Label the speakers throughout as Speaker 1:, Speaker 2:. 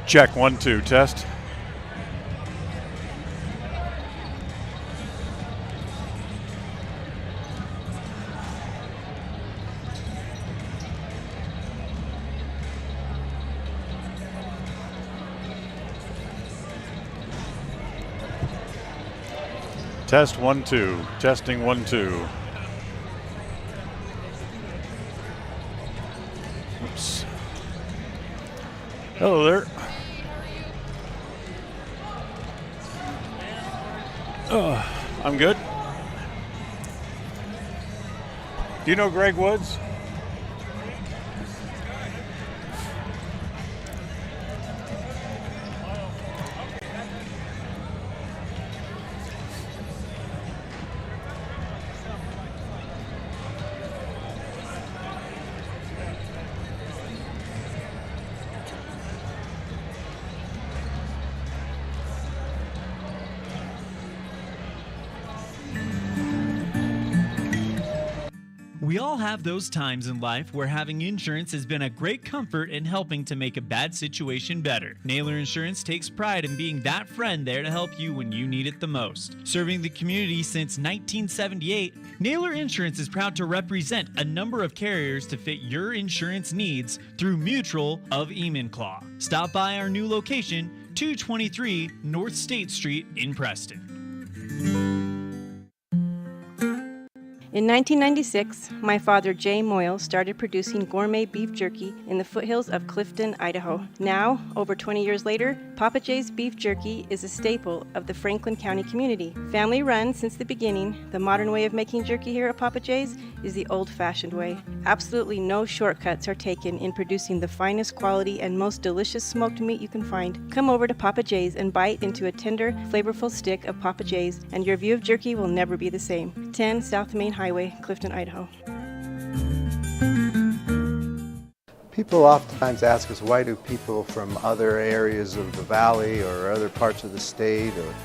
Speaker 1: Check, 1, 2, test. Test, 1, 2. Testing, 1, 2. Oops. Hello there. I'm good. Do you know Greg Woods?
Speaker 2: We all have those times in life where having insurance has been a great comfort in helping to make a bad situation better. Naylor Insurance takes pride in being that friend there to help you when you need it the most. Serving the community since 1978, Naylor Insurance is proud to represent a number of carriers to fit your insurance needs through Mutual of Enumclaw. Stop by our new location, 223 North State Street in Preston.
Speaker 3: In 1996, my father, Jay Moyle, started producing gourmet beef jerky in the foothills of Clifton, Idaho. Now, over 20 years later, Papa Jay's beef jerky is a staple of the Franklin County community. Family run since the beginning, the modern way of making jerky here at Papa Jay's is the old-fashioned way. Absolutely no shortcuts are taken in producing the finest quality and most delicious smoked meat you can find. Come over to Papa Jay's and bite into a tender, flavorful stick of Papa Jay's, and your view of jerky will never be the same. 10 South Main Highway, Clifton, Idaho.
Speaker 4: People oftentimes ask us, why do people from other areas of the valley or other parts of the state or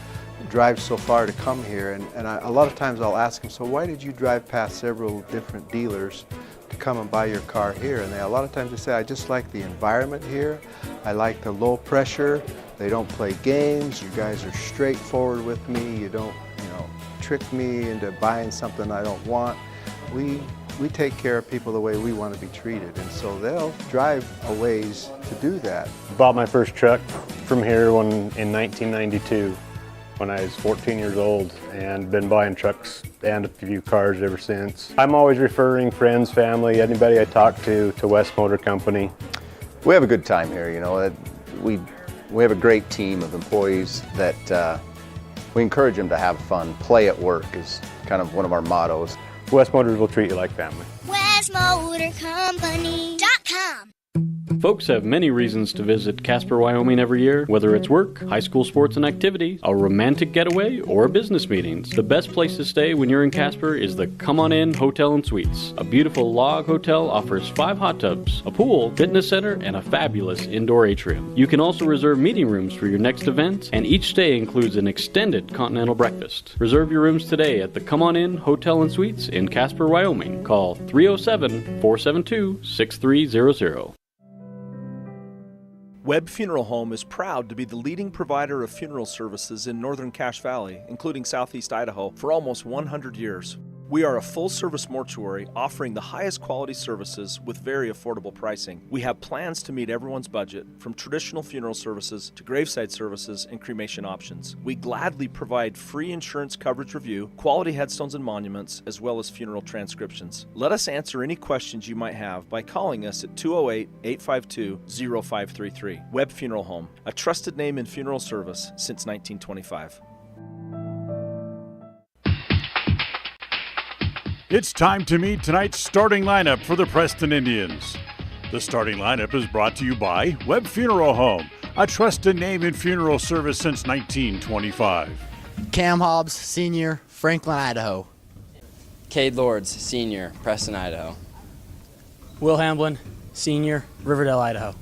Speaker 4: drive so far to come here? And a lot of times I'll ask them, so why did you drive past several different dealers to come and buy your car here? And a lot of times they say, I just like the environment here. I like the low pressure. They don't play games. You guys are straightforward with me. You don't, trick me into buying something I don't want. We take care of people the way we want to be treated, and so they'll drive a ways to do that.
Speaker 5: Bought my first truck from here in 1992 when I was 14 years old, and been buying trucks and a few cars ever since. I'm always referring friends, family, anybody I talk to West Motor Company.
Speaker 6: We have a good time here, We have a great team of employees that we encourage them to have fun. Play at work is kind of one of our mottos.
Speaker 5: West Motors will treat you like family.
Speaker 7: WestMotorCompany.com.
Speaker 8: Folks have many reasons to visit Casper, Wyoming every year, whether it's work, high school sports and activities, a romantic getaway, or business meetings. The best place to stay when you're in Casper is the Come On In Hotel and Suites. A beautiful log hotel offers 5 hot tubs, a pool, fitness center, and a fabulous indoor atrium. You can also reserve meeting rooms for your next event, and each stay includes an extended continental breakfast. Reserve your rooms today at the Come On In Hotel and Suites in Casper, Wyoming. Call 307-472-6300.
Speaker 9: Webb Funeral Home is proud to be the leading provider of funeral services in northern Cache Valley, including southeast Idaho, for almost 100 years. We are a full-service mortuary offering the highest quality services with very affordable pricing. We have plans to meet everyone's budget, from traditional funeral services to graveside services and cremation options. We gladly provide free insurance coverage review, quality headstones and monuments, as well as funeral transcriptions. Let us answer any questions you might have by calling us at 208-852-0533. Webb Funeral Home, a trusted name in funeral service since 1925.
Speaker 1: It's time to meet tonight's starting lineup for the Preston Indians. The starting lineup is brought to you by Webb Funeral Home, a trusted name in funeral service since 1925.
Speaker 10: Cam Hobbs, Sr., Franklin, Idaho.
Speaker 11: Cade Lords, Sr., Preston, Idaho.
Speaker 12: Will Hamblin, Sr., Riverdale, Idaho.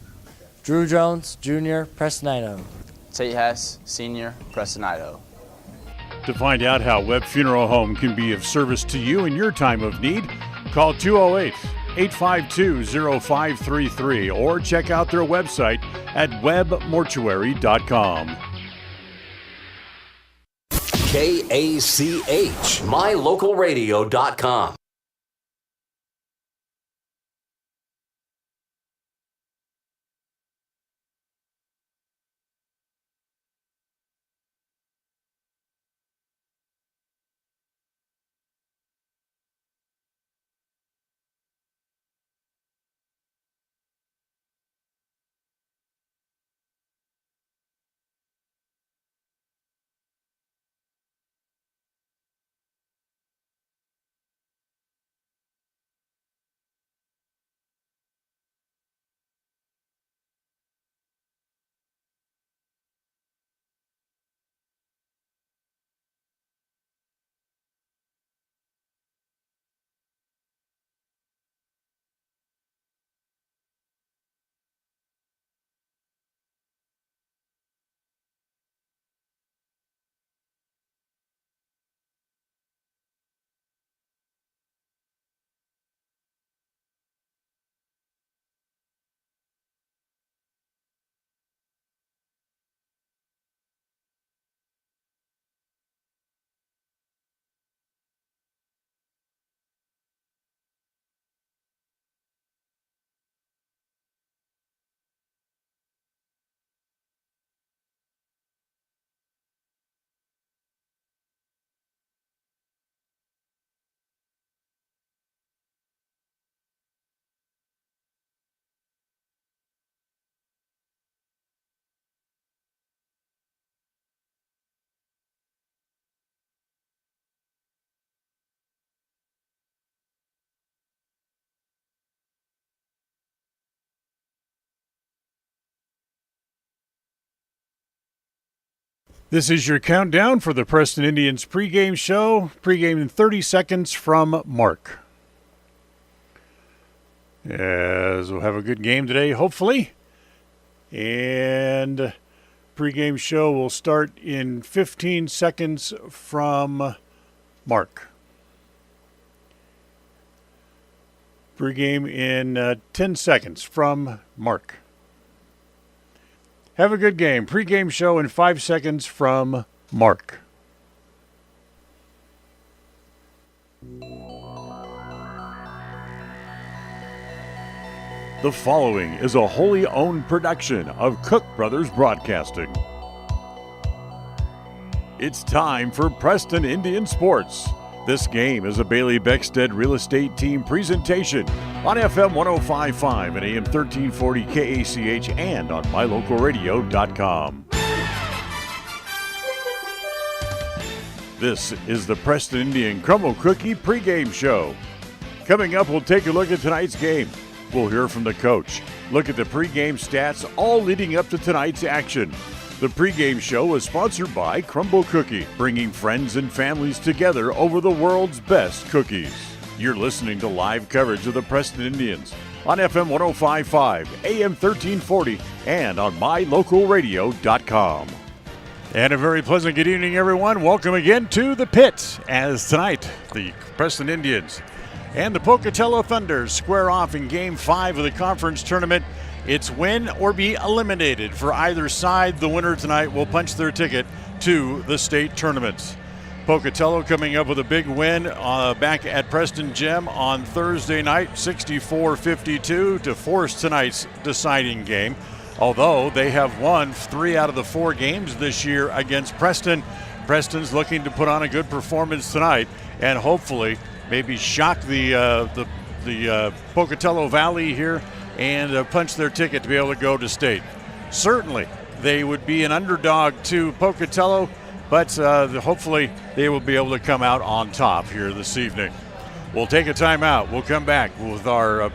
Speaker 13: Drew Jones, Jr., Preston, Idaho.
Speaker 11: Tate Hess, Sr., Preston, Idaho.
Speaker 1: To find out how Webb Funeral Home can be of service to you in your time of need, call 852-0533 or check out their website at webmortuary.com.
Speaker 7: KACH, mylocalradio.com.
Speaker 1: This is your countdown for the Preston Indians pregame show. Pregame in 30 seconds from Mark. As we'll have a good game today, hopefully. And pregame show will start in 15 seconds from Mark. Pregame in 10 seconds from Mark. Have a good game. Pre-game show in 5 seconds from Mark. The following is a wholly owned production of Cook Brothers Broadcasting. It's time for Preston Indian Sports. This game is a Bailey Beckstead Real Estate Team presentation on FM 105.5 and AM 1340 KACH and on mylocalradio.com. This is the Preston Indian Crumble Cookie pregame show. Coming up, we'll take a look at tonight's game. We'll hear from the coach, look at the pregame stats, all leading up to tonight's action. The pregame show is sponsored by Crumble Cookie, bringing friends and families together over the world's best cookies. You're listening to live coverage of the Preston Indians on FM 105.5, AM 1340, and on mylocalradio.com. And a very pleasant good evening, everyone. Welcome again to the pit, as tonight the Preston Indians and the Pocatello Thunders square off in Game 5 of the conference tournament. It's win or be eliminated for either side. The winner tonight will punch their ticket to the state tournaments. Pocatello coming up with a big win back at Preston Gym on Thursday night, 64-52 to force tonight's deciding game. Although they have won 3 out of the 4 games this year against Preston, Preston's looking to put on a good performance tonight and hopefully maybe shock the Pocatello Valley here and punch their ticket to be able to go to state. Certainly, they would be an underdog to Pocatello, but hopefully they will be able to come out on top here this evening. We'll take a timeout. We'll come back with our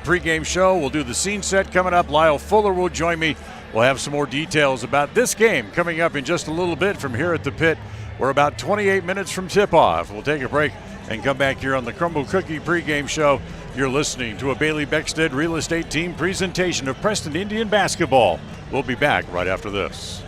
Speaker 1: pregame show. We'll do the scene set coming up. Lyle Fuller will join me. We'll have some more details about this game coming up in just a little bit from here at the pit. We're about 28 minutes from tip-off. We'll take a break and come back here on the Crumble Cookie pregame show. You're listening to a Bailey Beckstead Real Estate Team presentation of Preston Indian basketball. We'll be back right after this.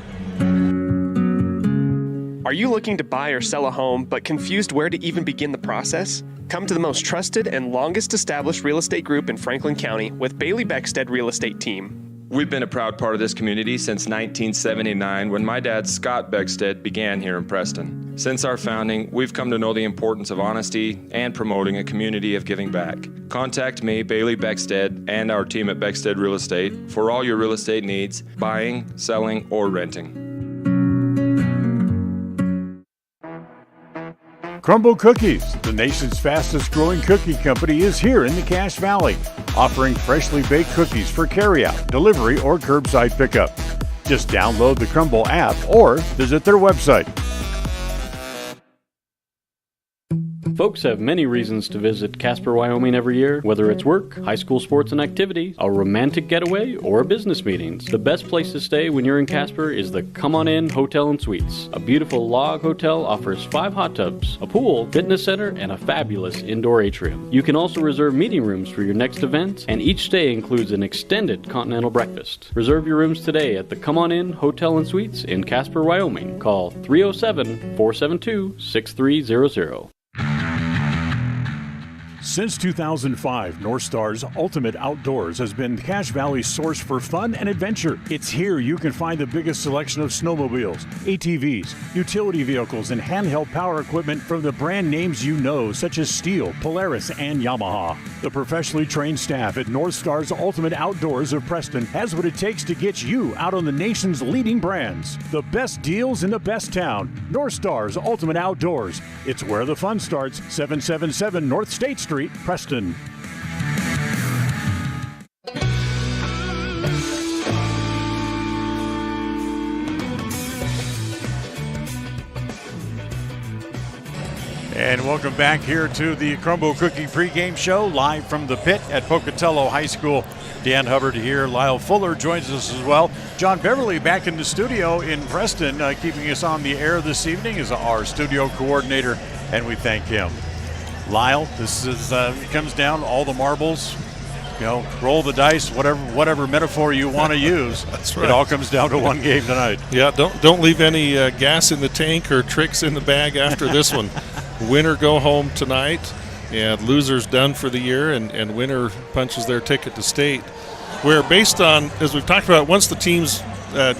Speaker 14: Are you looking to buy or sell a home but confused where to even begin the process? Come to the most trusted and longest established real estate group in Franklin County with Bailey Beckstead Real Estate Team.
Speaker 15: We've been a proud part of this community since 1979 when my dad, Scott Beckstead, began here in Preston. Since our founding, we've come to know the importance of honesty and promoting a community of giving back. Contact me, Bailey Beckstead, and our team at Beckstead Real Estate for all your real estate needs, buying, selling, or renting.
Speaker 1: Crumble Cookies, the nation's fastest growing cookie company, is here in the Cache Valley, offering freshly baked cookies for carryout, delivery, or curbside pickup. Just download the Crumble app or visit their website.
Speaker 8: Folks have many reasons to visit Casper, Wyoming every year, whether it's work, high school sports and activities, a romantic getaway, or business meetings. The best place to stay when you're in Casper is the Come On In Hotel and Suites. A beautiful log hotel offers 5 hot tubs, a pool, fitness center, and a fabulous indoor atrium. You can also reserve meeting rooms for your next event, and each stay includes an extended continental breakfast. Reserve your rooms today at the Come On In Hotel and Suites in Casper, Wyoming. Call 307-472-6300.
Speaker 1: Since 2005, North Star's Ultimate Outdoors has been Cache Valley's source for fun and adventure. It's here you can find the biggest selection of snowmobiles, ATVs, utility vehicles, and handheld power equipment from the brand names you know, such as Steel, Polaris, and Yamaha. The professionally trained staff at North Star's Ultimate Outdoors of Preston has what it takes to get you out on the nation's leading brands. The best deals in the best town. North Star's Ultimate Outdoors. It's where the fun starts. 777 North State Street, Preston. And welcome back here to the Crumble Cookie pregame show, live from the pit at Pocatello High School. Dan Hubbard here. Lyle Fuller joins us as well. John Beverly back in the studio in Preston, keeping us on the air this evening as our studio coordinator, and we thank him. Lyle, this is it comes down to all the marbles. You know, roll the dice, whatever metaphor you want to use.
Speaker 16: That's right.
Speaker 1: It all comes down to one game tonight.
Speaker 16: Yeah, don't leave any gas in the tank or tricks in the bag after this one. Winner go home tonight, and loser's done for the year, and winner punches their ticket to state. Where based on, as we've talked about, once the teams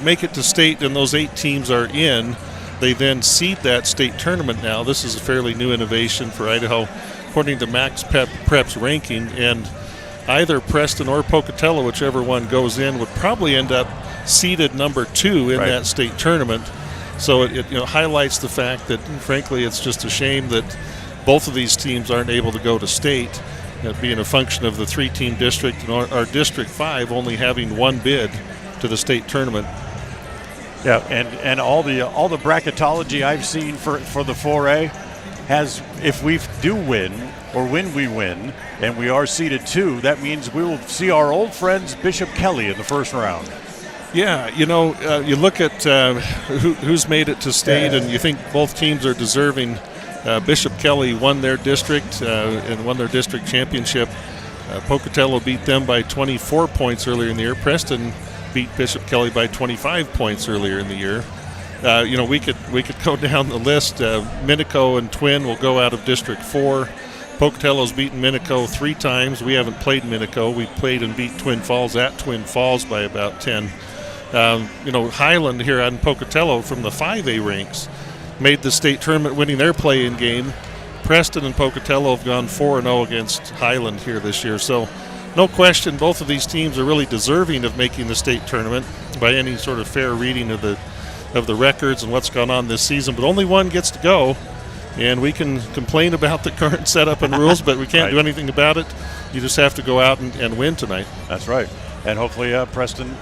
Speaker 16: make it to state and those 8 teams are in, they then seed that state tournament now. This is a fairly new innovation for Idaho, according to Max Prep's ranking, and either Preston or Pocatello, whichever one goes in, would probably end up seeded number 2 in that state tournament. So it highlights the fact that, frankly, it's just a shame that both of these teams aren't able to go to state, being a function of the 3-team district and our District 5 only having 1 bid to the state tournament.
Speaker 1: Yeah, and all the bracketology I've seen for the 4A has, if we do win, or when we win, and we are seeded 2, that means we will see our old friends Bishop Kelly in the first round.
Speaker 16: Yeah, you look at who's made it to state, and you think both teams are deserving. Bishop Kelly won their district and won their district championship. Pocatello beat them by 24 points earlier in the year. Preston beat Bishop Kelly by 25 points earlier in the year. We could go down the list. Minico and Twin will go out of District 4. Pocatello's beaten Minico 3 times. We haven't played Minico. We played and beat Twin Falls at Twin Falls by about 10. Highland here on Pocatello from the 5A ranks made the state tournament, winning their play-in game. Preston and Pocatello have gone 4-0 against Highland here this year. So no question, both of these teams are really deserving of making the state tournament by any sort of fair reading of the records and what's gone on this season. But only one gets to go, and we can complain about the current setup and rules, but we can't do anything about it. You just have to go out and win tonight.
Speaker 1: That's right. And hopefully Preston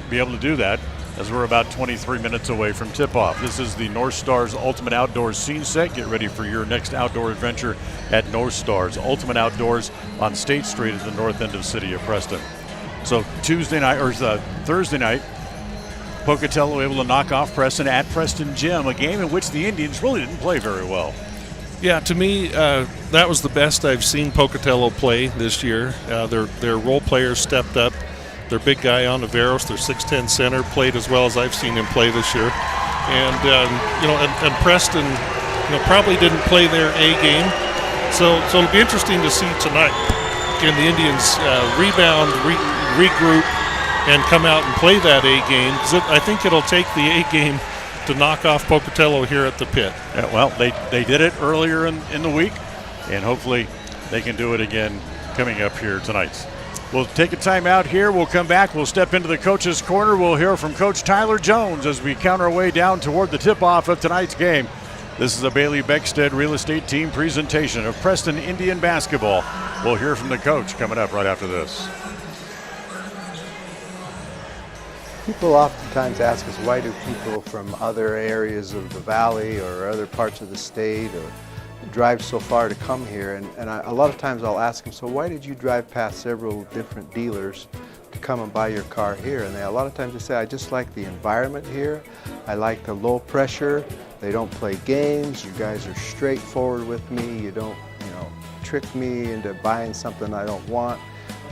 Speaker 1: be able to do that, as we're about 23 minutes away from tip-off. This is the North Stars Ultimate Outdoors scene set. Get ready for your next outdoor adventure at North Stars Ultimate Outdoors on State Street at the north end of the city of Preston. So Thursday night, Pocatello able to knock off Preston at Preston Gym, a game in which the Indians really didn't play very well.
Speaker 16: Yeah, to me, that was the best I've seen Pocatello play this year. Their role players stepped up. Their big guy on Navarros, their 6'10 center, played as well as I've seen him play this year. and and Preston, probably didn't play their A game. So it'll be interesting to see tonight. Can the Indians rebound, regroup, and come out and play that A game? Because I think it'll take the A game to knock off Pocatello here at the pit.
Speaker 1: Yeah, well, they did it earlier in the week, and hopefully they can do it again coming up here tonight. We'll take a time out here. We'll come back. We'll step into the coach's corner. We'll hear from Coach Tyler Jones as we count our way down toward the tip-off of tonight's game. This is a Bailey Beckstead Real Estate Team presentation of Preston Indian basketball. We'll hear from the coach coming up right after this.
Speaker 4: People oftentimes ask us, why do people from other areas of the valley or other parts of the state or drive so far to come here? And a lot of times I'll ask them, so why did you drive past several different dealers to come and buy your car here? And a lot of times they say, I just like the environment here. I like the low pressure. They don't play games. You guys are straightforward with me. You don't, trick me into buying something I don't want.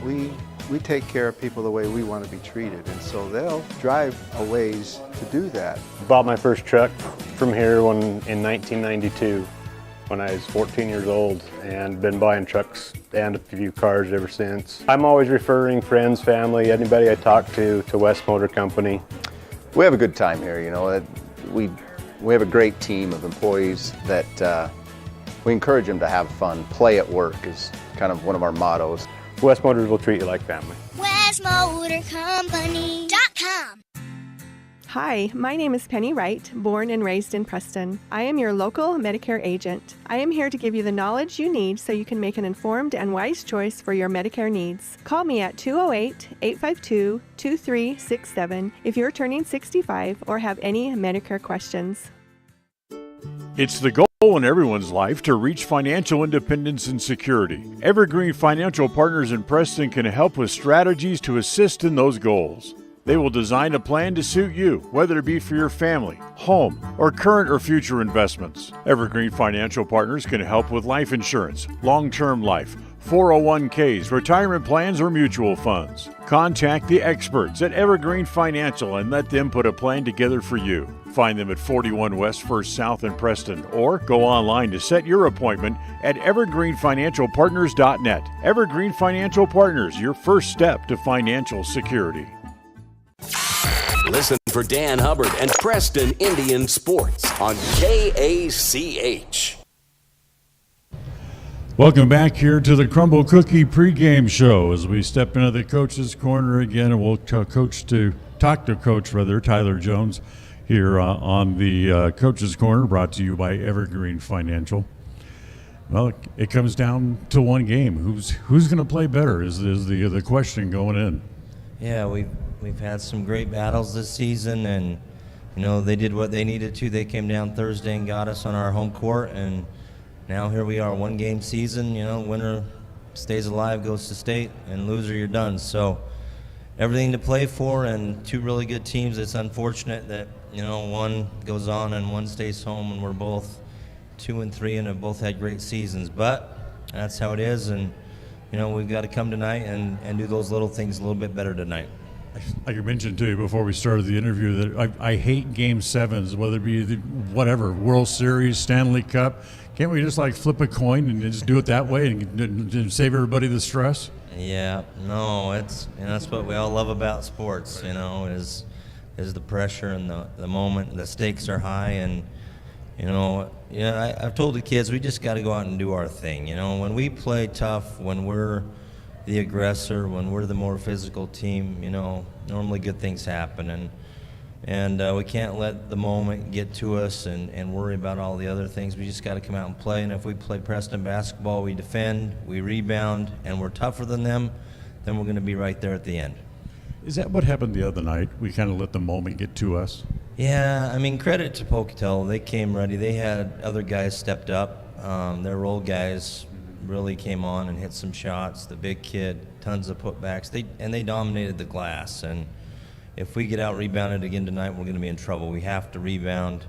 Speaker 4: We take care of people the way we want to be treated, and so they'll drive a ways to do that.
Speaker 5: Bought my first truck from here in 1992 when I was 14 years old, and been buying trucks and a few cars ever since. I'm always referring friends, family, anybody I talk to West Motor Company.
Speaker 6: We have a good time here, we have a great team of employees that we encourage them to have fun. Play at work is kind of one of our mottos.
Speaker 5: West Motors will treat you like family.
Speaker 17: WestMotorCompany.com. Hi, my name is Penny Wright, born and raised in Preston. I am your local Medicare agent. I am here to give you the knowledge you need so you can make an informed and wise choice for your Medicare needs. Call me at 208-852-2367 if you're turning 65 or have any Medicare questions.
Speaker 1: It's the goal in everyone's life to reach financial independence and security. Evergreen Financial Partners in Preston can help with strategies to assist in those goals. They will design a plan to suit you, whether it be for your family, home, or current or future investments. Evergreen Financial Partners can help with life insurance, long-term life, 401ks, retirement plans, or mutual funds. Contact the experts at Evergreen Financial and let them put a plan together for you. Find them at 41 West 1st South in Preston, or go online to set your appointment at evergreenfinancialpartners.net. Evergreen Financial Partners, your first step to financial security.
Speaker 7: Listen for Dan Hubbard and Preston Indian Sports on KACH.
Speaker 1: Welcome back here to the Crumble Cookie pregame show as we step into the coach's corner again, and we'll talk to Coach Tyler Jones here on the coach's corner, brought to you by Evergreen Financial. Well, it comes down to one game. Who's going to play better is the question going in.
Speaker 18: Yeah, we've had some great battles this season, and they did what they needed to. They came down Thursday and got us on our home court, and now here we are, one game season. Winner stays alive, goes to state, and loser, you're done. So everything to play for, and two really good teams. It's unfortunate that one goes on and one stays home, and we're both 2 and 3 and have both had great seasons. But that's how it is, and we've got to come tonight and do those little things a little bit better tonight.
Speaker 1: Like I mentioned to you before we started the interview, that I hate Game 7s, whether it be World Series, Stanley Cup. Can't we just flip a coin and just do it that way and save everybody the stress?
Speaker 18: Yeah, no, that's what we all love about sports. Is the pressure and the moment. The stakes are high, and I've told the kids we just got to go out and do our thing. When we play tough, when we're the aggressor, when we're the more physical team, normally good things happen, and we can't let the moment get to us and worry about all the other things. We just got to come out and play, and if we play Preston basketball, we defend, we rebound, and we're tougher than them, then we're going to be right there at the end.
Speaker 1: Is that what happened the other night? We kind of let the moment get to us?
Speaker 18: Yeah, credit to Pocatello. They came ready. They had other guys stepped up. Their role guys really came on and hit some shots. The big kid, tons of putbacks. They dominated the glass. And if we get out-rebounded again tonight, we're going to be in trouble. We have to rebound.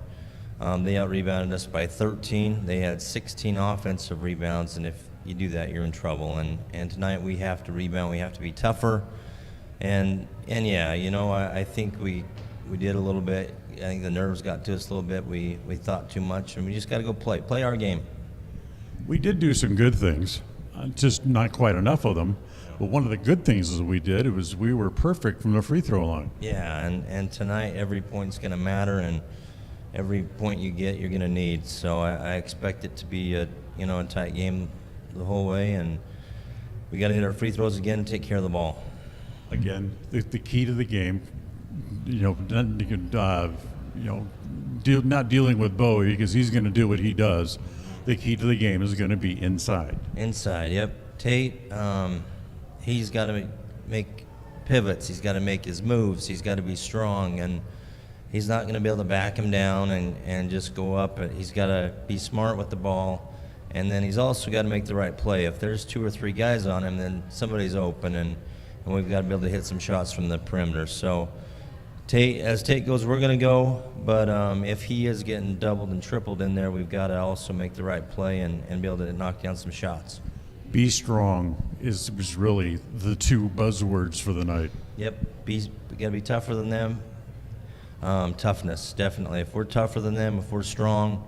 Speaker 18: They out-rebounded us by 13. They had 16 offensive rebounds, and if you do that, you're in trouble. And tonight we have to rebound. We have to be tougher. And yeah, I think we did a little bit. think the nerves got to us a little bit. We thought too much, and we just got to go play our game.
Speaker 1: We did do some good things, just not quite enough of them. But one of the good things that we did was we were perfect from the free throw line.
Speaker 18: Yeah, and tonight every point's going to matter, and every point you get, you're going to need. So I expect it to be a tight game the whole way, and we got to hit our free throws again and take care of the ball.
Speaker 1: Again, the key to the game, not dealing with Bowie because he's going to do what he does. The key to the game is going to be inside.
Speaker 18: Inside, yep. Tate, he's got to make pivots. He's got to make his moves. He's got to be strong, and he's not going to be able to back him down and just go up. He's got to be smart with the ball, and then he's also got to make the right play. If there's 2 or 3 guys on him, then somebody's open, and we've got to be able to hit some shots from the perimeter. So as Tate goes, we're going to go, but if he is getting doubled and tripled in there, we've got to also make the right play and be able to knock down some shots.
Speaker 1: Be strong is really the 2 buzzwords for the night.
Speaker 18: Yep, we got to be tougher than them. Toughness, definitely. If we're tougher than them, if we're strong,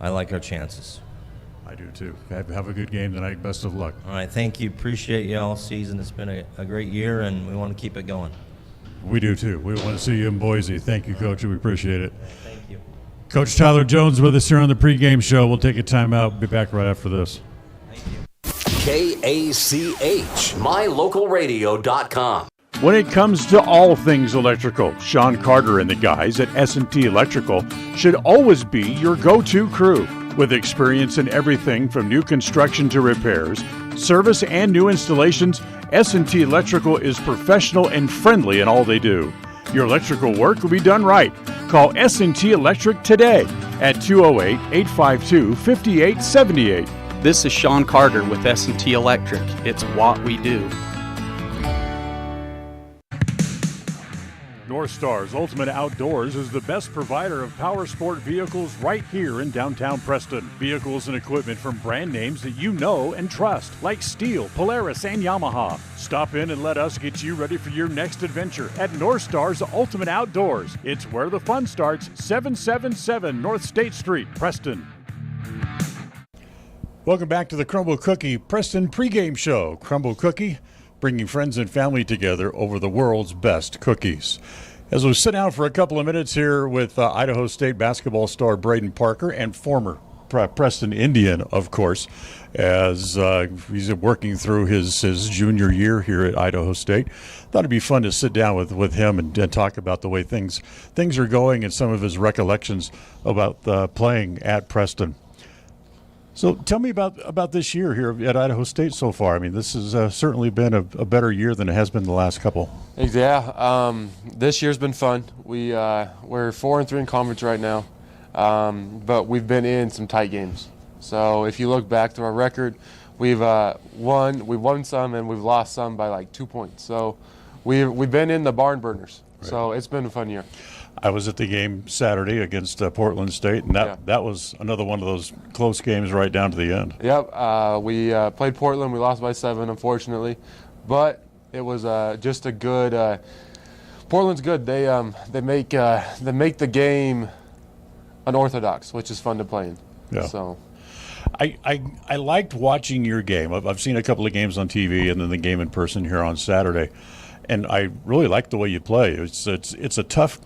Speaker 18: I like our chances.
Speaker 1: I do too. Have a good game tonight. Best of luck.
Speaker 18: All right, thank you. Appreciate you all season. It's been a great year, and we want to keep it going.
Speaker 1: We do too. We want to see you in Boise. Thank you, Coach. We appreciate it.
Speaker 18: Thank you.
Speaker 1: Coach Tyler Jones with us here on the pregame show. We'll take a timeout. Be back right after this.
Speaker 18: Thank you.
Speaker 7: KACH, mylocalradio.com.
Speaker 1: When it comes to all things electrical, Sean Carter and the guys at S&T Electrical should always be your go-to crew. With experience in everything from new construction to repairs, service, and new installations, S&T Electrical is professional and friendly in all they do. Your electrical work will be done right. Call S&T Electric today at 208-852-5878.
Speaker 19: This is Sean Carter with S&T Electric. It's what we do.
Speaker 1: North Star's Ultimate Outdoors is the best provider of power sport vehicles right here in downtown Preston. Vehicles and equipment from brand names that you know and trust, like Steel, Polaris, and Yamaha. Stop in and let us get you ready for your next adventure at North Star's Ultimate Outdoors. It's where the fun starts, 777 North State Street, Preston. Welcome back to the Crumble Cookie Preston pregame show. Crumble Cookie, bringing friends and family together over the world's best cookies. As we sit down for a couple of minutes here with Idaho State basketball star Braden Parker and former Preston Indian, of course, as he's working through his junior year here at Idaho State. Thought it'd be fun to sit down with him and talk about the way things are going and some of his recollections about playing at Preston. So tell me about this year here at Idaho State so far. I mean, this has certainly been a better year than it has been the last couple.
Speaker 20: Yeah, this year's been fun. We're 4-3 in conference right now, but we've been in some tight games. So if you look back to our record, we've won some and we've lost some by like 2 points. So we've been in the barn burners. Right. So it's been a fun year.
Speaker 1: I was at the game Saturday against Portland State, and that was another one of those close games right down to the end.
Speaker 20: Yep, we played Portland. We lost by 7, unfortunately, but it was just a good. Portland's good. They make the game unorthodox, which is fun to play in.
Speaker 1: Yeah.
Speaker 20: So.
Speaker 1: I liked watching your game. I've seen a couple of games on TV and then the game in person here on Saturday, and I really like the way you play. It's a tough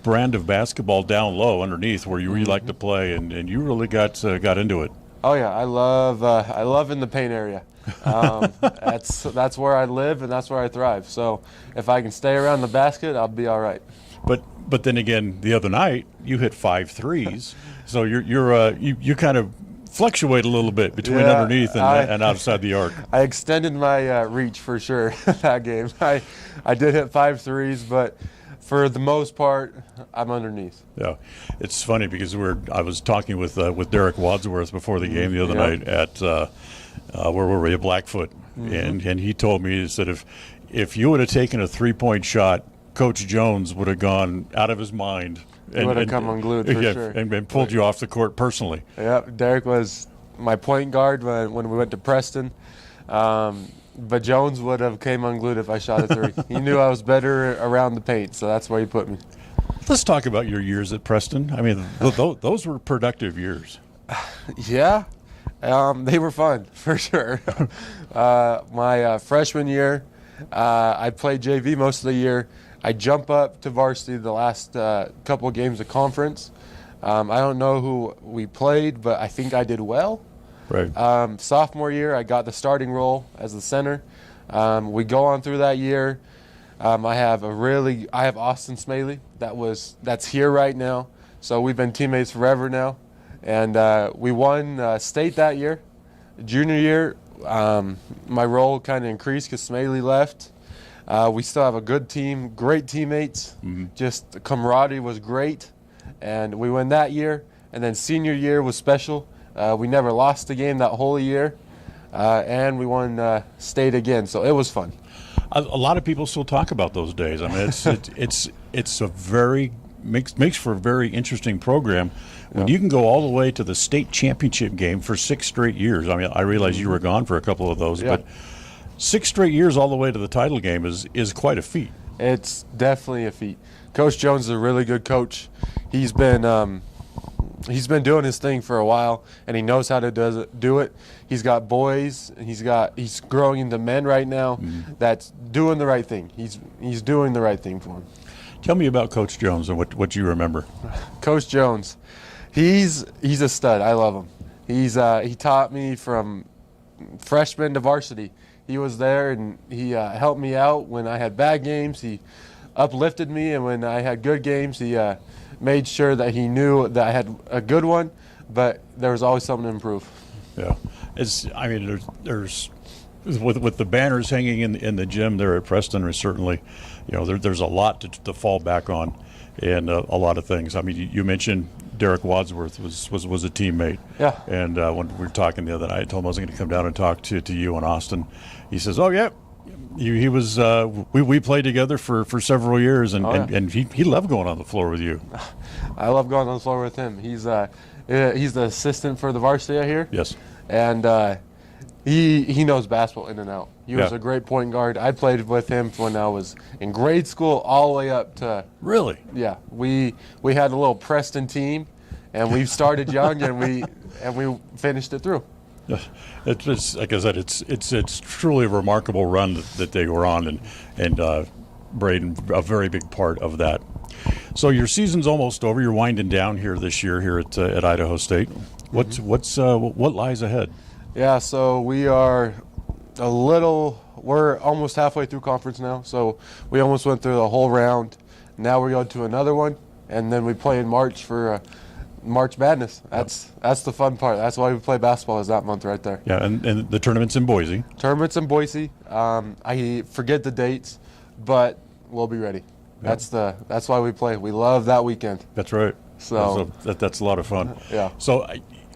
Speaker 1: brand of basketball down low underneath where you really like to play, and you really got into it.
Speaker 20: Oh yeah, I love in the paint area. That's where I live and that's where I thrive. So if I can stay around the basket, I'll be all right.
Speaker 1: But then again, the other night you hit 5 threes, so you kind of fluctuate a little bit between underneath and outside the arc.
Speaker 20: I extended my reach for sure that game. I did hit 5 threes, but for the most part, I'm underneath.
Speaker 1: Yeah, it's funny because I was talking with Derek Wadsworth before the game the other night at where were we, at Blackfoot, and he told me, he said if you would have taken a 3-point shot, Coach Jones would have gone out of his mind.
Speaker 20: He would have come unglued for sure.
Speaker 1: And pulled you off the court personally.
Speaker 20: Yeah, Derek was my point guard when we went to Preston. But Jones would have came unglued if I shot a 3. He knew I was better around the paint, so that's where he put me.
Speaker 1: Let's talk about your years at Preston. I mean, those were productive years.
Speaker 20: Yeah, they were fun, for sure. My freshman year, I played JV most of the year. I jump up to varsity the last couple of games of conference. I don't know who we played, but I think I did well.
Speaker 1: Right.
Speaker 20: Sophomore year, I got the starting role as the center. We go on through that year. I have Austin Smaley that's here right now. So we've been teammates forever now, and we won state that year. Junior year, my role kind of increased because Smaley left. We still have a good team, great teammates. Just the camaraderie was great, and we won that year. And then senior year was special. We never lost a game that whole year, and we won state again. So it was fun.
Speaker 1: A lot of people still talk about those days. I mean, it's a very makes for a very interesting program when you can go all the way to the state championship game for 6 straight years. I mean, I realize you were gone for a couple of those, but 6 straight years all the way to the title game is quite a feat.
Speaker 20: It's definitely a feat. Coach Jones is a really good coach. He's been doing his thing for a while, and he knows how to do it. He's got boys, and he's growing into men right now. That's doing the right thing. He's doing the right thing for him.
Speaker 1: Tell me about Coach Jones and what you remember.
Speaker 20: Coach Jones, he's a stud. I love him. He taught me from freshman to varsity. He was there, and he helped me out when I had bad games. He uplifted me, and when I had good games, he made sure that he knew that I had a good one, but there was always something to improve.
Speaker 1: Yeah, there's with the banners hanging in the gym there at Preston, there's certainly, there's a lot to fall back on, and a lot of things. I mean, you mentioned Derek Wadsworth was a teammate.
Speaker 20: Yeah.
Speaker 1: And when we were talking the other night, I told him I was going to come down and talk to you and Austin. He says, "Oh yeah." He was. We played together for several years, and he loved going on the floor with you.
Speaker 20: I love going on the floor with him. He's the assistant for the varsity here.
Speaker 1: Yes,
Speaker 20: and he knows basketball in and out. He was a great point guard. I played with him when I was in grade school, all the way up to.
Speaker 1: Really?
Speaker 20: Yeah, we had a little Preston team, and we started young, and we finished it through.
Speaker 1: It's like I said, it's truly a remarkable run that they were on, and Braden, a very big part of that. So your season's almost over. You're winding down here this year here at Idaho State. What lies ahead?
Speaker 20: Yeah, so we're almost halfway through conference now. So we almost went through the whole round. Now we're going to another one, and then we play in March for March Madness. That's the fun part. That's why we play basketball, is that month right there.
Speaker 1: Yeah, and the tournament's in Boise.
Speaker 20: I forget the dates, but we'll be ready. Yeah. That's why we play. We love that weekend.
Speaker 1: That's right.
Speaker 20: So
Speaker 1: that's a lot of fun.
Speaker 20: Yeah.
Speaker 1: So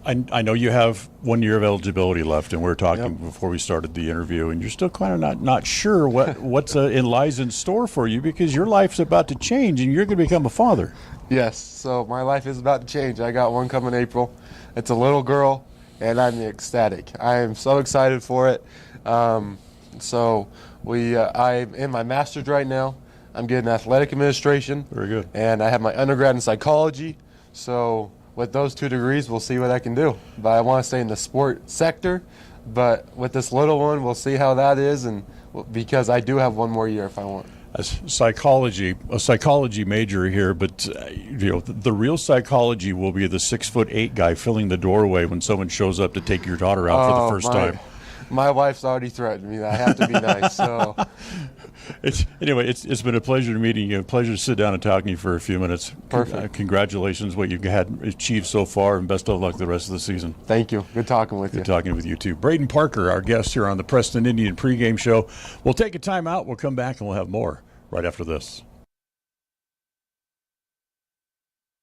Speaker 1: I know you have 1 year of eligibility left, and we were talking before we started the interview, and you're still kind of not sure what's lies in store for you, because your life's about to change, and you're going to become a father.
Speaker 20: Yes, so my life is about to change. I got one coming April. It's a little girl, and I'm ecstatic. I am so excited for it. I'm in my master's right now. I'm getting athletic administration.
Speaker 1: Very good.
Speaker 20: And I have my undergrad in psychology. So with those 2 degrees, we'll see what I can do. But I want to stay in the sport sector. But with this little one, we'll see how that is, and because I do have 1 more year if I want.
Speaker 1: A psychology major here, but the real psychology will be the 6'8" guy filling the doorway when someone shows up to take your daughter out for the first time.
Speaker 20: My wife's already threatened me that I have to be nice. So,
Speaker 1: it's been a pleasure meeting you. A pleasure to sit down and talk to you for a few minutes.
Speaker 20: Perfect.
Speaker 1: Congratulations, what you've had achieved so far, and best of luck the rest of the season.
Speaker 20: Thank you. Good talking with you.
Speaker 1: Good talking with you too. Braden Parker, our guest here on the Preston Indian Pregame Show. We'll take a time out. We'll come back and we'll have more right after this.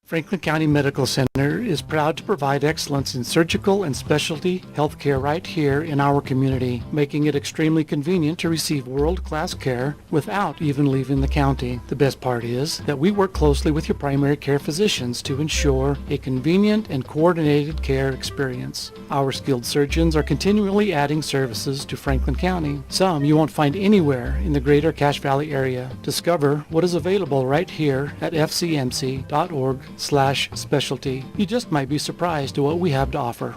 Speaker 21: Franklin County Medical Center is proud to provide excellence in surgical and specialty healthcare right here in our community, making it extremely convenient to receive world-class care without even leaving the county. The best part is that we work closely with your primary care physicians to ensure a convenient and coordinated care experience. Our skilled surgeons are continually adding services to Franklin County, some you won't find anywhere in the greater Cache Valley area. Discover what is available right here at fcmc.org/specialty. You just might be surprised at what we have to offer.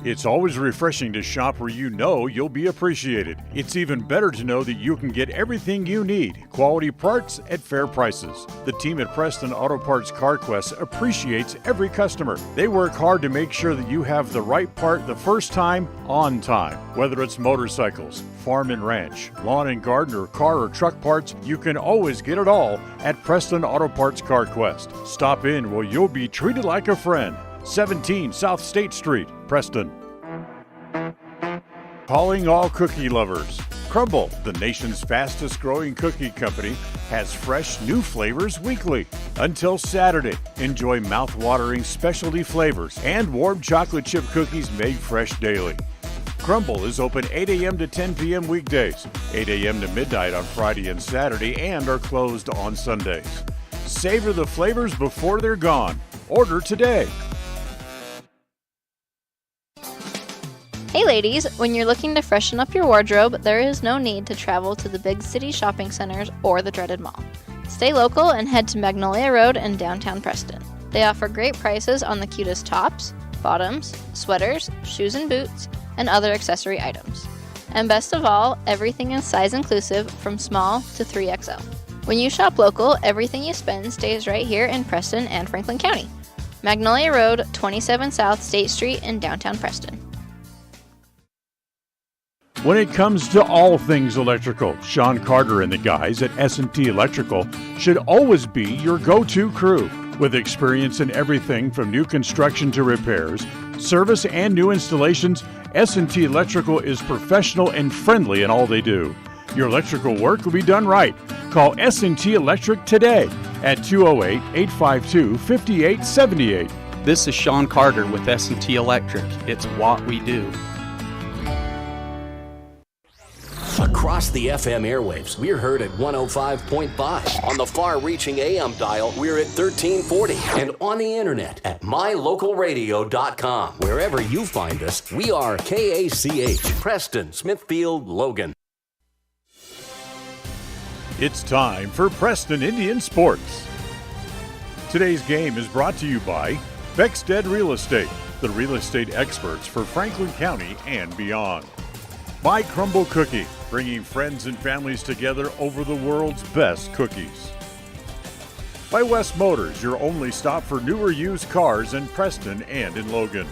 Speaker 1: It's always refreshing to shop where you know you'll be appreciated. It's even better to know that you can get everything you need, quality parts at fair prices. The team at Preston Auto Parts CarQuest appreciates every customer. They work hard to make sure that you have the right part the first time, on time. Whether it's motorcycles, farm and ranch, lawn and garden, or car or truck parts, you can always get it all at Preston Auto Parts CarQuest. Stop in where you'll be treated like a friend. 17 South State Street, Preston. Calling all cookie lovers. Crumble, the nation's fastest growing cookie company, has fresh new flavors weekly. Until Saturday, enjoy mouth-watering specialty flavors and warm chocolate chip cookies made fresh daily. Crumble is open 8 a.m. to 10 p.m. weekdays, 8 a.m. to midnight on Friday and Saturday, and are closed on Sundays. Savor the flavors before they're gone. Order today.
Speaker 22: Hey ladies, when you're looking to freshen up your wardrobe, there is no need to travel to the big city shopping centers or the dreaded mall. Stay local and head to Magnolia Road in downtown Preston. They offer great prices on the cutest tops, bottoms, sweaters, shoes and boots, and other accessory items. And best of all, everything is size inclusive from small to 3XL. When you shop local, everything you spend stays right here in Preston and Franklin County. Magnolia Road, 27 South State Street in downtown Preston.
Speaker 1: When it comes to all things electrical, Sean Carter and the guys at S&T Electrical should always be your go-to crew. With experience in everything from new construction to repairs, service, and new installations, S&T Electrical is professional and friendly in all they do. Your electrical work will be done right. Call S&T Electric today at 208-852-5878.
Speaker 19: This is Sean Carter with S&T Electric. It's what we do.
Speaker 7: Across the FM airwaves, we're heard at 105.5. On the far-reaching AM dial, we're at 1340. And on the internet at mylocalradio.com. Wherever you find us, we are KACH, Preston, Smithfield, Logan.
Speaker 1: It's time for Preston Indian Sports. Today's game is brought to you by Beckstead Real Estate, the real estate experts for Franklin County and beyond. By Crumble Cookie, bringing friends and families together over the world's best cookies. By West Motors, your only stop for newer used cars in Preston and in Logan.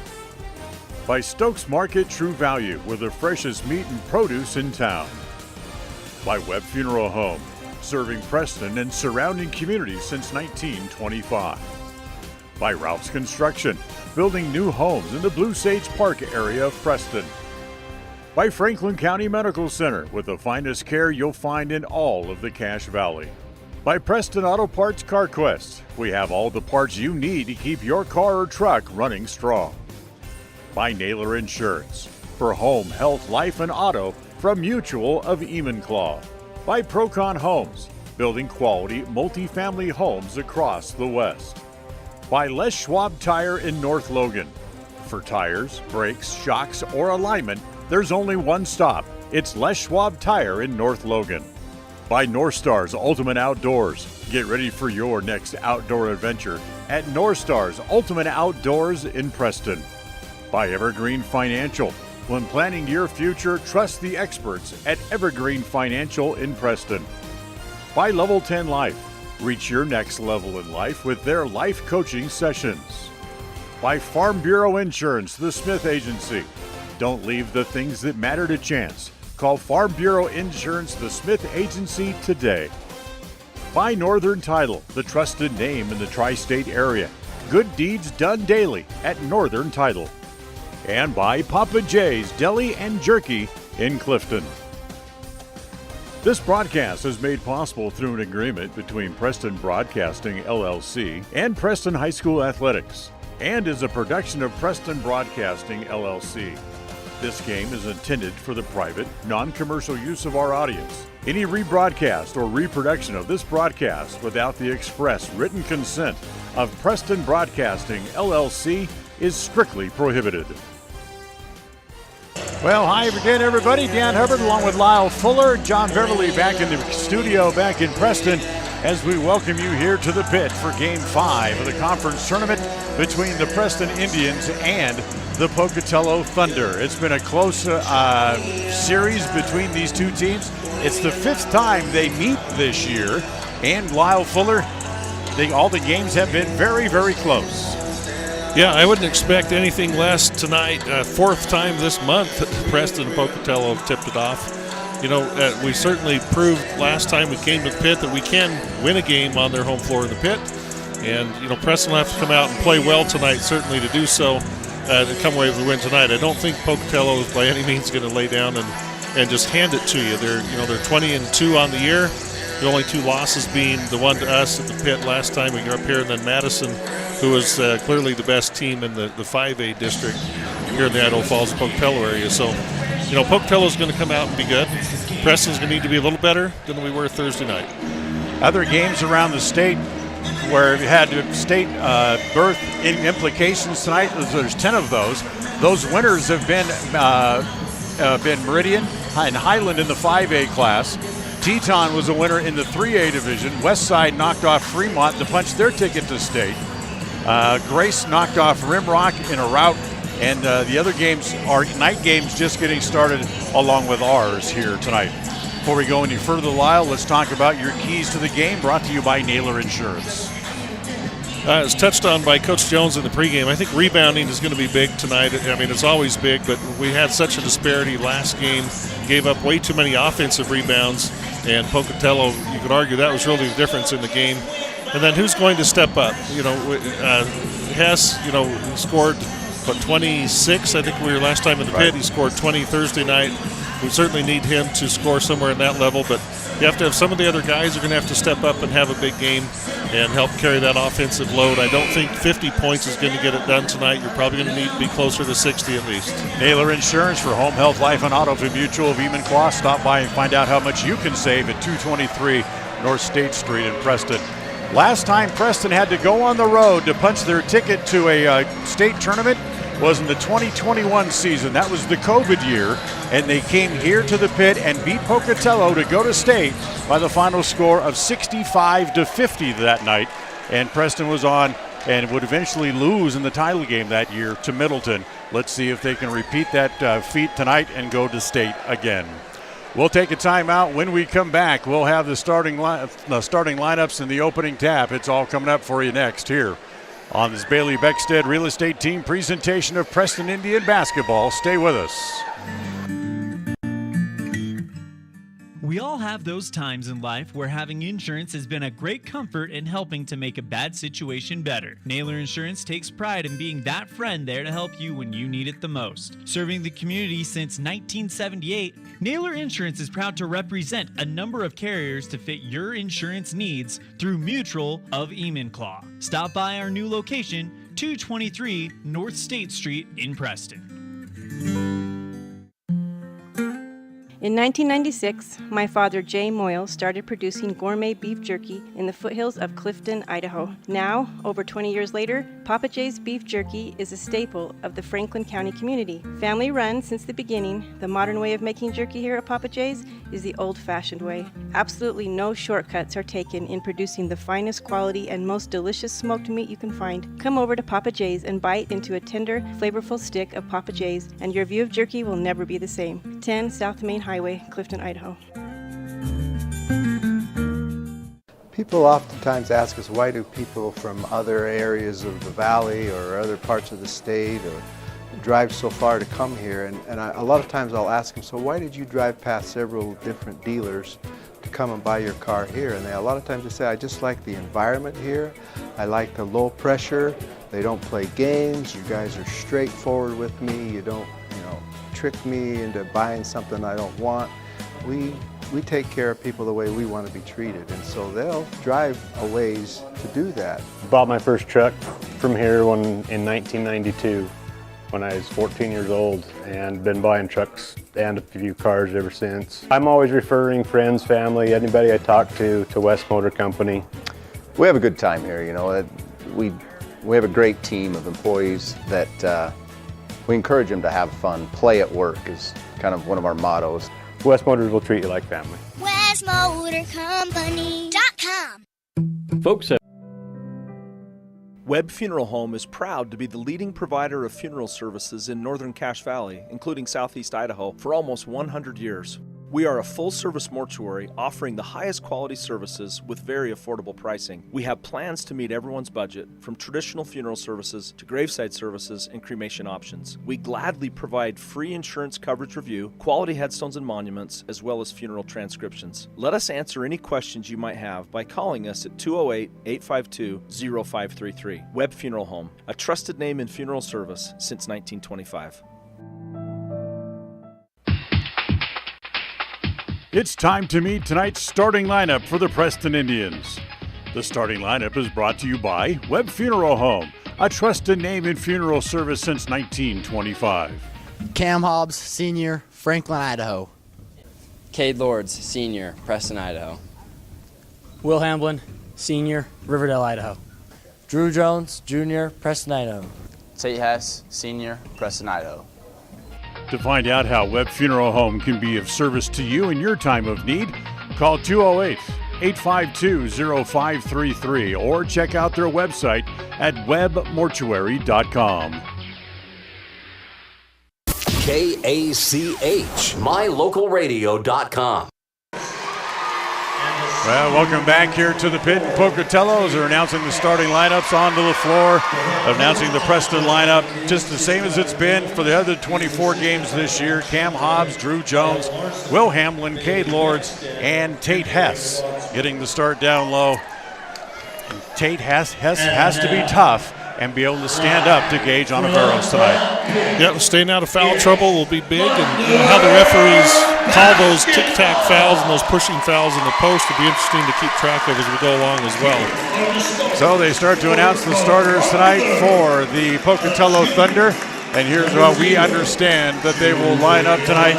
Speaker 1: By Stokes Market True Value, with the freshest meat and produce in town. By Webb Funeral Home, serving Preston and surrounding communities since 1925. By Ralph's Construction, building new homes in the Blue Sage Park area of Preston. By Franklin County Medical Center, with the finest care you'll find in all of the Cache Valley. By Preston Auto Parts CarQuest, we have all the parts you need to keep your car or truck running strong. By Naylor Insurance, for home, health, life, and auto from Mutual of Enumclaw. By Procon Homes, building quality multifamily homes across the West. By Les Schwab Tire in North Logan. For tires, brakes, shocks, or alignment, there's only one stop. It's Les Schwab Tire in North Logan. By North Stars Ultimate Outdoors. Get ready for your next outdoor adventure at North Stars Ultimate Outdoors in Preston. By Evergreen Financial. When planning your future, trust the experts at Evergreen Financial in Preston. By Level 10 Life. Reach your next level in life with their life coaching sessions. By Farm Bureau Insurance, the Smith Agency. Don't leave the things that matter to chance. Call Farm Bureau Insurance, the Smith Agency today. By Northern Title, the trusted name in the tri-state area. Good deeds done daily at Northern Title. And by Papa J's Deli and Jerky in Clifton. This broadcast is made possible through an agreement between Preston Broadcasting, LLC, and Preston High School Athletics, and is a production of Preston Broadcasting, LLC. This game is intended for the private, non-commercial use of our audience. Any rebroadcast or reproduction of this broadcast without the express written consent of Preston Broadcasting, LLC is strictly prohibited. Well, hi again, everybody. Dan Hubbard along with Lyle Fuller, John Beverly back in the studio back in Preston as we welcome you here to the pit for Game 5 of the conference tournament between the Preston Indians and the Pocatello Thunder. It's been a close series between these two teams. It's the 5th time they meet this year, and Lyle Fuller, all the games have been very, very close.
Speaker 16: Yeah, I wouldn't expect anything less tonight. 4th time this month that Preston and Pocatello have tipped it off. You know, we certainly proved last time we came to the pit that we can win a game on their home floor in the pit. And, you know, Preston will have to come out and play well tonight, certainly, to do so, to come away with a win tonight. I don't think Pocatello is by any means going to lay down and just hand it to you. They're 20-2 on the year. The only 2 losses being the one to us at the pit last time we were up here, and then Madison, who was clearly the best team in the 5A district here in the Idaho Falls, Pocatello area. So, you know, Pocatello's going to come out and be good. Preston's going to need to be a little better than we were Thursday night.
Speaker 1: Other games around the state where we had state berth implications tonight, there's 10 of those. Those winners have been Meridian and Highland in the 5A class. Teton was a winner in the 3A division. Westside knocked off Fremont to punch their ticket to state. Grace knocked off Rimrock in a rout, and the other games are night games just getting started along with ours here tonight. Before we go any further, Lyle, let's talk about your keys to the game, brought to you by Naylor Insurance.
Speaker 16: As touched on by Coach Jones in the pregame, I think rebounding is going to be big tonight. I mean, it's always big, but we had such a disparity last game, gave up way too many offensive rebounds, and Pocatello, you could argue that was really the difference in the game. And then who's going to step up? You know, Hess, you know, scored, 26, I think we were last time in the pit. He scored 20 Thursday night. We certainly need him to score somewhere in that level, but you have to have some of the other guys are going to have to step up and have a big game and help carry that offensive load. I don't think 50 points is going to get it done tonight. You're probably going to need to be closer to 60 at least.
Speaker 1: Naylor Insurance for home, health, life, and auto for Mutual of Enumclaw. Stop by and find out how much you can save at 223 North State Street in Preston. Last time Preston had to go on the road to punch their ticket to a state tournament was in the 2021 season. That was the COVID year, and they came here to the pit and beat Pocatello to go to state by the final score of 65-50 that night. And Preston was on and would eventually lose in the title game that year to Middleton. Let's see if they can repeat that feat tonight and go to state again. We'll take a timeout. When we come back, we'll have the starting lineups and the opening tap. It's all coming up for you next here on this Bailey Beckstead Real Estate Team presentation of Preston Indian basketball. Stay with us.
Speaker 2: We all have those times in life where having insurance has been a great comfort in helping to make a bad situation better. Naylor Insurance takes pride in being that friend there to help you when you need it the most. Serving the community since 1978, Naylor Insurance is proud to represent a number of carriers to fit your insurance needs through Mutual of Enumclaw. Stop by our new location, 223 North State Street in Preston.
Speaker 3: In 1996, my father, Jay Moyle, started producing gourmet beef jerky in the foothills of Clifton, Idaho. Now, over 20 years later, Papa Jay's beef jerky is a staple of the Franklin County community. Family run since the beginning, the modern way of making jerky here at Papa Jay's is the old-fashioned way. Absolutely no shortcuts are taken in producing the finest quality and most delicious smoked meat you can find. Come over to Papa Jay's and bite into a tender, flavorful stick of Papa Jay's, and your view of jerky will never be the same. 10 South Main Highway, Clifton, Idaho.
Speaker 4: People oftentimes ask us, why do people from other areas of the valley or other parts of the state or drive so far to come here? And a lot of times I'll ask them, so why did you drive past several different dealers to come and buy your car here? And a lot of times they say, I just like the environment here. I like the low pressure. They don't play games. You guys are straightforward with me. You don't, trick me into buying something I don't want. We we take care of people the way we want to be treated, and so they'll drive a ways to do that.
Speaker 5: Bought my first truck from here in 1992 when I was 14 years old, and been buying trucks and a few cars ever since. I'm always referring friends, family, anybody I talk to West Motor Company.
Speaker 6: We have a good time here, you know. We have a great team of employees that we encourage them to have fun. Play at work is kind of one of our mottos.
Speaker 5: West Motors will treat you like family.
Speaker 9: WestMotorCompany.com.
Speaker 8: Folks at
Speaker 10: Webb Funeral Home is proud to be the leading provider of funeral services in northern Cache Valley, including southeast Idaho, for almost 100 years. We are a full-service mortuary offering the highest quality services with very affordable pricing. We have plans to meet everyone's budget, from traditional funeral services to graveside services and cremation options. We gladly provide free insurance coverage review, quality headstones and monuments, as well as funeral transcriptions. Let us answer any questions you might have by calling us at 208-852-0533. Webb Funeral Home, a trusted name in funeral service since 1925.
Speaker 1: It's time to meet tonight's starting lineup for the Preston Indians. The starting lineup is brought to you by Webb Funeral Home, a trusted name in funeral service since 1925.
Speaker 13: Cam Hobbs, Sr., Franklin, Idaho.
Speaker 11: Cade Lords, Sr., Preston, Idaho.
Speaker 12: Will Hamblin, Sr., Riverdale, Idaho.
Speaker 13: Drew Jones, Jr., Preston, Idaho.
Speaker 23: Tate Hess, Sr., Preston, Idaho.
Speaker 1: To find out how Webb Funeral Home can be of service to you in your time of need, call 208-852-0533 or check out their website at webbmortuary.com.
Speaker 7: KACH, mylocalradio.com.
Speaker 1: Well, welcome back here to the pit. Pocatello are announcing the starting lineups onto the floor, announcing the Preston lineup just the same as it's been for the other 24 games this year. Cam Hobbs, Drew Jones, Will Hamblin, Cade Lords, and Tate Hess getting the start down low. And Tate Hess has to be tough and be able to stand up to Gage Ontiveros tonight.
Speaker 16: Yeah, staying out of foul trouble will be big, and how the referees call those tic-tac fouls and those pushing fouls in the post will be interesting to keep track of as we go along as well.
Speaker 1: So they start to announce the starters tonight for the Pocatello Thunder, and here's how we understand that they will line up tonight.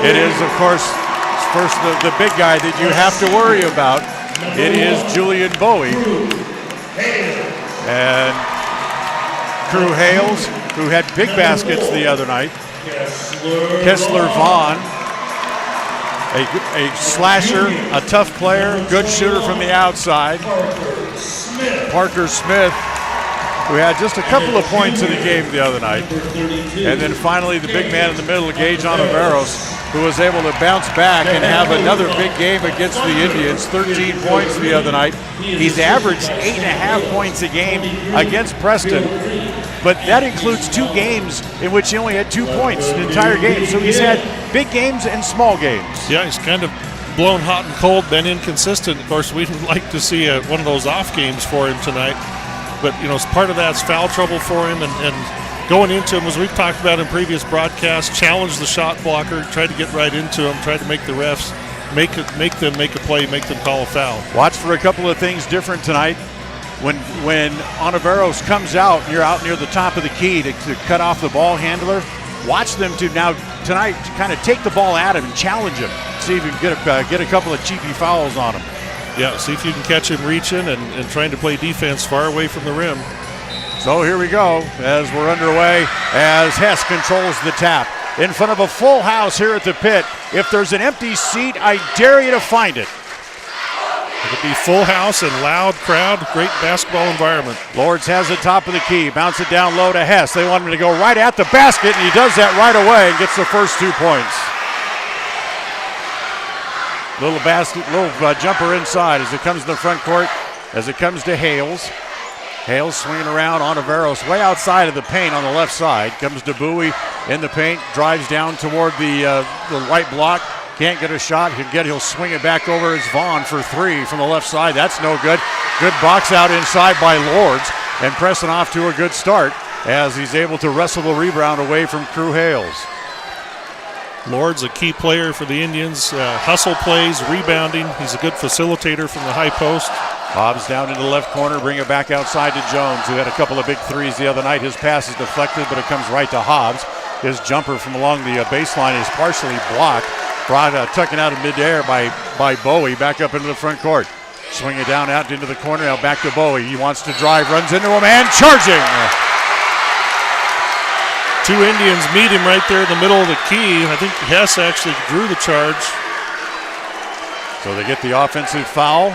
Speaker 1: It is, of course, first the big guy that you have to worry about. It is Julian Bowie. And Crew Hales, who had big baskets the other night. Kessler Vaughn, a slasher, a tough player, good shooter from the outside. Parker Smith, who had just a couple of points in the game the other night. And then finally the big man in the middle, Gage Ontiveros, who was able to bounce back and have another big game against the Indians, 13 points the other night. He's averaged 8.5 points a game against Preston, but that includes 2 games in which he only had 2 points an entire game. So he's had big games and small games.
Speaker 16: Yeah, he's kind of blown hot and cold, been inconsistent. Of course, we'd like to see one of those off games for him tonight. But, you know, part of that's foul trouble for him, and going into him, as we've talked about in previous broadcasts, challenge the shot blocker, try to get right into him, try to make the refs make them make a play, make them call a foul.
Speaker 1: Watch for a couple of things different tonight. When Ontiveros comes out, you're out near the top of the key to cut off the ball handler. Watch them to now tonight to kind of take the ball at him and challenge him. See if you can get a couple of cheeky fouls on him.
Speaker 16: Yeah, see if you can catch him reaching and trying to play defense far away from the rim.
Speaker 1: So here we go as we're underway as Hess controls the tap. In front of a full house here at the pit. If there's an empty seat, I dare you to find it.
Speaker 16: It'll be full house and loud crowd, great basketball environment.
Speaker 1: Lords has the top of the key, bounce it down low to Hess. They want him to go right at the basket, and he does that right away and gets the first 2 points. Little jumper inside as it comes to the front court, as it comes to Hales. Hales swinging around, Ontiveros way outside of the paint on the left side. Comes to Bowie in the paint, drives down toward the right block. Can't get a shot. He'll swing it back over as Vaughn for 3 from the left side. That's no good. Good box out inside by Lords, and Preston off to a good start as he's able to wrestle the rebound away from Crew Hales.
Speaker 16: Lord's a key player for the Indians. Hustle plays, rebounding. He's a good facilitator from the high post.
Speaker 1: Hobbs down into the left corner, bring it back outside to Jones, who had a couple of big threes the other night. His pass is deflected, but it comes right to Hobbs. His jumper from along the baseline is partially blocked. Tucking out of midair by Bowie, back up into the front court. Swing it down out into the corner, now back to Bowie. He wants to drive, runs into a man, charging.
Speaker 16: Two Indians meet him right there in the middle of the key. I think Hess actually drew the charge.
Speaker 1: So they get the offensive foul.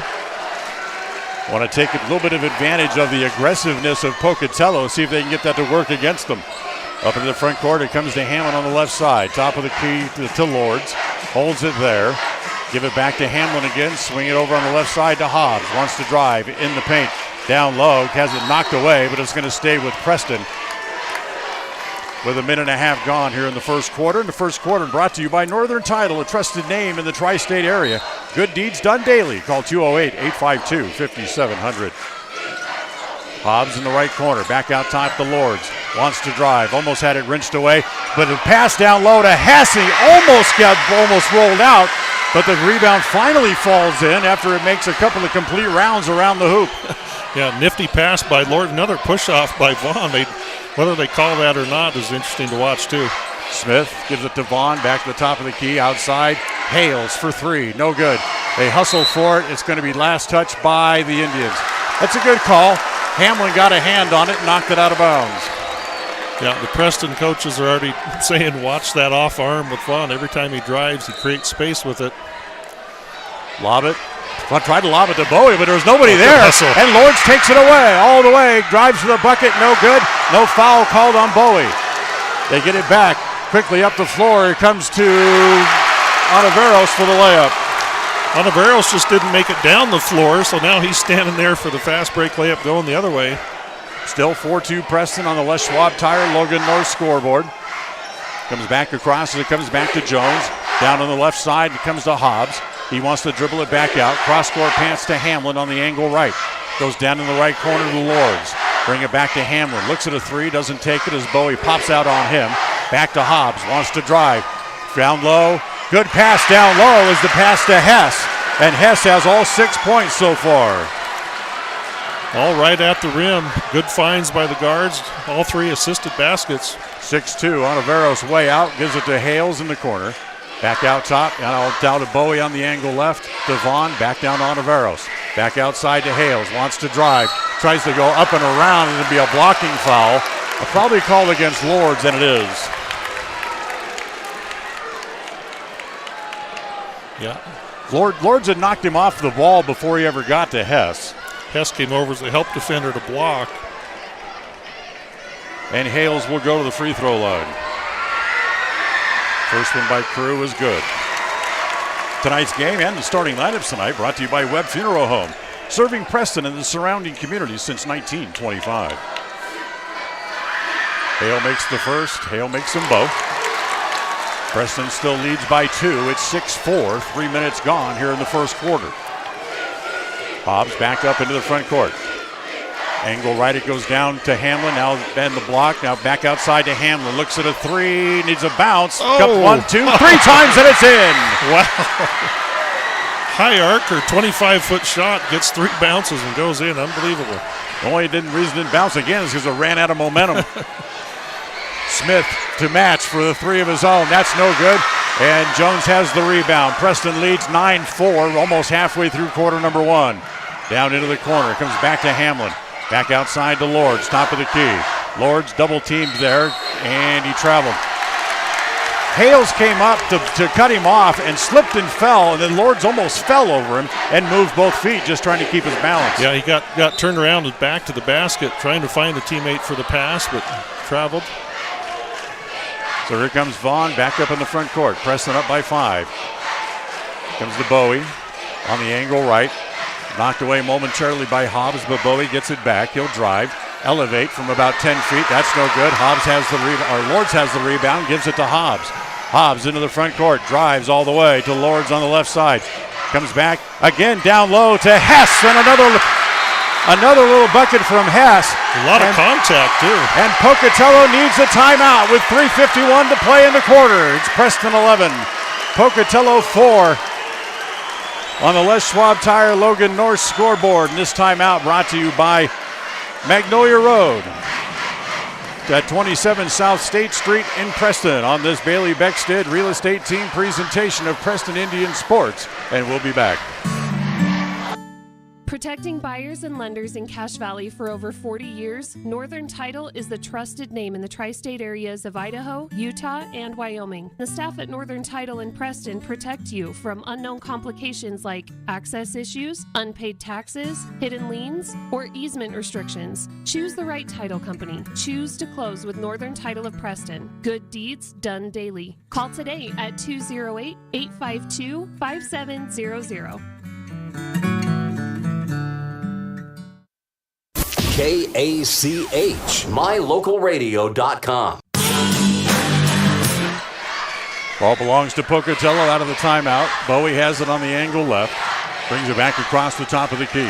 Speaker 1: Want to take a little bit of advantage of the aggressiveness of Pocatello, see if they can get that to work against them. Up into the front court, it comes to Hammond on the left side. Top of the key to Lords. Holds it there. Give it back to Hamlin again. Swing it over on the left side to Hobbs. Wants to drive in the paint. Down low. Has it knocked away, but it's going to stay with Preston. With a minute and a half gone here in the first quarter. And the first quarter brought to you by Northern Title, a trusted name in the tri-state area. Good deeds done daily. Call 208-852-5700. Hobbs in the right corner. Back out top to Lords. Wants to drive. Almost had it wrenched away. But a pass down low to Hesse. Almost rolled out. But the rebound finally falls in after it makes a couple of complete rounds around the hoop.
Speaker 16: Yeah, nifty pass by Lord. Another push-off by Vaughn. Whether they call that or not is interesting to watch, too.
Speaker 1: Smith gives it to Vaughn, back to the top of the key, outside. Hales for three, no good. They hustle for it. It's going to be last touch by the Indians. That's a good call. Hamlin got a hand on it and knocked it out of bounds.
Speaker 16: Yeah, the Preston coaches are already saying watch that off arm with Vaughn. Every time he drives, he creates space with it.
Speaker 1: Lob it. Tried to lob it to Bowie, but there was nobody there. And Lords takes it away, all the way. Drives to the bucket, no good. No foul called on Bowie. They get it back. Quickly up the floor. Here comes to Ontiveros for the layup.
Speaker 16: Ontiveros just didn't make it down the floor, so now he's standing there for the fast break layup going the other way.
Speaker 1: Still 4-2 Preston on the Les Schwab Tire Logan North scoreboard. Comes back across as it comes back to Jones. Down on the left side, it comes to Hobbs. He wants to dribble it back out. Cross-court pass to Hamlin on the angle right. Goes down in the right corner to Lords. Bring it back to Hamlin. Looks at a three, doesn't take it as Bowie pops out on him. Back to Hobbs, wants to drive. Down low. Good pass down low is the pass to Hess. And Hess has all 6 points so far.
Speaker 16: All right at the rim. Good finds by the guards. All three assisted baskets.
Speaker 1: 6-2. Ontiveros way out. Gives it to Hales in the corner. Back out top. Down to Bowie on the angle left. Devon back down to Ontiveros. Back outside to Hales. Wants to drive. Tries to go up and around, and it'll be a blocking foul. Probably called against Lords, and it is.
Speaker 16: Yeah.
Speaker 1: Lords had knocked him off the ball before he ever got to Hess.
Speaker 16: Hess came over as a help defender to block.
Speaker 1: And Hales will go to the free throw line. First one by Crew is good. Tonight's game and the starting lineups tonight brought to you by Webb Funeral Home, serving Preston and the surrounding communities since 1925. Hale makes the first. Hale makes them both. Preston still leads by 2. It's 6-4. 3 minutes gone here in the first quarter. Hobbs back up into the front court. Angle right, it goes down to Hamlin. Now bend the block. Now back outside to Hamlin. Looks at a three. Needs a bounce.
Speaker 16: Oh.
Speaker 1: 1, 2, 3 times and it's in.
Speaker 16: Wow. High arc or 25-foot shot. Gets 3 bounces and goes in. Unbelievable.
Speaker 1: The only reason it didn't bounce again is because it ran out of momentum. Smith to match for the 3 of his own. That's no good. And Jones has the rebound. Preston leads 9-4, almost halfway through quarter number 1. Down into the corner. Comes back to Hamlin. Back outside to Lords, top of the key. Lords double teamed there, and he traveled. Hales came up to cut him off and slipped and fell, and then Lords almost fell over him and moved both feet just trying to keep his balance.
Speaker 16: Yeah, he got turned around and back to the basket, trying to find a teammate for the pass, but traveled.
Speaker 1: So here comes Vaughn back up in the front court. Preston up by 5. Comes to Bowie on the angle right. Knocked away momentarily by Hobbs, but Bowie gets it back. He'll drive, elevate from about 10 feet. That's no good. Hobbs has the rebound, or Lords has the rebound, gives it to Hobbs. Hobbs into the front court, drives all the way to Lords on the left side. Comes back again down low to Hess, and another Another little bucket from Hess.
Speaker 16: A lot of contact, too.
Speaker 1: And Pocatello needs a timeout with 3:51 to play in the quarter. It's Preston 11, Pocatello 4. On the Les Schwab Tire Logan North scoreboard. And this timeout brought to you by Magnolia Road at 27 South State Street in Preston on this Bailey Beckstead Real Estate Team presentation of Preston Indian Sports. And we'll be back.
Speaker 9: Protecting buyers and lenders in Cache Valley for over 40 years, Northern Title is the trusted name in the tri-state areas of Idaho, Utah, and Wyoming. The staff at Northern Title in Preston protect you from unknown complications like access issues, unpaid taxes, hidden liens, or easement restrictions. Choose the right title company. Choose to close with Northern Title of Preston. Good deeds done daily. Call today at 208-852-5700.
Speaker 7: KACH, mylocalradio.com.
Speaker 1: Ball belongs to Pocatello out of the timeout. Bowie has it on the angle left. Brings it back across the top of the key.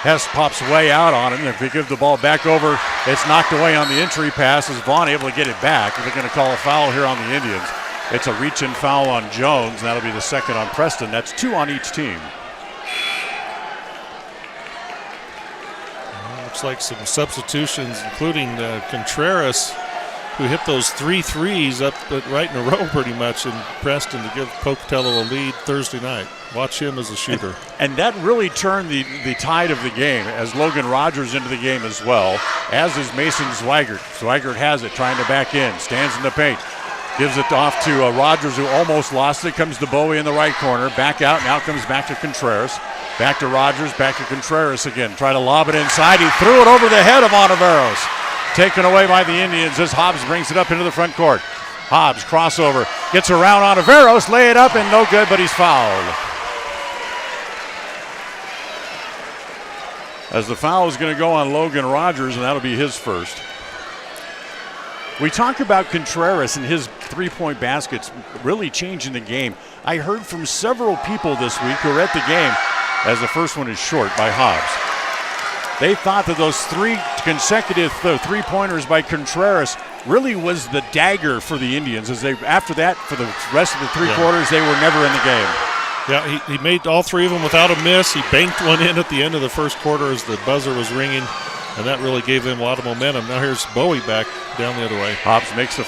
Speaker 1: Hess pops way out on him. If he gives the ball back over, it's knocked away on the entry pass. Is Vaughn able to get it back? They're going to call a foul here on the Indians. It's a reach-in foul on Jones, and that'll be the second on Preston. That's 2 on each team.
Speaker 16: Looks like some substitutions, including Contreras, who hit those 3 threes up right in a row pretty much in Preston to give Pocatello a lead Thursday night. Watch him as a shooter.
Speaker 1: And that really turned the tide of the game as Logan Rogers into the game as well, as is Mason Zweigert. Zweigert has it, trying to back in, stands in the paint. Gives it off to Rogers, who almost lost it. Comes to Bowie in the right corner. Back out, now comes back to Contreras. Back to Rogers, back to Contreras again. Try to lob it inside. He threw it over the head of Ontiveros. Taken away by the Indians as Hobbs brings it up into the front court. Hobbs, crossover, gets around Ontiveros, lay it up, and no good, but he's fouled. As the foul is going to go on Logan Rogers, and that'll be his first. We talk about Contreras and his three-point baskets really changing the game. I heard from several people this week who were at the game, as the first one is short by Hobbs. They thought that those 3 consecutive three-pointers by Contreras really was the dagger for the Indians, as they, after that, for the rest of the three quarters, they were never in the game.
Speaker 16: Yeah, he made all 3 of them without a miss. He banked one in at the end of the first quarter as the buzzer was ringing, and that really gave them a lot of momentum. Now here's Bowie back down the other way.
Speaker 1: Hobbs makes the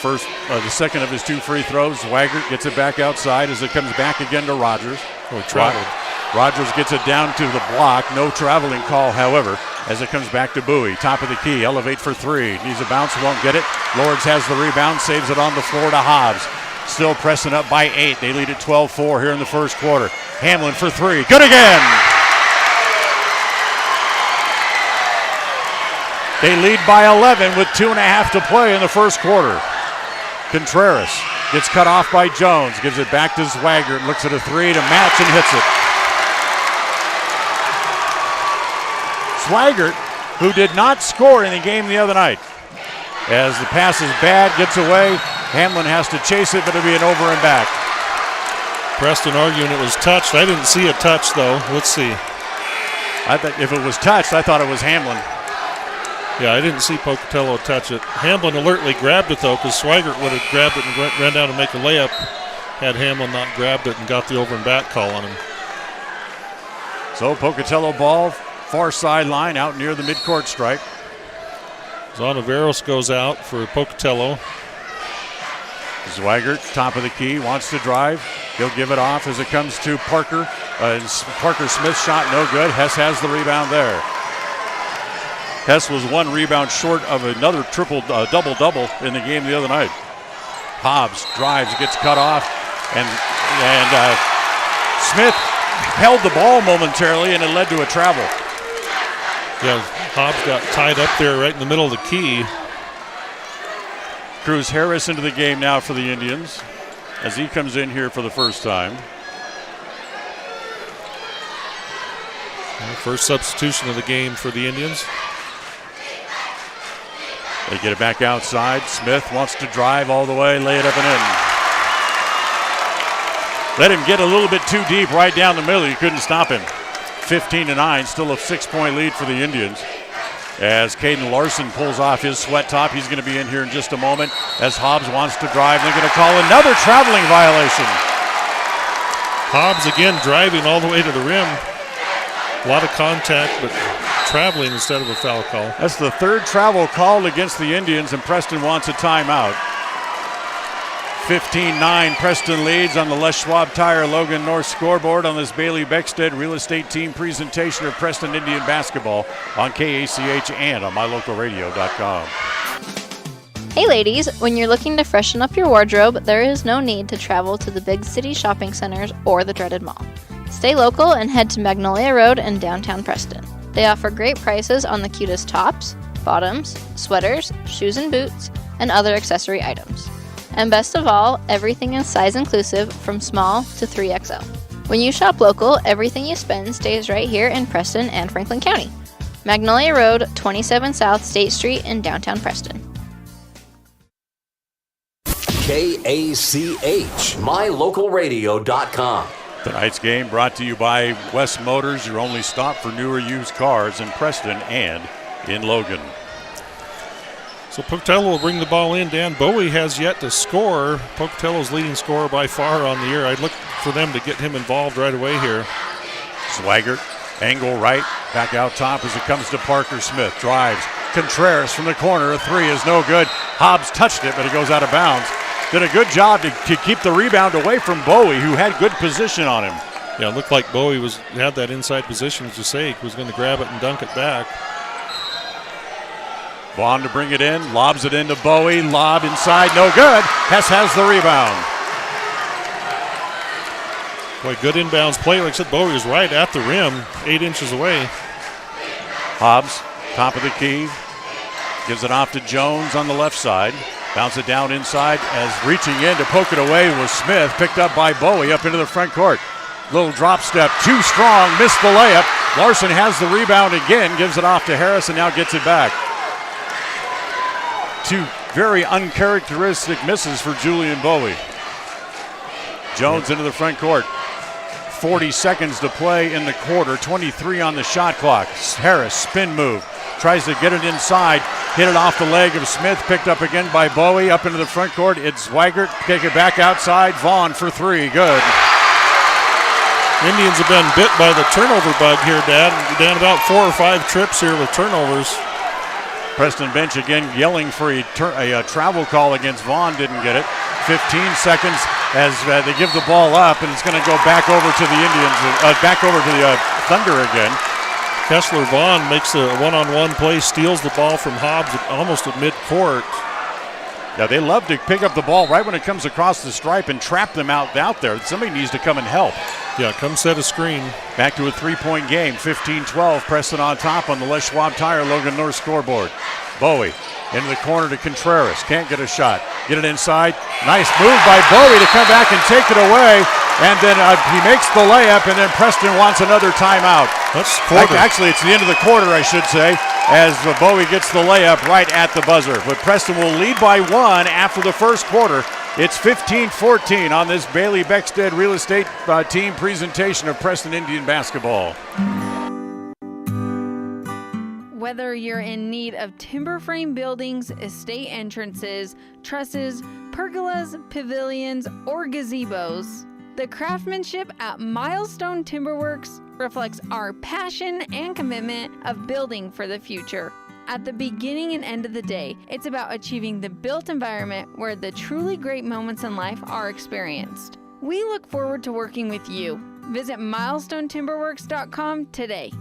Speaker 1: second of his 2 free throws. Zweigert gets it back outside as it comes back again to Rogers.
Speaker 16: Oh, he traveled.
Speaker 1: Rogers gets it down to the block. No traveling call, however, as it comes back to Bowie. Top of the key, elevate for 3. Needs a bounce, won't get it. Lords has the rebound, saves it on the floor to Hobbs. Still pressing up by 8. They lead at 12-4 here in the first quarter. Hamlin for 3. Good again! They lead by 11 with 2.5 to play in the first quarter. Contreras gets cut off by Jones. Gives it back to Zweigert. Looks at a 3 to match and hits it. Zweigert, who did not score in the game the other night. As the pass is bad, gets away. Hamlin has to chase it, but it'll be an over and back.
Speaker 16: Preston arguing it was touched. I didn't see a touch, though. Let's see.
Speaker 1: I thought if it was touched, I thought it was Hamlin.
Speaker 16: Yeah, I didn't see Pocatello touch it. Hamlin alertly grabbed it, though, because Zweigert would have grabbed it and ran down to make a layup had Hamlin not grabbed it and got the over and back call on him.
Speaker 1: So Pocatello ball, far sideline, out near the midcourt stripe.
Speaker 16: Ontiveros goes out for Pocatello.
Speaker 1: Zweigert, top of the key, wants to drive. He'll give it off as it comes to Parker. Parker Smith's shot no good. Hess has the rebound there. Hess was 1 rebound short of another double-double in the game the other night. Hobbs drives, gets cut off, and Smith held the ball momentarily, and it led to a travel.
Speaker 16: Yeah, Hobbs got tied up there right in the middle of the key.
Speaker 1: Cruz Harris into the game now for the Indians as he comes in here for the first time.
Speaker 16: First substitution of the game for the Indians.
Speaker 1: They get it back outside. Smith wants to drive all the way, lay it up and in. Let him get a little bit too deep right down the middle. You couldn't stop him. 15-9, still a 6-point lead for the Indians. As Caden Larson pulls off his sweat top, he's going to be in here in just a moment. As Hobbs wants to drive, they're going to call another traveling violation.
Speaker 16: Hobbs again driving all the way to the rim. A lot of contact, but traveling instead of a foul call.
Speaker 1: That's the third travel called against the Indians, and Preston wants a timeout. 15-9, Preston leads on the Les Schwab Tire Logan North scoreboard on this Bailey Beckstead Real Estate Team presentation of Preston Indian basketball on KACH and on mylocalradio.com.
Speaker 22: Hey ladies, when you're looking to freshen up your wardrobe, there is no need to travel to the big city shopping centers or the dreaded mall. Stay local and head to Magnolia Road in downtown Preston. They offer great prices on the cutest tops, bottoms, sweaters, shoes and boots, and other accessory items. And best of all, everything is size inclusive from small to 3XL. When you shop local, everything you spend stays right here in Preston and Franklin County. Magnolia Road, 27 South State Street in downtown Preston.
Speaker 7: KACH, mylocalradio.com.
Speaker 1: Tonight's game brought to you by West Motors, your only stop for newer used cars in Preston and in Logan.
Speaker 16: So Pocatello will bring the ball in. Dan Bowie has yet to score. Pocatello's leading scorer by far on the year. I'd look for them to get him involved right away here.
Speaker 1: Swaggart, angle right, back out top as it comes to Parker Smith. Drives, Contreras from the corner, a three is no good. Hobbs touched it, but it goes out of bounds. Did a good job to keep the rebound away from Bowie, who had good position on him.
Speaker 16: Yeah, it looked like Bowie had that inside position, as you say, was going to grab it and dunk it back.
Speaker 1: Vaughn to bring it in, lobs it into Bowie, lob inside, no good. Hess has the rebound.
Speaker 16: Boy, good inbounds play. Like I said, Bowie was right at the rim, 8 inches away.
Speaker 1: Hobbs, top of the key, gives it off to Jones on the left side. Bounce it down inside as reaching in to poke it away was Smith, picked up by Bowie up into the front court. Little drop step, too strong, missed the layup. Larson has the rebound again, gives it off to Harris and now gets it back. Two very uncharacteristic misses for Julian Bowie. Jones into the front court. 40 seconds to play in the quarter, 23 on the shot clock. Harris, spin move, tries to get it inside, hit it off the leg of Smith, picked up again by Bowie, up into the front court. It's Swaggart, take it back outside, Vaughn for three, good.
Speaker 16: Indians have been bit by the turnover bug here, Dad. Down about 4 or 5 trips here with turnovers.
Speaker 1: Preston bench again yelling for a travel call against Vaughn, didn't get it. 15 seconds as they give the ball up, and it's going to go back over to the Indians, back over to the Thunder again.
Speaker 16: Kessler Vaughn makes a one-on-one play, steals the ball from Hobbs almost at midcourt.
Speaker 1: Yeah, they love to pick up the ball right when it comes across the stripe and trap them out there. Somebody needs to come and help.
Speaker 16: Yeah, come set a screen.
Speaker 1: Back to a 3-point game, 15-12. Preston on top on the Les Schwab Tire Logan North scoreboard. Bowie into the corner to Contreras. Can't get a shot. Get it inside. Nice move by Bowie to come back and take it away. And then he makes the layup, and then Preston wants another timeout.
Speaker 16: That's quarter.
Speaker 1: Actually, it's the end of the quarter, I should say, as Bowie gets the layup right at the buzzer. But Preston will lead by 1 after the first quarter. It's 15-14 on this Bailey Beckstead Real Estate Team presentation of Preston Indian basketball.
Speaker 14: Whether you're in need of timber frame buildings, estate entrances, trusses, pergolas, pavilions, or gazebos, the craftsmanship at Milestone Timberworks reflects our passion and commitment of building for the future. At the beginning and end of the day, it's about achieving the built environment where the truly great moments in life are experienced. We look forward to working with you. Visit milestonetimberworks.com today.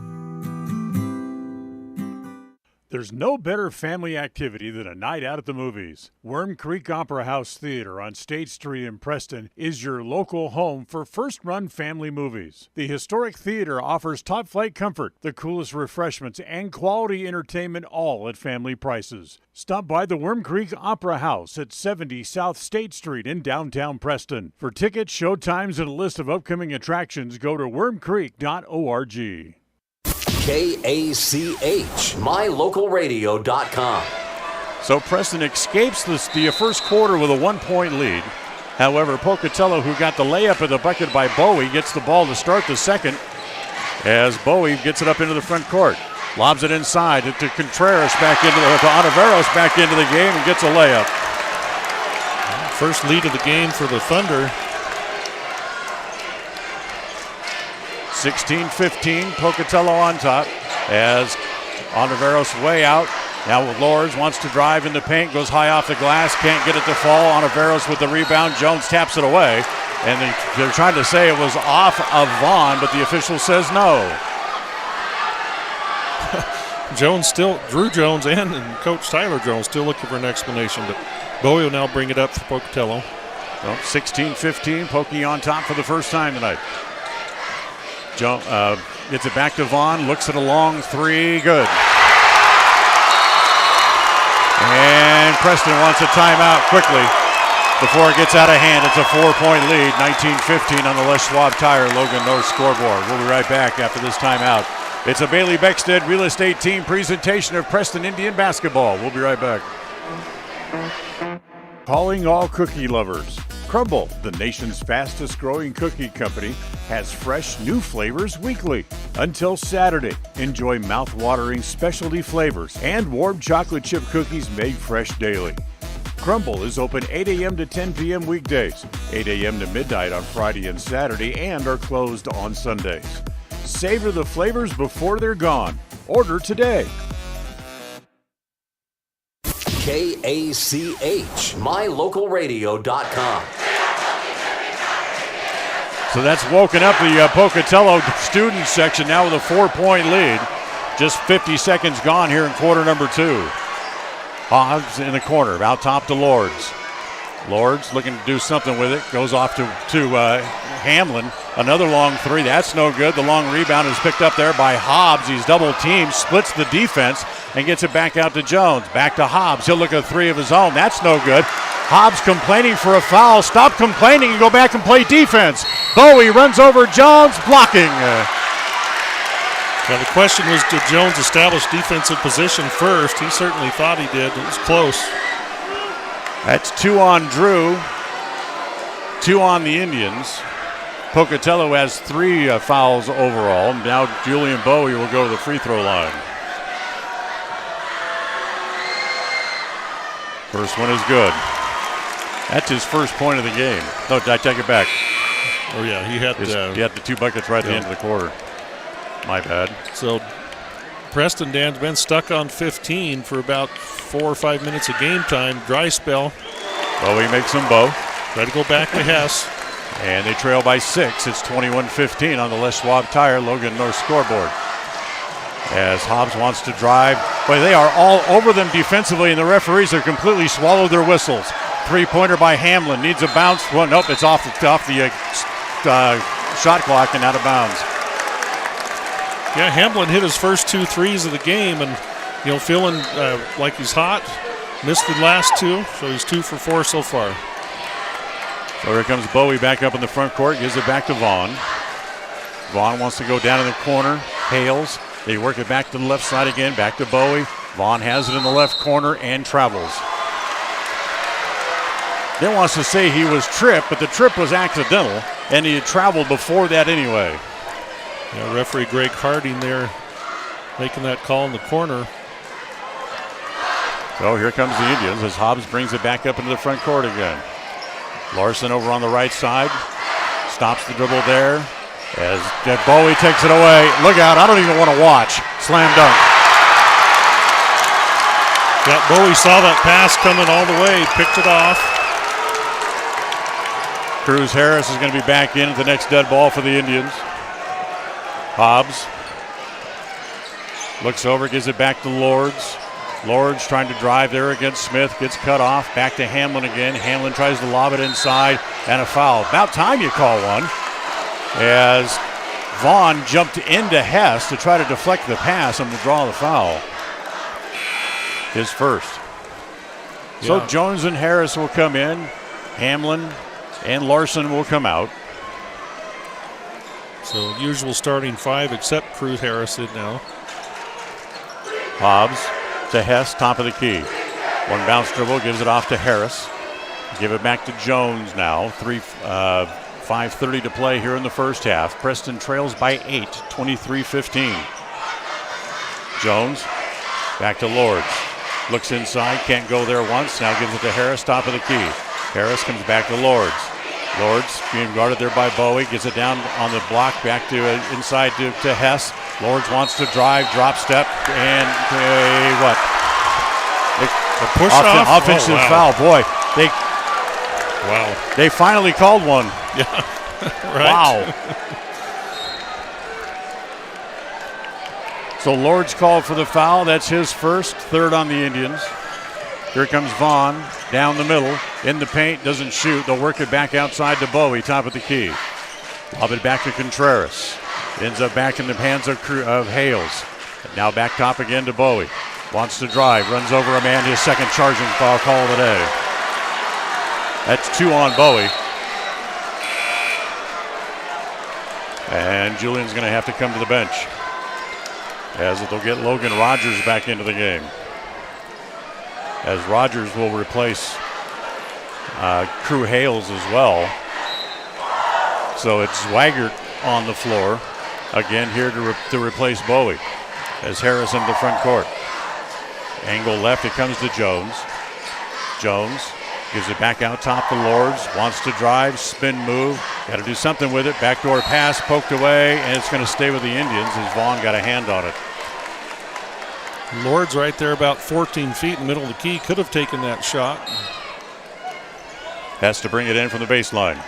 Speaker 1: There's no better family activity than a night out at the movies. Worm Creek Opera House Theater on State Street in Preston is your local home for first-run family movies. The historic theater offers top-flight comfort, the coolest refreshments, and quality entertainment, all at family prices. Stop by the Worm Creek Opera House at 70 South State Street in downtown Preston. For tickets, showtimes, and a list of upcoming attractions, go to wormcreek.org.
Speaker 7: KACH, mylocalradio.com.
Speaker 1: So Preston escapes the first quarter with a 1-point lead. However, Pocatello, who got the layup of the bucket by Bowie, gets the ball to start the second. as Bowie gets it up into the front court. Lobs it inside to Contreras to Ontiveros back into the game and gets a layup.
Speaker 16: First lead of the game for the Thunder.
Speaker 1: 16-15, Pocatello on top as Ontiveros way out. Now Lords wants to drive in the paint, goes high off the glass, can't get it to fall. Ontiveros with the rebound, Jones taps it away. And they're trying to say it was off of Vaughn, but the official says no.
Speaker 16: Drew Jones and Coach Tyler Jones still looking for an explanation, but Bowie will now bring it up for Pocatello.
Speaker 1: Well, 16-15, Pokey on top for the first time tonight. Gets it back to Vaughn, looks at a long three, good. And Preston wants a timeout quickly before it gets out of hand. It's a 4-point lead, 19-15 on the Les Schwab Tire Logan North scoreboard. We'll be right back after this timeout. It's a Bailey Beckstead Real Estate Team presentation of Preston Indian basketball. We'll be right back. Calling all cookie lovers. Crumble, the nation's fastest growing cookie company, has fresh new flavors weekly. Until Saturday, enjoy mouth-watering specialty flavors and warm chocolate chip cookies made fresh daily. Crumble is open 8 a.m. to 10 p.m. weekdays, 8 a.m. to midnight on Friday and Saturday, and are closed on Sundays. Savor the flavors before they're gone. Order today.
Speaker 7: KACH, mylocalradio.com.
Speaker 1: So that's woken up the Pocatello student section now with a 4-point lead. Just 50 seconds gone here in quarter number 2. Hobbs in the corner, out top to Lords. Lords looking to do something with it. Goes off to Hamlin. Another long three. That's no good. The long rebound is picked up there by Hobbs. He's double teamed, splits the defense, and gets it back out to Jones. Back to Hobbs. He'll look at a three of his own. That's no good. Hobbs complaining for a foul. Stop complaining and go back and play defense. Bowie runs over Jones, blocking.
Speaker 16: Now the question was, did Jones establish defensive position first? He certainly thought he did. It was close.
Speaker 1: That's 2 on Drew, 2 on the Indians. Pocatello has 3 fouls overall. Now Julian Bowie will go to the free throw line. First one is good. That's his first point of the game. No, I take it back.
Speaker 16: Oh yeah, he had
Speaker 1: the 2 buckets right at the end of the quarter. My bad.
Speaker 16: So Preston, Dan's been stuck on 15 for about 4 or 5 minutes of game time. Dry spell.
Speaker 1: Bowie makes them both.
Speaker 16: Try to go back to Hess.
Speaker 1: And they trail by 6. It's 21-15 on the Les Schwab Tire Logan North scoreboard. As Hobbs wants to drive. Boy, they are all over them defensively, and the referees have completely swallowed their whistles. 3-pointer by Hamlin. Needs a bounce. Well, nope, it's off the shot clock and out of bounds.
Speaker 16: Yeah, Hamlin hit his first 2 threes of the game and, feeling like he's hot. Missed the last 2, so he's 2 for 4 so far.
Speaker 1: So here comes Bowie back up in the front court, gives it back to Vaughn. Vaughn wants to go down in the corner, Hales. They work it back to the left side again, back to Bowie. Vaughn has it in the left corner and travels. Then wants to say he was tripped, but the trip was accidental, and he had traveled before that anyway.
Speaker 16: Yeah, referee Greg Harding there making that call in the corner.
Speaker 1: So here comes the Indians as Hobbs brings it back up into the front court again. Larson over on the right side. Stops the dribble there as Bowie takes it away. Look out, I don't even want to watch. Slam dunk.
Speaker 16: Yeah, Bowie saw that pass coming all the way, picked it off.
Speaker 1: Cruz Harris is going to be back in at the next dead ball for the Indians. Hobbs looks over, gives it back to Lords. Lords trying to drive there against Smith, gets cut off. Back to Hamlin again. Hamlin tries to lob it inside, and a foul. About time you call one, as Vaughn jumped into Hess to try to deflect the pass and to draw the foul. His first. Yeah. So Jones and Harris will come in. Hamlin and Larson will come out.
Speaker 16: So usual starting 5 except Cruz Harris in now.
Speaker 1: Hobbs to Hess, top of the key. One bounce dribble, gives it off to Harris. Give it back to Jones now. 5:30 to play here in the first half. Preston trails by 8, 23-15. Jones back to Lords. Looks inside, can't go there once. Now gives it to Harris, top of the key. Harris comes back to Lords. Lords being guarded there by Bowie. Gets it down on the block, back to inside to Hess. Lords wants to drive, drop step, and what?
Speaker 16: A push off?
Speaker 1: Offensive foul. Boy, they finally called one.
Speaker 16: Yeah, right.
Speaker 1: Wow. So Lords called for the foul. That's his first, third on the Indians. Here comes Vaughn down the middle, in the paint, doesn't shoot. They'll work it back outside to Bowie, top of the key. Lob it back to Contreras. Ends up back in the hands of Hales. Now back top again to Bowie. Wants to drive, runs over a man, his second charging foul call of the day. That's 2 on Bowie. And Julian's going to have to come to the bench, as they'll get Logan Rogers back into the game, as Rogers will replace Crew Hales as well. So it's Swaggart on the floor again here to replace Bowie, as Harris in the front court. Angle left, it comes to Jones. Jones gives it back out top to Lords, wants to drive, spin move, got to do something with it. Backdoor pass poked away, and it's going to stay with the Indians as Vaughn got a hand on it.
Speaker 16: Lords right there about 14 feet in the middle of the key. Could have taken that shot.
Speaker 1: Has to bring it in from the baseline.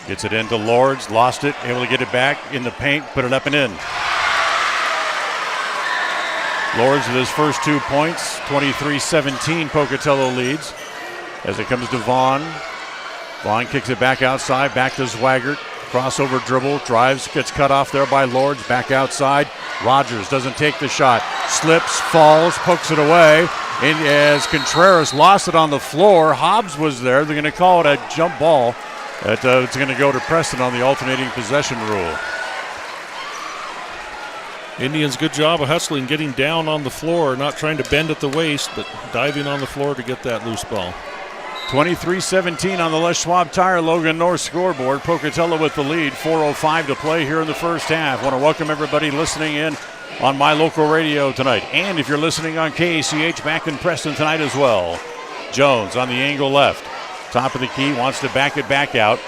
Speaker 1: Gets it into Lords, lost it, able to get it back in the paint, put it up and in. Lords with his first 2 points, 23-17, Pocatello leads. As it comes to Vaughn. Vaughn kicks it back outside, back to Swaggart. Crossover dribble, drives, gets cut off there by Lords, back outside. Rogers doesn't take the shot, slips, falls, pokes it away. And as Contreras lost it on the floor, Hobbs was there. They're going to call it a jump ball. It's going to go to Preston on the alternating possession rule.
Speaker 16: Indians, good job of hustling, getting down on the floor, not trying to bend at the waist, but diving on the floor to get that loose ball.
Speaker 1: 23-17 on the Les Schwab Tire Logan North scoreboard. Pocatello with the lead. 4:05 to play here in the first half. Want to welcome everybody listening in on My Local Radio tonight. And if you're listening on KACH back in Preston tonight as well. Jones on the angle left. Top of the key, wants to back it back out.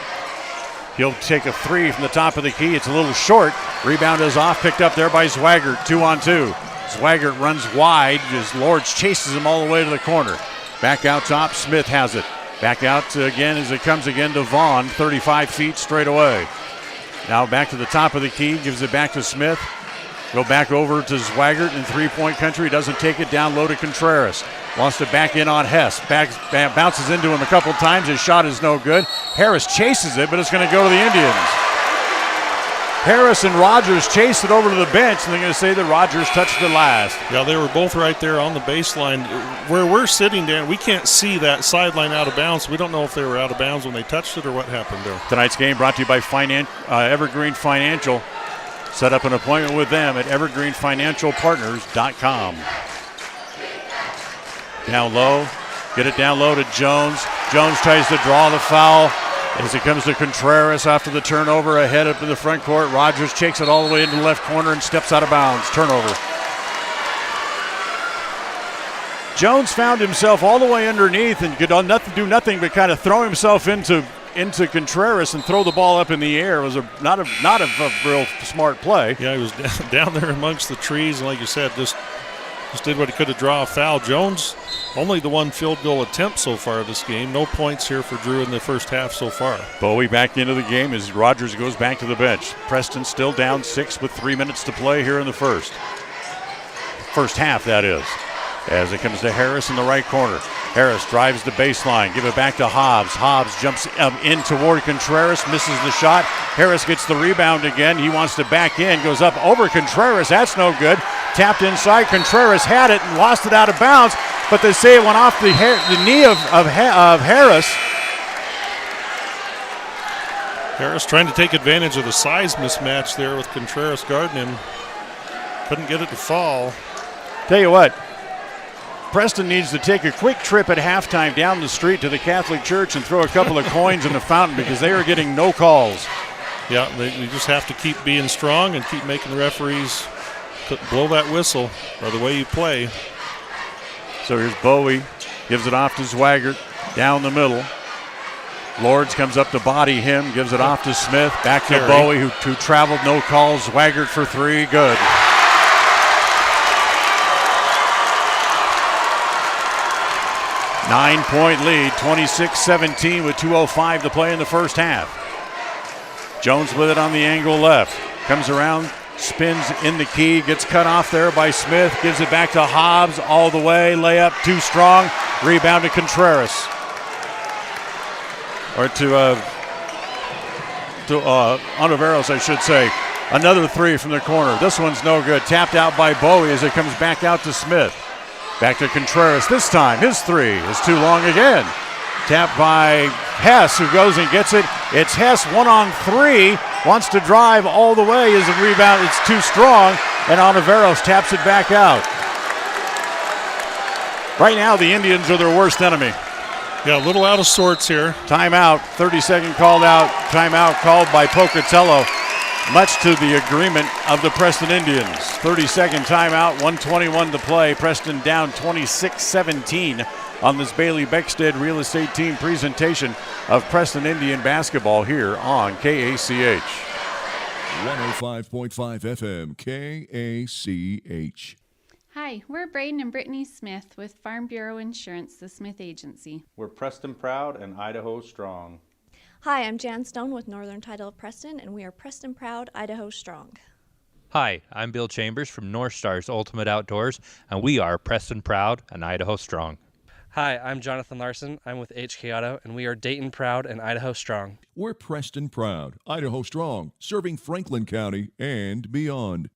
Speaker 1: He'll take a 3 from the top of the key. It's a little short. Rebound is off, picked up there by Swaggart. 2-on-2. Swaggart runs wide as Lords chases him all the way to the corner. Back out top, Smith has it. Back out again as it comes again to Vaughn, 35 feet straight away. Now back to the top of the key, gives it back to Smith. Go back over to Swaggart in three-point country, doesn't take it down low to Contreras. Wants to back in on Hess. Bounces into him a couple times, his shot is no good. Harris chases it, but it's going to go to the Indians. Harris and Rogers chased it over to the bench, and they're going to say that Rogers touched it last.
Speaker 16: Yeah, they were both right there on the baseline. Where we're sitting down, we can't see that sideline out of bounds. We don't know if they were out of bounds when they touched it or what happened there.
Speaker 1: Tonight's game brought to you by Evergreen Financial. Set up an appointment with them at evergreenfinancialpartners.com. Down low, get it down low to Jones. Jones tries to draw the foul. As it comes to Contreras after the turnover, ahead up in the front court. Rogers takes it all the way into the left corner and steps out of bounds. Turnover. Jones found himself all the way underneath and could do nothing but kind of throw himself into Contreras and throw the ball up in the air. It was not a real smart play.
Speaker 16: Yeah, he was down there amongst the trees, and like you said, just did what he could to draw a foul. Jones, only the one field goal attempt so far this game. No points here for Drew in the first half so far.
Speaker 1: Bowie back into the game as Rogers goes back to the bench. Preston still down 6 with 3 minutes to play here in the first half, that is. As it comes to Harris in the right corner. Harris drives the baseline. Give it back to Hobbs. Hobbs jumps in toward Contreras, misses the shot. Harris gets the rebound again. He wants to back in, goes up over Contreras. That's no good. Tapped inside. Contreras had it and lost it out of bounds, but they say it went off the knee of Harris.
Speaker 16: Harris trying to take advantage of the size mismatch there with Contreras guarding him. Couldn't get it to fall.
Speaker 1: Tell you what, Preston needs to take a quick trip at halftime down the street to the Catholic Church and throw a couple of coins in the fountain because they are getting no calls.
Speaker 16: Yeah, you just have to keep being strong and keep making the referees blow that whistle by the way you play.
Speaker 1: So here's Bowie, gives it off to Swaggart, down the middle. Lords comes up to body him, gives it off to Smith, back to Bowie, who traveled, no calls. Swaggart for three, good. Nine-point lead, 26-17 with 2:05 to play in the first half. Jones with it on the angle left. Comes around, spins in the key, gets cut off there by Smith, gives it back to Hobbs all the way, layup too strong, rebound to Contreras. Or to Ontiveros, I should say. Another three from the corner. This one's no good. Tapped out by Bowie as it comes back out to Smith. Back to Contreras. This time, his three is too long again. Tapped by Hess, who goes and gets it. It's Hess, 1-on-3. Wants to drive all the way as a rebound. It's too strong, and Ontiveros taps it back out. Right now, the Indians are their worst enemy.
Speaker 16: Yeah, a little out of sorts here.
Speaker 1: Timeout, 30-second called out. Timeout called by Pocatello, much to the agreement of the Preston Indians. 30-second timeout, 1:21 to play. Preston down 26-17 on this Bailey Beckstead Real Estate Team presentation of Preston Indian basketball here on KACH.
Speaker 15: 105.5 FM, KACH.
Speaker 17: Hi, we're Braden and Brittany Smith with Farm Bureau Insurance, the Smith Agency.
Speaker 5: We're Preston Proud and Idaho Strong.
Speaker 18: Hi, I'm Jan Stone with Northern Title of Preston, and we are Preston Proud, Idaho Strong.
Speaker 24: Hi, I'm Bill Chambers from North Stars Ultimate Outdoors, and we are Preston Proud and Idaho Strong.
Speaker 25: Hi, I'm Jonathan Larson. I'm with HK Auto, and we are Dayton Proud and Idaho Strong.
Speaker 15: We're Preston Proud, Idaho Strong, serving Franklin County and beyond.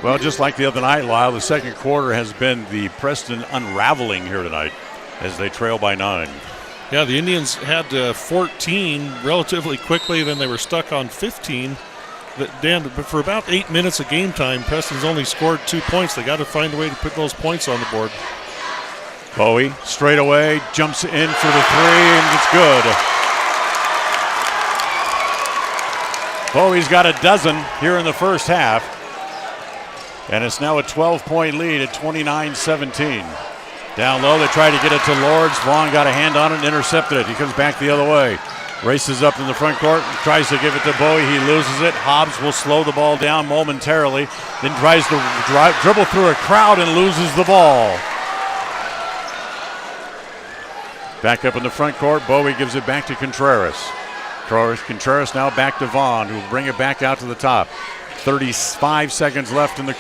Speaker 1: Well, just like the other night, Lyle, the second quarter has been the Preston unraveling here tonight as they trail by 9.
Speaker 16: Yeah, the Indians had 14 relatively quickly, then they were stuck on 15. Dan, but for about 8 minutes of game time, Preston's only scored 2 points. They got to find a way to put those points on the board.
Speaker 1: Bowie straight away, jumps in for the three, and it's good. Bowie's got a dozen here in the first half. And it's now a 12-point lead at 29-17. Down low, they try to get it to Lords. Vaughn got a hand on it and intercepted it. He comes back the other way. Races up in the front court, tries to give it to Bowie. He loses it. Hobbs will slow the ball down momentarily, then tries to dribble through a crowd and loses the ball. Back up in the front court, Bowie gives it back to Contreras. Contreras now back to Vaughn, who will bring it back out to the top. 35 seconds left in the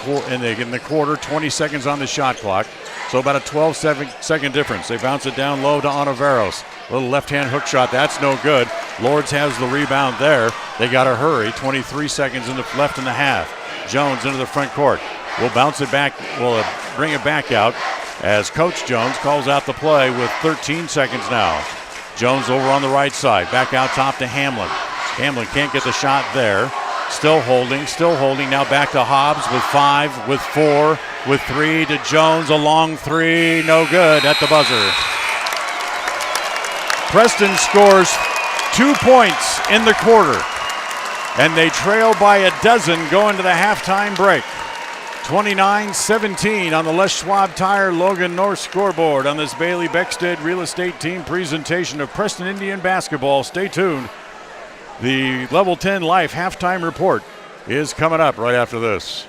Speaker 1: quarter, 20 seconds on the shot clock. So about a 12-second difference. They bounce it down low to Ontiveros. Little left-hand hook shot, that's no good. Lords has the rebound there. They got to hurry. 23 seconds left in the half. Jones into the front court. We'll bounce it back. We'll bring it back out as Coach Jones calls out the play with 13 seconds now. Jones over on the right side. Back out top to Hamlin. Hamlin can't get the shot there. Still holding. Now back to Hobbs with 5, with 4, with 3 to Jones. A long three, no good at the buzzer. Preston scores 2 points in the quarter, and they trail by a dozen going to the halftime break. 29-17 on the Les Schwab Tire Logan North scoreboard on this Bailey Beckstead Real Estate Team presentation of Preston Indian basketball. Stay tuned. The Level 10 Life halftime report is coming up right after this.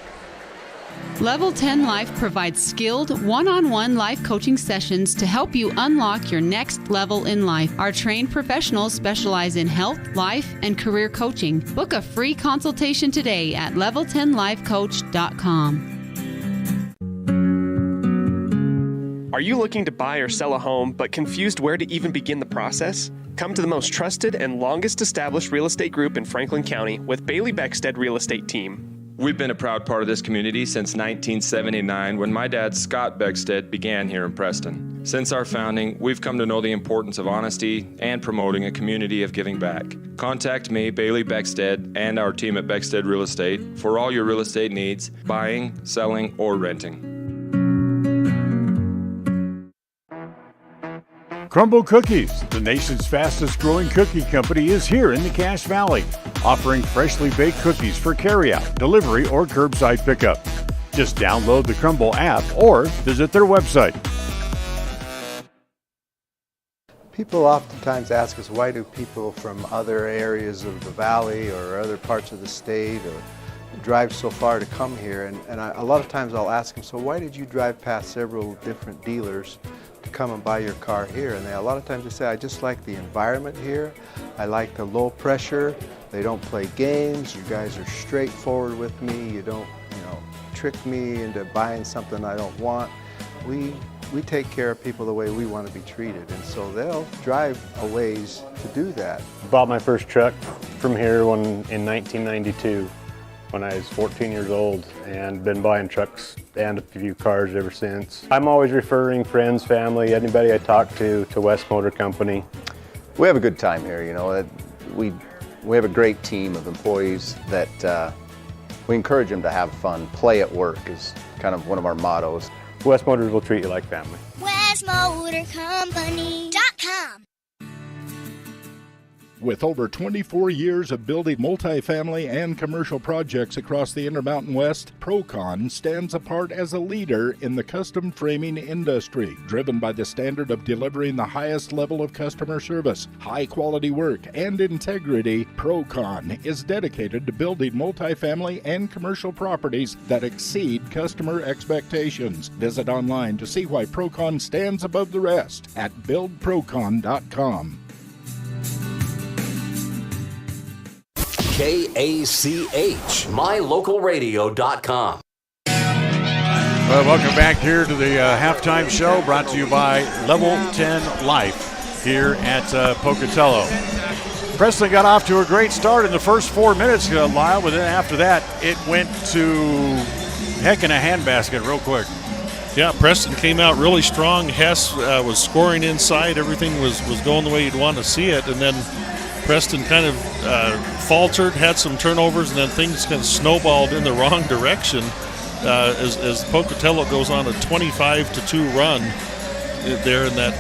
Speaker 26: Level 10 Life provides skilled one-on-one life coaching sessions to help you unlock your next level in life. Our trained professionals specialize in health, life, and career coaching. Book a free consultation today at level10lifecoach.com.
Speaker 27: Are you looking to buy or sell a home but confused where to even begin the process? Come to the most trusted and longest established real estate group in Franklin County with Bailey Beckstead Real Estate Team.
Speaker 2: We've been a proud part of this community since 1979 when my dad, Scott Begstead, began here in Preston. Since our founding, we've come to know the importance of honesty and promoting a community of giving back. Contact me, Bailey Begstead, and our team at Begstead Real Estate for all your real estate needs, buying, selling, or renting.
Speaker 1: Crumble Cookies, the nation's fastest growing cookie company, is here in the Cache Valley, offering freshly baked cookies for carryout, delivery, or curbside pickup. Just download the Crumble app or visit their website.
Speaker 3: People oftentimes ask us, why do people from other areas of the valley or other parts of the state or drive so far to come here? And a lot of times I'll ask them, so why did you drive past several different dealers to come and buy your car here? And a lot of times they say, I just like the environment here. I like the low pressure. They don't play games. You guys are straightforward with me. You don't, trick me into buying something I don't want. We take care of people the way we want to be treated, and so they'll drive a ways to do that.
Speaker 5: Bought my first truck from here in 1992 when I was 14 years old, and been buying trucks and a few cars ever since. I'm always referring friends, family, anybody I talk to West Motor Company.
Speaker 4: We have a good time here, We have a great team of employees that we encourage them to have fun. Play at work is kind of one of our mottos.
Speaker 5: West Motors will treat you like family.
Speaker 6: WestMotorCompany.com.
Speaker 19: With over 24 years of building multifamily and commercial projects across the Intermountain West, Procon stands apart as a leader in the custom framing industry, driven by the standard of delivering the highest level of customer service, high-quality work, and integrity. Procon is dedicated to building multifamily and commercial properties that exceed customer expectations. Visit online to see why Procon stands above the rest at buildprocon.com.
Speaker 7: KACH, mylocalradio.com.
Speaker 1: Well, welcome back here to the halftime show, brought to you by Level 10 Life here at Pocatello. Preston got off to a great start in the first 4 minutes, Lyle, but then after that, it went to heck in a handbasket real quick.
Speaker 16: Yeah, Preston came out really strong. Hess was scoring inside. Everything was going the way you'd want to see it, and then Preston kind of faltered, had some turnovers, and then things kind of snowballed in the wrong direction as Pocatello goes on a 25-2 run there in that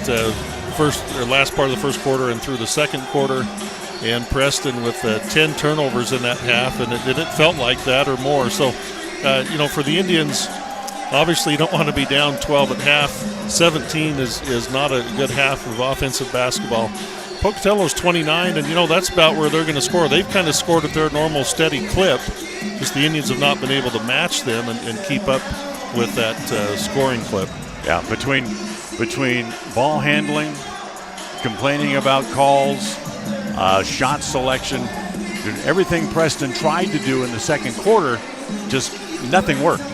Speaker 16: last part of the first quarter and through the second quarter. And Preston with 10 turnovers in that half, and it felt like that or more. So, for the Indians, obviously you don't want to be down 12 at half. 17 is not a good half of offensive basketball. Pocatello's 29, and that's about where they're going to score. They've kind of scored at their normal steady clip, because the Indians have not been able to match them and keep up with that scoring clip.
Speaker 1: Yeah, between ball handling, complaining about calls, shot selection, everything Preston tried to do in the second quarter, just nothing worked.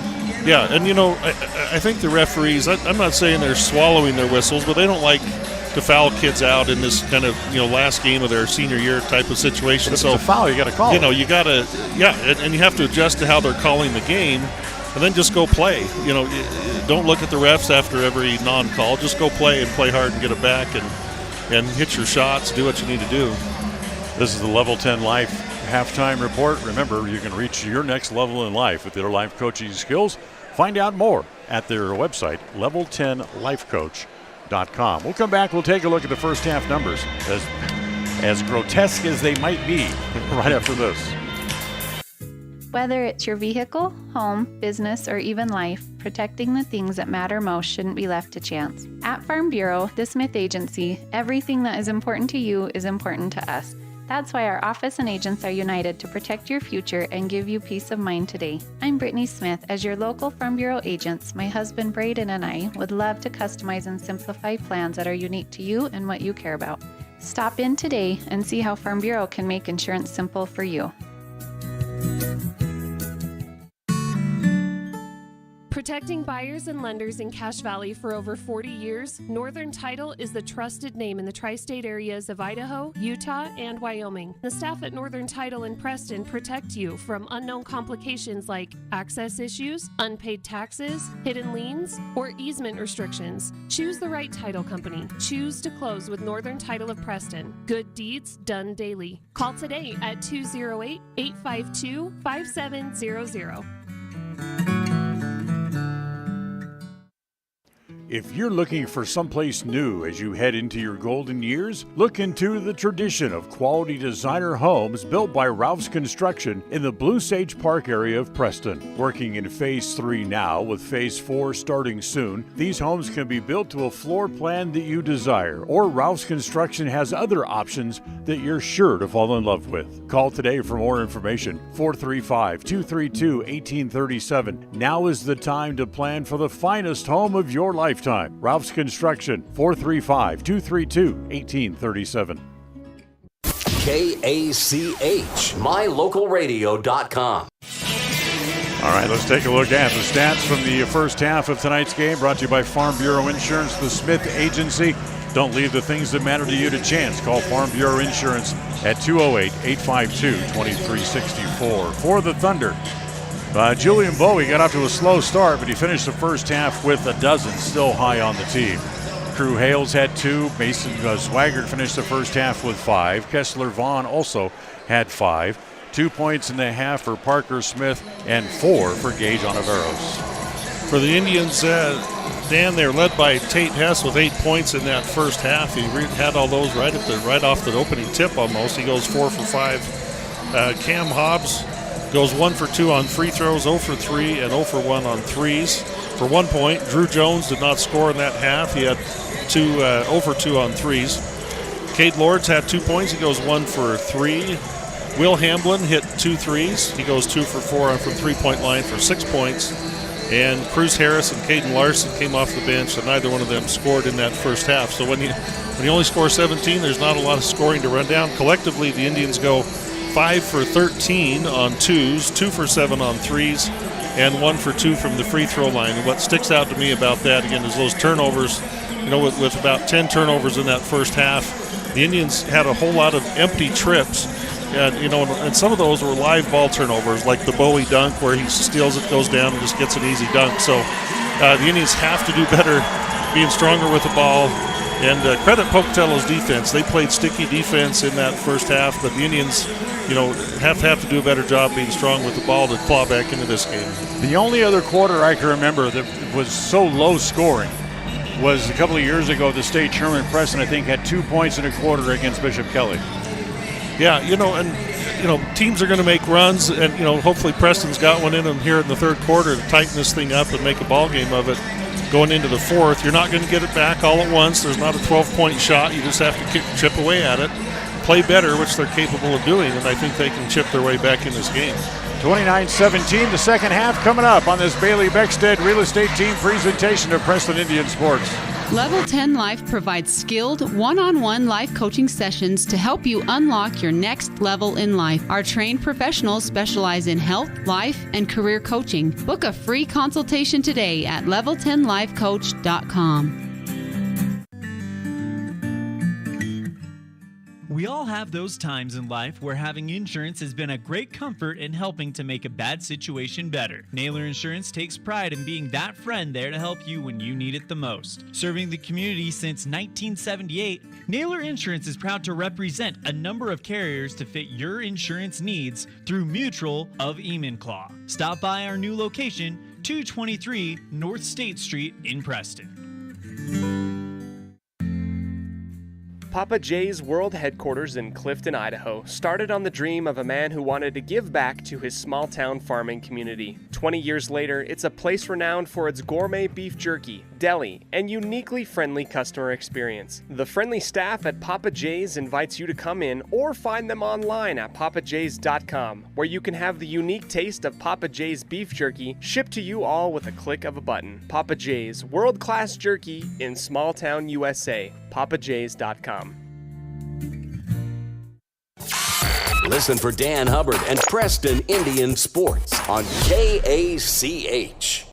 Speaker 16: Yeah, and I think the referees, I'm not saying they're swallowing their whistles, but they don't like to foul kids out in this kind of last game of their senior year type of situation.
Speaker 1: But if it's a foul, you got to call it.
Speaker 16: You got to, and you have to adjust to how they're calling the game, and then just go play. Don't look at the refs after every non-call. Just go play and play hard and get it back and hit your shots. Do what you need to do.
Speaker 1: This is the Level 10 Life halftime report. Remember, you can reach your next level in life with their life coaching skills. Find out more at their website, level10lifecoach.com. We'll come back. We'll take a look at the first half numbers, as grotesque as they might be, right after this.
Speaker 17: Whether it's your vehicle, home, business, or even life, protecting the things that matter most shouldn't be left to chance. At Farm Bureau, the Smith Agency, everything that is important to you is important to us. That's why our office and agents are united to protect your future and give you peace of mind today. I'm Brittany Smith. As your local Farm Bureau agents, my husband Braden and I would love to customize and simplify plans that are unique to you and what you care about. Stop in today and see how Farm Bureau can make insurance simple for you.
Speaker 9: Protecting buyers and lenders in Cache Valley for over 40 years, Northern Title is the trusted name in the tri-state areas of Idaho, Utah, and Wyoming. The staff at Northern Title in Preston protect you from unknown complications like access issues, unpaid taxes, hidden liens, or easement restrictions. Choose the right title company. Choose to close with Northern Title of Preston. Good deeds done daily. Call today at 208-852-5700.
Speaker 1: If you're looking for someplace new as you head into your golden years, look into the tradition of quality designer homes built by Ralph's Construction in the Blue Sage Park area of Preston. Working in Phase 3 now, with Phase 4 starting soon, these homes can be built to a floor plan that you desire, or Ralph's Construction has other options that you're sure to fall in love with. Call today for more information, 435-232-1837. Now is the time to plan for the finest home of your lifetime. Ralph's Construction, 435-232-1837.
Speaker 7: KACH, mylocalradio.com.
Speaker 1: All right, let's take a look at the stats from the first half of tonight's game, brought to you by Farm Bureau Insurance, the Smith Agency. Don't leave the things that matter to you to chance. Call Farm Bureau Insurance at 208-852-2364. For the Thunder, Julian Bowie got off to a slow start, but he finished the first half with a dozen, still high on the team. Crew Hales had 2. Mason Swaggart finished the first half with 5. Kessler Vaughn also had 5. 2 points in the half for Parker Smith and 4 for Gage Onaveros.
Speaker 16: For the Indians, Dan, they're led by Tate Hess with 8 points in that first half. He had all those right off the opening tip almost. He goes 4 for 5. Cam Hobbs goes 1 for 2 on free throws, 0 for 3, and 0 for 1 on threes. For 1 point, Drew Jones did not score in that half. He had 0 for 2 on threes. Cade Lords had 2 points. He goes 1 for 3. Will Hamblin hit 2 threes. He goes 2 for 4 from three-point line for 6 points. And Cruz Harris and Caden Larson came off the bench, and neither one of them scored in that first half. So when you only score 17, there's not a lot of scoring to run down. Collectively, the Indians go 5 for 13 on twos, 2 for 7 on threes, and 1 for 2 from the free throw line. And what sticks out to me about that, again, is those turnovers. With about 10 turnovers in that first half, the Indians had a whole lot of empty trips. And some of those were live ball turnovers, like the Bowie dunk where he steals it, goes down, and just gets an easy dunk. So the Indians have to do better, being stronger with the ball. And credit Pocatello's defense. They played sticky defense in that first half, but the Indians, have to do a better job being strong with the ball to claw back into this game.
Speaker 1: The only other quarter I can remember that was so low scoring was a couple of years ago. The state tournament, Preston, I think, had 2 points in a quarter against Bishop Kelly.
Speaker 16: Yeah, teams are going to make runs, and, hopefully Preston's got one in them here in the third quarter to tighten this thing up and make a ball game of it going into the fourth. You're not going to get it back all at once. There's not a 12-point shot. You just have to chip away at it, play better, which they're capable of doing, and I think they can chip their way back in this game.
Speaker 1: 29-17, the second half coming up on this Bailey Beckstead Real Estate Team presentation of Preston Indian Sports.
Speaker 26: Level 10 Life provides skilled one-on-one life coaching sessions to help you unlock your next level in life. Our trained professionals specialize in health, life, and career coaching. Book a free consultation today at level10lifecoach.com.
Speaker 6: We all have those times in life where having insurance has been a great comfort in helping to make a bad situation better. Naylor Insurance takes pride in being that friend there to help you when you need it the most. Serving the community since 1978, Naylor Insurance is proud to represent a number of carriers to fit your insurance needs through Mutual of Enumclaw. Stop by our new location, 223 North State Street in Preston.
Speaker 27: Papa J's World Headquarters in Clifton, Idaho, started on the dream of a man who wanted to give back to his small-town farming community. 20 years later, it's a place renowned for its gourmet beef jerky, deli, and uniquely friendly customer experience. The friendly staff at Papa J's invites you to come in or find them online at papajs.com, where you can have the unique taste of Papa J's beef jerky shipped to you all with a click of a button. Papa J's, world-class jerky in small-town USA. papajs.com.
Speaker 7: Listen for Dan Hubbard and Preston Indian Sports on KACH.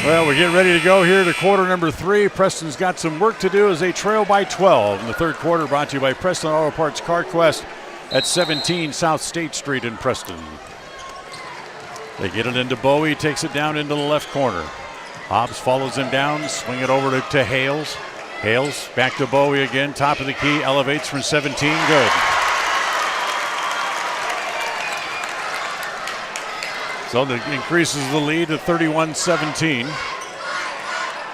Speaker 1: Well, we're getting ready to go here to quarter number 3. Preston's got some work to do as they trail by 12 in the third quarter, brought to you by Preston Auto Parts Car Quest at 17 South State Street in Preston. They get it into Bowie, takes it down into the left corner. Hobbs follows him down, swing it over to Hales. Hales back to Bowie again, top of the key, elevates from 17, good. So that increases the lead to 31-17.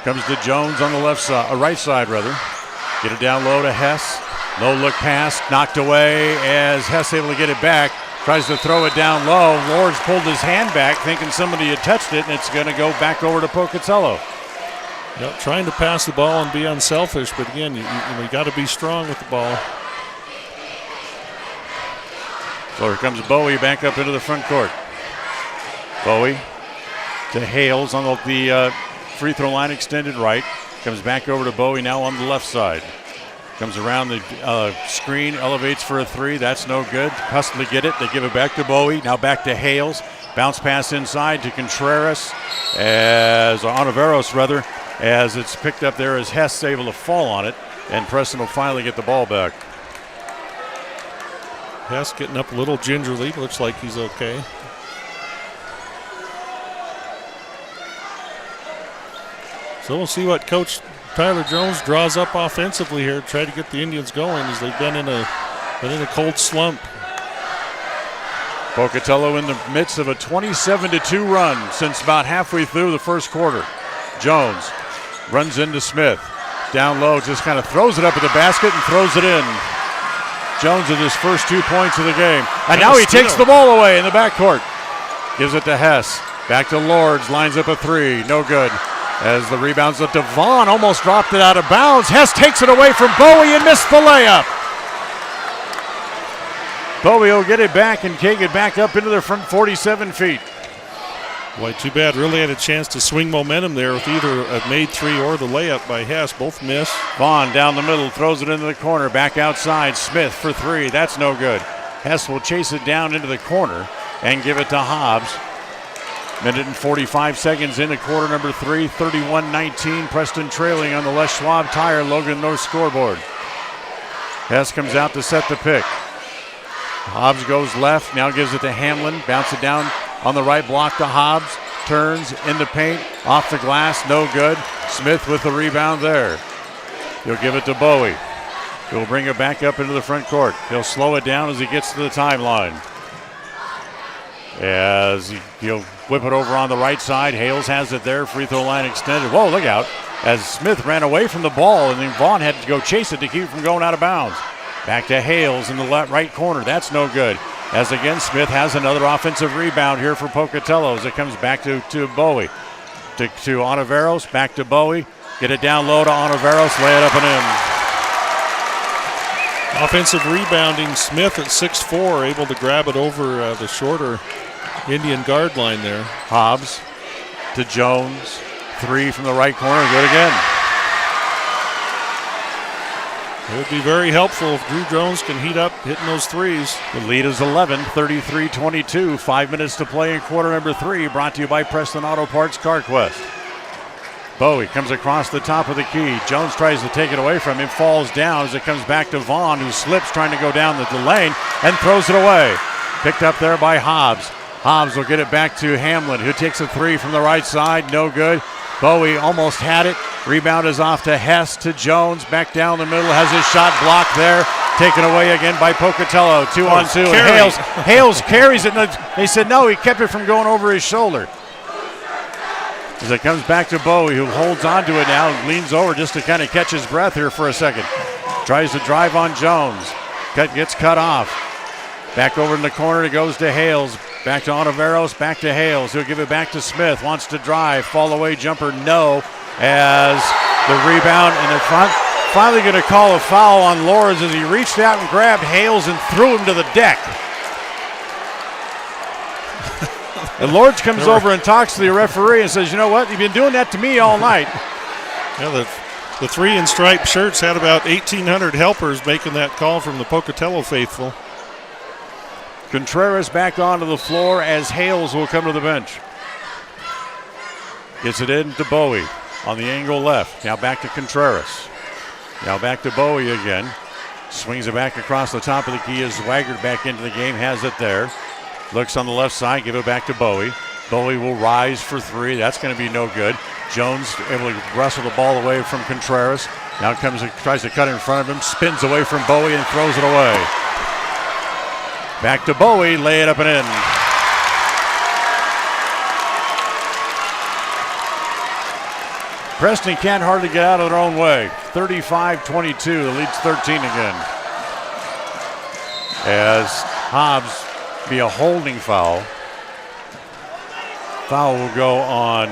Speaker 1: Comes to Jones on the left side, right side rather. Get it down low to Hess. No look pass, knocked away as Hess able to get it back. Tries to throw it down low. Lords pulled his hand back, thinking somebody had touched it, and it's going to go back over to Pocatello.
Speaker 16: Yep, trying to pass the ball and be unselfish, but again, you got to be strong with the ball.
Speaker 1: So here comes Bowie back up into the front court. Bowie to Hales on the free throw line, extended right. Comes back over to Bowie now on the left side. Comes around the screen, elevates for a three. That's no good. Hustler get it. They give it back to Bowie. Now back to Hales. Bounce pass inside to Contreras, Ontiveros rather, as it's picked up there as Hess able to fall on it, and Preston will finally get the ball back.
Speaker 16: Hess getting up a little gingerly. Looks like he's okay. So we'll see what Coach Tyler Jones draws up offensively here. Try to get the Indians going as they've been in a cold slump.
Speaker 1: Pocatello in the midst of a 27-2 run since about halfway through the first quarter. Jones runs into Smith. Down low, just kind of throws it up at the basket and throws it in. Jones with his first 2 points of the game. And now he takes the ball away in the backcourt. Gives it to Hess. Back to Lords, lines up a three. No good. As the rebound's up to Vaughn, almost dropped it out of bounds. Hess takes it away from Bowie and missed the layup. Bowie will get it back and take it back up into the front 47 feet.
Speaker 16: Boy, too bad. Really had a chance to swing momentum there with either a made three or the layup by Hess. Both miss.
Speaker 1: Vaughn down the middle, throws it into the corner. Back outside, Smith for three. That's no good. Hess will chase it down into the corner and give it to Hobbs. Minute and 45 seconds into quarter number 3, 31-19. Preston trailing on the Les Schwab Tire Logan North scoreboard. Hess comes out to set the pick. Hobbs goes left, now gives it to Hamlin. Bounce it down on the right block to Hobbs. Turns in the paint, off the glass, no good. Smith with the rebound there. He'll give it to Bowie. He'll bring it back up into the front court. He'll slow it down as he gets to the timeline. As he'll whip it over on the right side. Hales has it there. Free throw line extended. Whoa, look out. As Smith ran away from the ball, and then Vaughn had to go chase it to keep it from going out of bounds. Back to Hales in the right corner. That's no good. As again, Smith has another offensive rebound here for Pocatello as it comes back to Bowie. To Ontiveros. Back to Bowie. Get it down low to Ontiveros. Lay it up and in.
Speaker 16: Offensive rebounding. Smith at 6'4", able to grab it over the shorter Indian guard line there.
Speaker 1: Hobbs to Jones. Three from the right corner. Good again.
Speaker 16: It would be very helpful if Drew Jones can heat up hitting those threes.
Speaker 1: The lead is 11, 33-22. 5 minutes to play in quarter number 3. Brought to you by Preston Auto Parts Car Quest. Bowie comes across the top of the key. Jones tries to take it away from him. Falls down as it comes back to Vaughn, who slips trying to go down the lane and throws it away. Picked up there by Hobbs. Hobbs will get it back to Hamlin, who takes a three from the right side. No good. Bowie almost had it. Rebound is off to Hess, to Jones. Back down the middle. Has his shot blocked there. Taken away again by Pocatello. 2-on-2. Hales carries it. And they said no, he kept it from going over his shoulder. As it comes back to Bowie, who holds on to it now and leans over just to kind of catch his breath here for a second. Tries to drive on Jones. Gets cut off. Back over in the corner, it goes to Hales. Back to Ontiveros, back to Hales. He'll give it back to Smith. Wants to drive. Fall away jumper, no. As the rebound in the front. Finally going to call a foul on Lords as he reached out and grabbed Hales and threw him to the deck. And Lords comes over and talks to the referee and says, you know what, you've been doing that to me all night.
Speaker 16: Yeah, the three in striped shirts had about 1,800 helpers making that call from the Pocatello faithful.
Speaker 1: Contreras back onto the floor as Hales will come to the bench. Gets it in to Bowie on the angle left. Now back to Contreras. Now back to Bowie again. Swings it back across the top of the key as Swaggart back into the game. Has it there. Looks on the left side. Give it back to Bowie. Bowie will rise for three. That's going to be no good. Jones able to wrestle the ball away from Contreras. Now tries to cut in front of him. Spins away from Bowie and throws it away. Back to Bowie. Lay it up and in. Preston can't hardly get out of their own way. 35-22, the lead's 13 again. As Hobbs be a holding foul. Foul will go on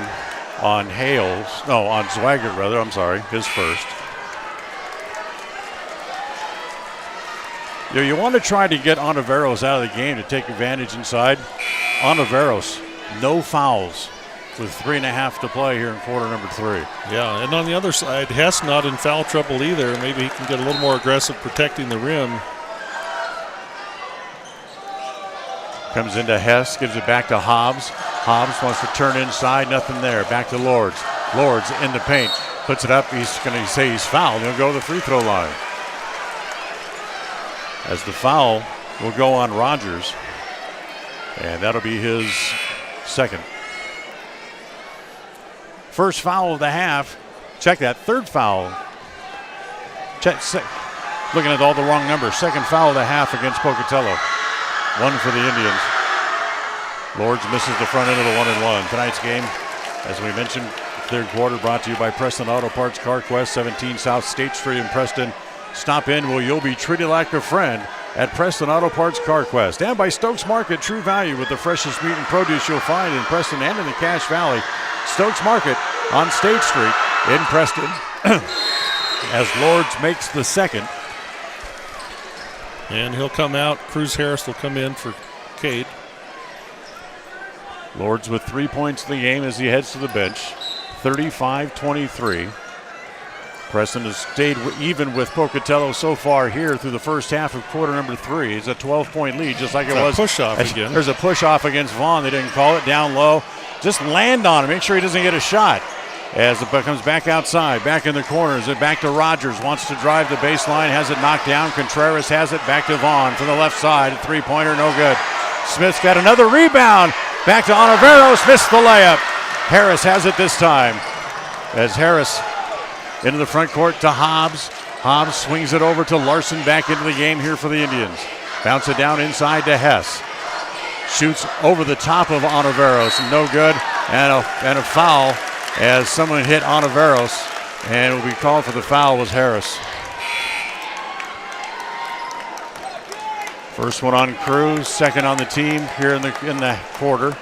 Speaker 1: Hales. No, on Swaggart rather, I'm sorry, his first. You want to try to get Ontiveros out of the game to take advantage inside. Ontiveros, no fouls. With 3.5 to play here in quarter number 3.
Speaker 16: Yeah, and on the other side, Hess not in foul trouble either. Maybe he can get a little more aggressive protecting the rim.
Speaker 1: Comes into Hess, gives it back to Hobbs. Hobbs wants to turn inside, nothing there. Back to Lords. Lords in the paint, puts it up. He's going to say he's fouled. He'll go to the free throw line. As the foul will go on Rogers, and that'll be his second. First foul of the half. Check that. Third foul. Looking at all the wrong numbers. Second foul of the half against Pocatello. One for the Indians. Lords misses the front end of the 1-and-1. Tonight's game, as we mentioned, third quarter brought to you by Preston Auto Parts, CarQuest, 17 South State Street in Preston. Stop in where you'll be treated like a friend at Preston Auto Parts, CarQuest. And by Stokes Market, true value with the freshest meat and produce you'll find in Preston and in the Cache Valley. Stokes Market on State Street in Preston as Lords makes the second.
Speaker 16: And he'll come out. Cruz Harris will come in for Cade.
Speaker 1: Lords with 3 points in the game as he heads to the bench. 35-23. Preston has stayed even with Pocatello so far here through the first half of quarter number 3. It's a 12-point lead, just like it was.
Speaker 16: Push-off again.
Speaker 1: There's a push-off against Vaughn. They didn't call it. Down low. Just land on him. Make sure he doesn't get a shot. As it comes back outside, back in the corners, it back to Rogers. Wants to drive the baseline, has it knocked down. Contreras has it back to Vaughn from the left side. Three-pointer, no good. Smith's got another rebound. Back to Ontiveros, missed the layup. Harris has it this time. As Harris into the front court to Hobbs. Hobbs swings it over to Larson back into the game here for the Indians. Bounce it down inside to Hess. Shoots over the top of Ontiveros, no good, and a foul as someone hit Ontiveros, and will be called for the foul was Harris. First one on Cruz, second on the team here in the quarter.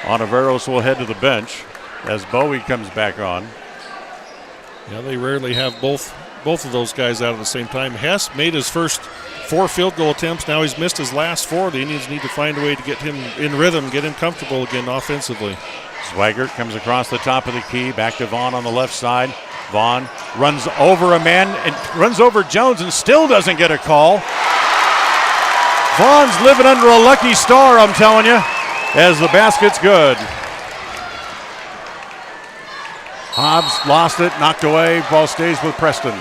Speaker 1: Ontiveros will head to the bench as Bowie comes back on.
Speaker 16: Yeah, they rarely have both of those guys out at the same time. Hess made his first 4 field goal attempts. Now he's missed his last 4. The Indians need to find a way to get him in rhythm, get him comfortable again offensively.
Speaker 1: Swaggart comes across the top of the key, back to Vaughn on the left side. Vaughn runs over a man and runs over Jones and still doesn't get a call. Vaughn's living under a lucky star, I'm telling you, as the basket's good. Hobbs lost it, knocked away, ball stays with Preston.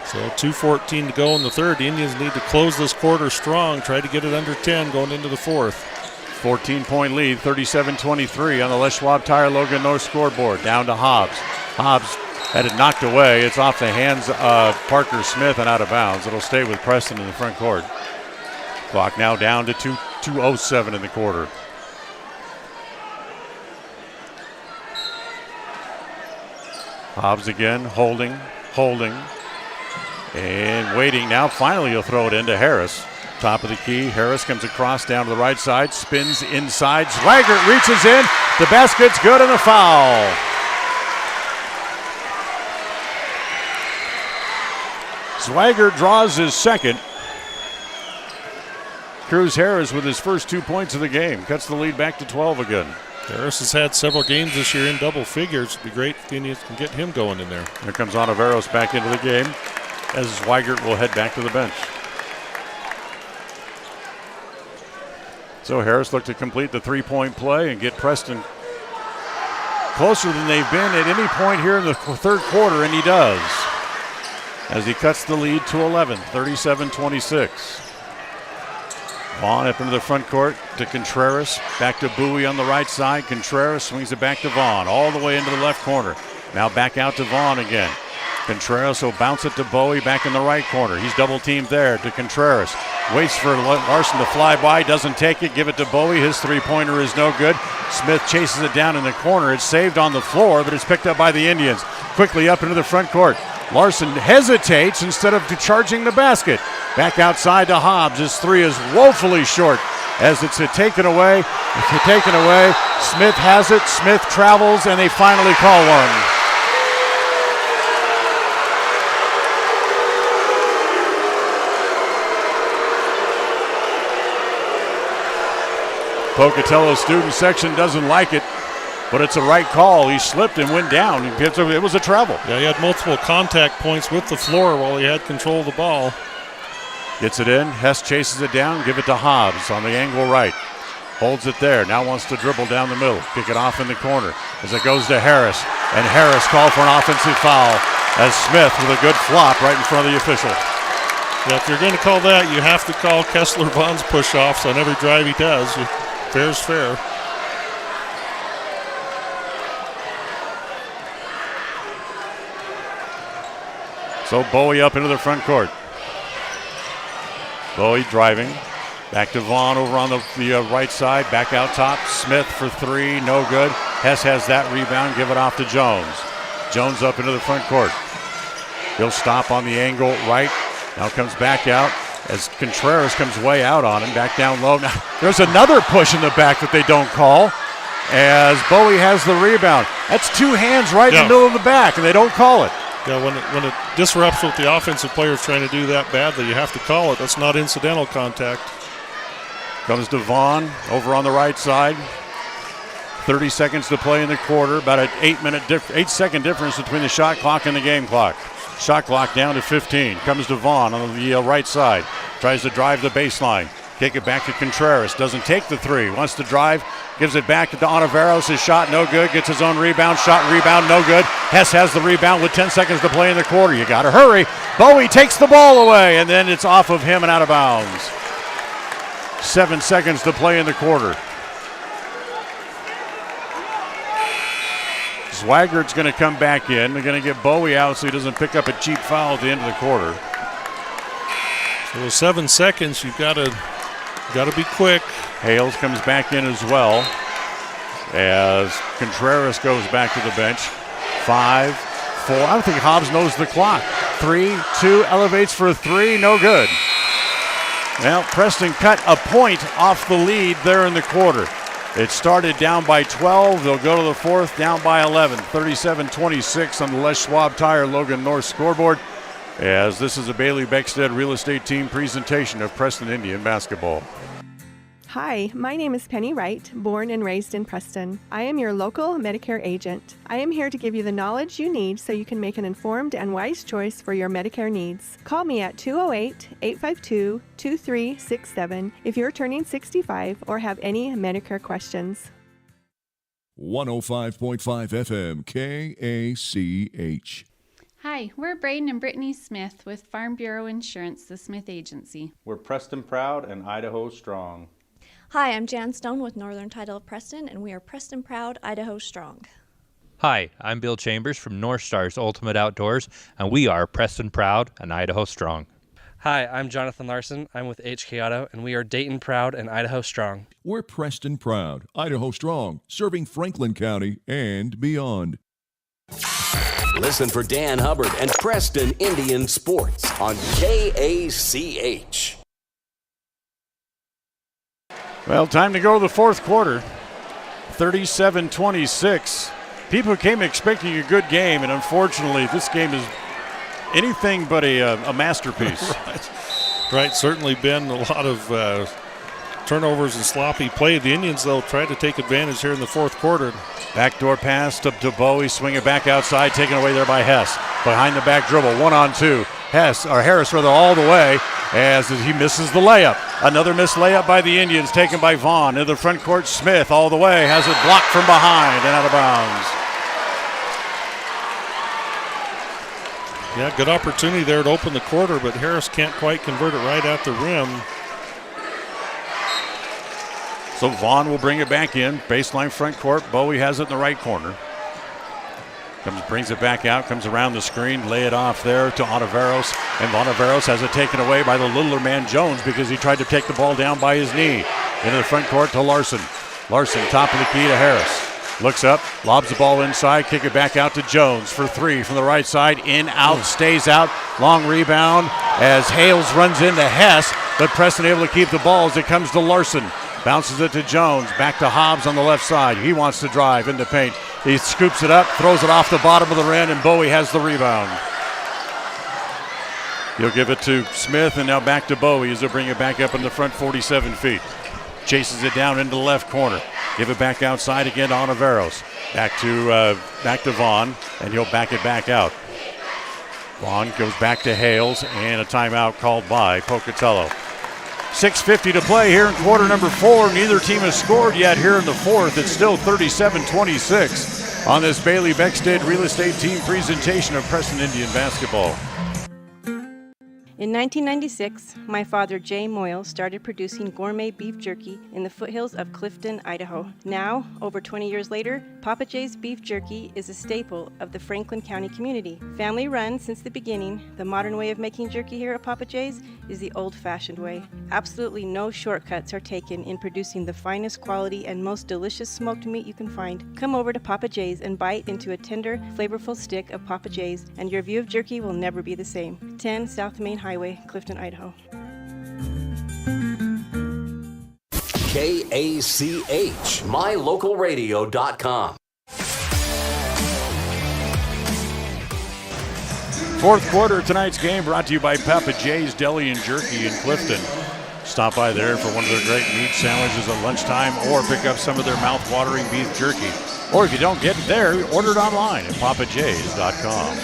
Speaker 16: So 2:14 to go in the third. The Indians need to close this quarter strong, try to get it under 10 going into the fourth.
Speaker 1: 14-point lead, 37-23 on the Les Schwab Tire Logan North scoreboard. Down to Hobbs. Hobbs had it knocked away. It's off the hands of Parker Smith and out of bounds. It'll stay with Preston in the front court. Clock now down to 2:07 in the quarter. Hobbs again, holding, and waiting now. Finally, he'll throw it into Harris. Top of the key, Harris comes across down to the right side, spins inside. Swaggart reaches in. The basket's good and a foul. Swaggart draws his second. Cruz Harris with his first 2 points of the game. Cuts the lead back to 12 again.
Speaker 16: Harris has had several games this year in double figures. It'd be great if the Indians can get him going in there.
Speaker 1: Here comes Ontiveros back into the game as Swaggart will head back to the bench. So Harris looked to complete the three-point play and get Preston closer than they've been at any point here in the third quarter, and he does, as he cuts the lead to 11, 37-26. Vaughn up into the front court to Contreras. Back to Bowie on the right side. Contreras swings it back to Vaughn all the way into the left corner. Now back out to Vaughn again. Contreras will bounce it to Bowie back in the right corner. He's double teamed there to Contreras. Waits for Larson to fly by. Doesn't take it. Give it to Bowie. His three-pointer is no good. Smith chases it down in the corner. It's saved on the floor, but it's picked up by the Indians. Quickly up into the front court. Larson hesitates instead of charging the basket. Back outside to Hobbs. His three is woefully short as it's taken away. Smith has it. Smith travels, and they finally call one. Pocatello student section doesn't like it, but it's a right call. He slipped and went down. It was a travel.
Speaker 16: Yeah, he had multiple contact points with the floor while he had control of the ball.
Speaker 1: Gets it in. Hess chases it down. Give it to Hobbs on the angle right. Holds it there. Now wants to dribble down the middle. Kick it off in the corner as it goes to Harris. And Harris called for an offensive foul as Smith with a good flop right in front of the official.
Speaker 16: Yeah, if you're going to call that, you have to call Kessler Vaughn's push-offs on every drive he does. Fair's fair.
Speaker 1: So Bowie up into the front court. Bowie driving. Back to Vaughn over on the right side. Back out top. Smith for three. No good. Hess has that rebound. Give it off to Jones. Jones up into the front court. He'll stop on the angle right. Now comes back out as Contreras comes way out on him. Back down low. Now there's another push in the back that they don't call as Bowie has the rebound. That's two hands right in the middle of the back, and they don't call it.
Speaker 16: Yeah, when it disrupts what the offensive player is trying to do that badly, you have to call it. That's not incidental contact.
Speaker 1: Comes to Vaughn over on the right side. 30 seconds to play in the quarter. About an 8-second difference between the shot clock and the game clock. Shot clock down to 15. Comes to Vaughn on the right side. Tries to drive the baseline. Kick it back to Contreras. Doesn't take the three. Wants to drive. Gives it back to Ontiveros. His shot no good. Gets his own rebound. Shot rebound no good. Hess has the rebound with 10 seconds to play in the quarter. You got to hurry. Bowie takes the ball away, and then it's off of him and out of bounds. 7 seconds to play in the quarter. Swiggert's going to come back in. They're going to get Bowie out so he doesn't pick up a cheap foul at the end of the quarter.
Speaker 16: So with 7 seconds, you've got to be quick.
Speaker 1: Hales comes back in as well as Contreras goes back to the bench. 5, 4. I don't think Hobbs knows the clock. 3, 2, elevates for a three. No good. Well, Preston cut a point off the lead there in the quarter. It started down by 12. They'll go to the fourth, down by 11. 37-26 on the Les Schwab Tire Logan North scoreboard, as this is a Bailey Beckstead Real Estate Team presentation of Preston Indian basketball.
Speaker 8: Hi, my name is Penny Wright, born and raised in Preston. I am your local Medicare agent. I am here to give you the knowledge you need so you can make an informed and wise choice for your Medicare needs. Call me at 208-852-2367 if you're turning 65 or have any Medicare questions.
Speaker 15: 105.5 FM KACH.
Speaker 17: Hi, we're Braden and Brittany Smith with Farm Bureau Insurance, the Smith Agency.
Speaker 10: We're Preston Proud and Idaho Strong.
Speaker 18: Hi, I'm Jan Stone with Northern Title of Preston, and we are Preston Proud, Idaho Strong.
Speaker 24: Hi, I'm Bill Chambers from North Stars Ultimate Outdoors, and we are Preston Proud and Idaho Strong.
Speaker 25: Hi, I'm Jonathan Larson. I'm with HK Auto, and we are Dayton Proud and Idaho Strong.
Speaker 15: We're Preston Proud, Idaho Strong, serving Franklin County and beyond.
Speaker 7: Listen for Dan Hubbard and Preston Indian Sports on KACH.
Speaker 1: Well, time to go to the fourth quarter. 37-26. People came expecting a good game, and unfortunately, this game is anything but a masterpiece.
Speaker 16: Right. Certainly been a lot of turnovers and sloppy play. The Indians, though, tried to take advantage here in the fourth quarter.
Speaker 1: Backdoor pass to Bowie, swing it back outside, taken away there by Hess. Behind the back dribble, 1-on-2. Harris all the way, as he misses the layup. Another missed layup by the Indians, taken by Vaughn. Into the front court, Smith all the way, has it blocked from behind and out of bounds.
Speaker 16: Yeah, good opportunity there to open the quarter, but Harris can't quite convert it right at the rim.
Speaker 1: So Vaughn will bring it back in. Baseline front court. Bowie has it in the right corner. Brings it back out, comes around the screen, lay it off there to Ontiveros. And Ontiveros has it taken away by the littler man Jones because he tried to take the ball down by his knee. Into the front court to Larson. Larson, top of the key to Harris. Looks up, lobs the ball inside, kick it back out to Jones for three from the right side. In, out, stays out. Long rebound as Hales runs into Hess, but Preston able to keep the ball as it comes to Larson. Bounces it to Jones, back to Hobbs on the left side. He wants to drive into paint. He scoops it up, throws it off the bottom of the rim, and Bowie has the rebound. He'll give it to Smith, and now back to Bowie as they'll bring it back up in the front 47 feet. Chases it down into the left corner. Give it back outside again to Ontiveros. Back to Vaughn, and he'll back it back out. Vaughn goes back to Hales, and a timeout called by Pocatello. 6:50 to play here in quarter number 4. Neither team has scored yet here in the fourth. It's still 37-26 on this Bailey Beckstead Real Estate Team presentation of Preston Indian basketball.
Speaker 11: In 1996, my father, Jay Moyle, started producing gourmet beef jerky in the foothills of Clifton, Idaho. Now, over 20 years later, Papa Jay's beef jerky is a staple of the Franklin County community. Family run since the beginning, the modern way of making jerky here at Papa Jay's is the old-fashioned way. Absolutely no shortcuts are taken in producing the finest quality and most delicious smoked meat you can find. Come over to Papa Jay's and bite into a tender, flavorful stick of Papa Jay's, and your view of jerky will never be the same. 10 South Main Highway, Clifton, Idaho.
Speaker 7: KACH, mylocalradio.com.
Speaker 1: Fourth quarter of tonight's game brought to you by Papa Jay's Deli and Jerky in Clifton. Stop by there for one of their great meat sandwiches at lunchtime or pick up some of their mouth-watering beef jerky. Or if you don't get it there, order it online at papajays.com.